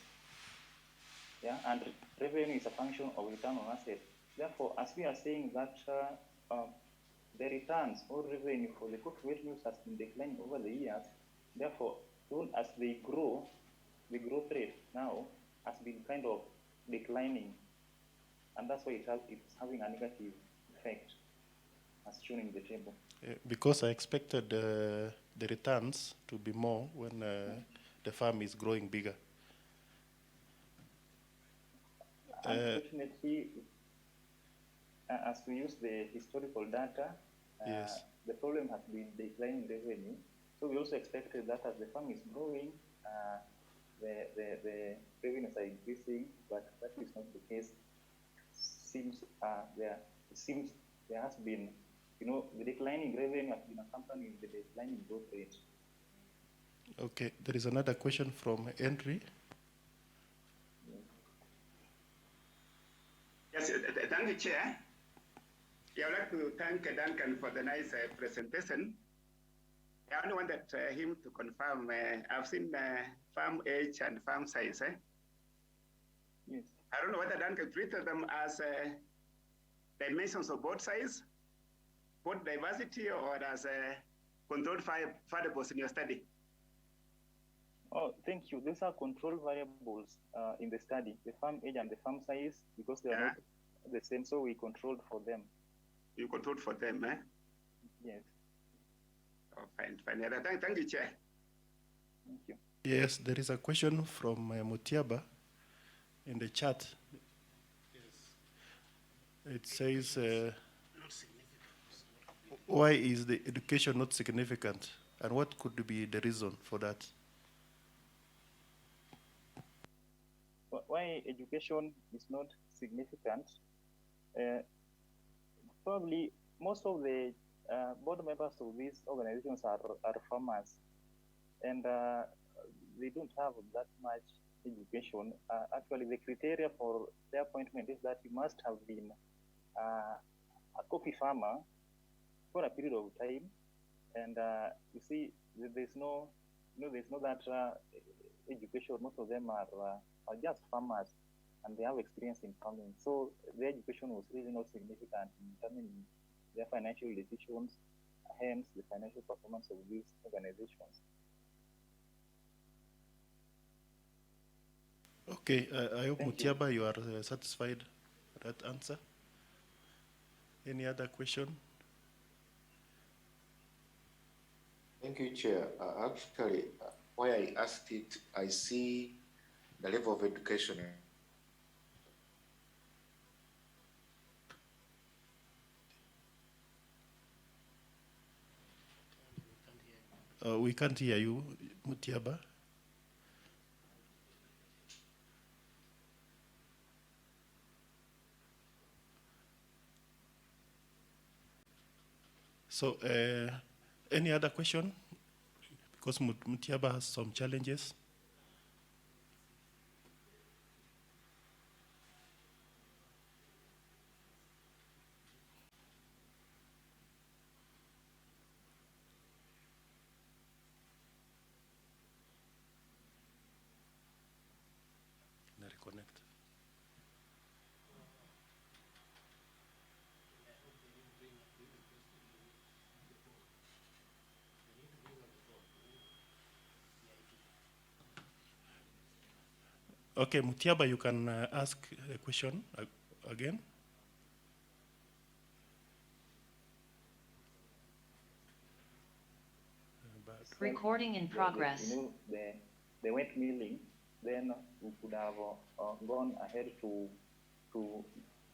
Yeah, and revenue is a function of return on asset. Therefore, as we are saying that the returns or revenue for the corporate use has been declining over the years, therefore, soon as they grow, the growth rate now has been kind of declining. And that's why it's having a negative effect, as shown in the table. Because I expected the returns to be more when the farm is growing bigger. Unfortunately, as we use the historical data, yes, the problem has been declining revenue. So we also expected that as the farm is growing, the revenues are increasing, but that is not the case. Seems there has been, the declining revenue has been accompanied with the declining growth rate. Okay, there is another question from Henry. Yes, thank you, Chair. Yeah, I would like to thank Duncan for the nice presentation. I only wanted him to confirm. I've seen farm age and farm size. Yes. I don't know whether Duncan treated them as dimensions of both size, both diversity, or as controlled variables in your study. Oh, thank you. These are control variables in the study, the farm age and the farm size, because they are not the same, so we controlled for them. You controlled for them, eh? Yes. Oh, fine. Thank you, Chair. Thank you. Yes, there is a question from Mutiaba in the chat. Yes. It says, why is the education not significant, and what could be the reason for that? Why education is not significant? Probably most of the board members of these organizations are farmers, and they don't have that much education. Actually, the criteria for their appointment is that you must have been a coffee farmer for a period of time, and you see, there's no that education. Most of them are just farmers, and they have experience in farming. So their education was really not significant in determining their financial decisions, hence the financial performance of these organizations. Okay, I hope Mutiaba, you are satisfied with that answer. Any other question? Thank you, Chair. Actually, why I asked it, I see the level of education. We can't hear you, Mutiaba. So, any other question? Because Mutiaba has some challenges. Reconnect. Okay, Mutiaba, you can ask a question again. Recording in progress. They went milling, then we could have gone ahead to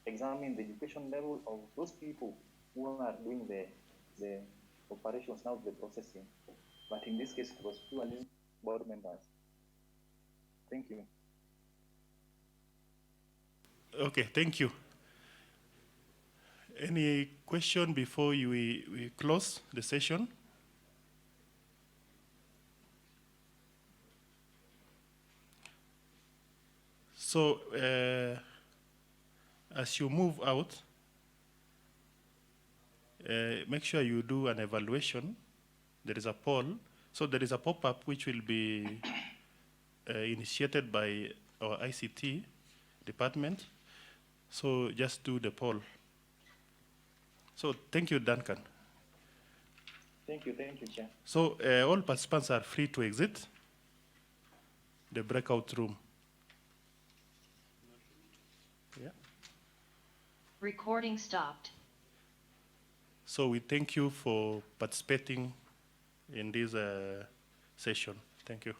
examine the education level of those people who are doing the operations now, the processing. But in this case, it was purely board members. Thank you. Okay, thank you. Any question before we close the session? So as you move out, make sure you do an evaluation. There is a poll. So there is a pop-up which will be initiated by our ICT department. So just do the poll. So thank you, Duncan. Thank you, Chair. So all participants are free to exit the breakout room. Yeah. Recording stopped. So we thank you for participating in this session. Thank you.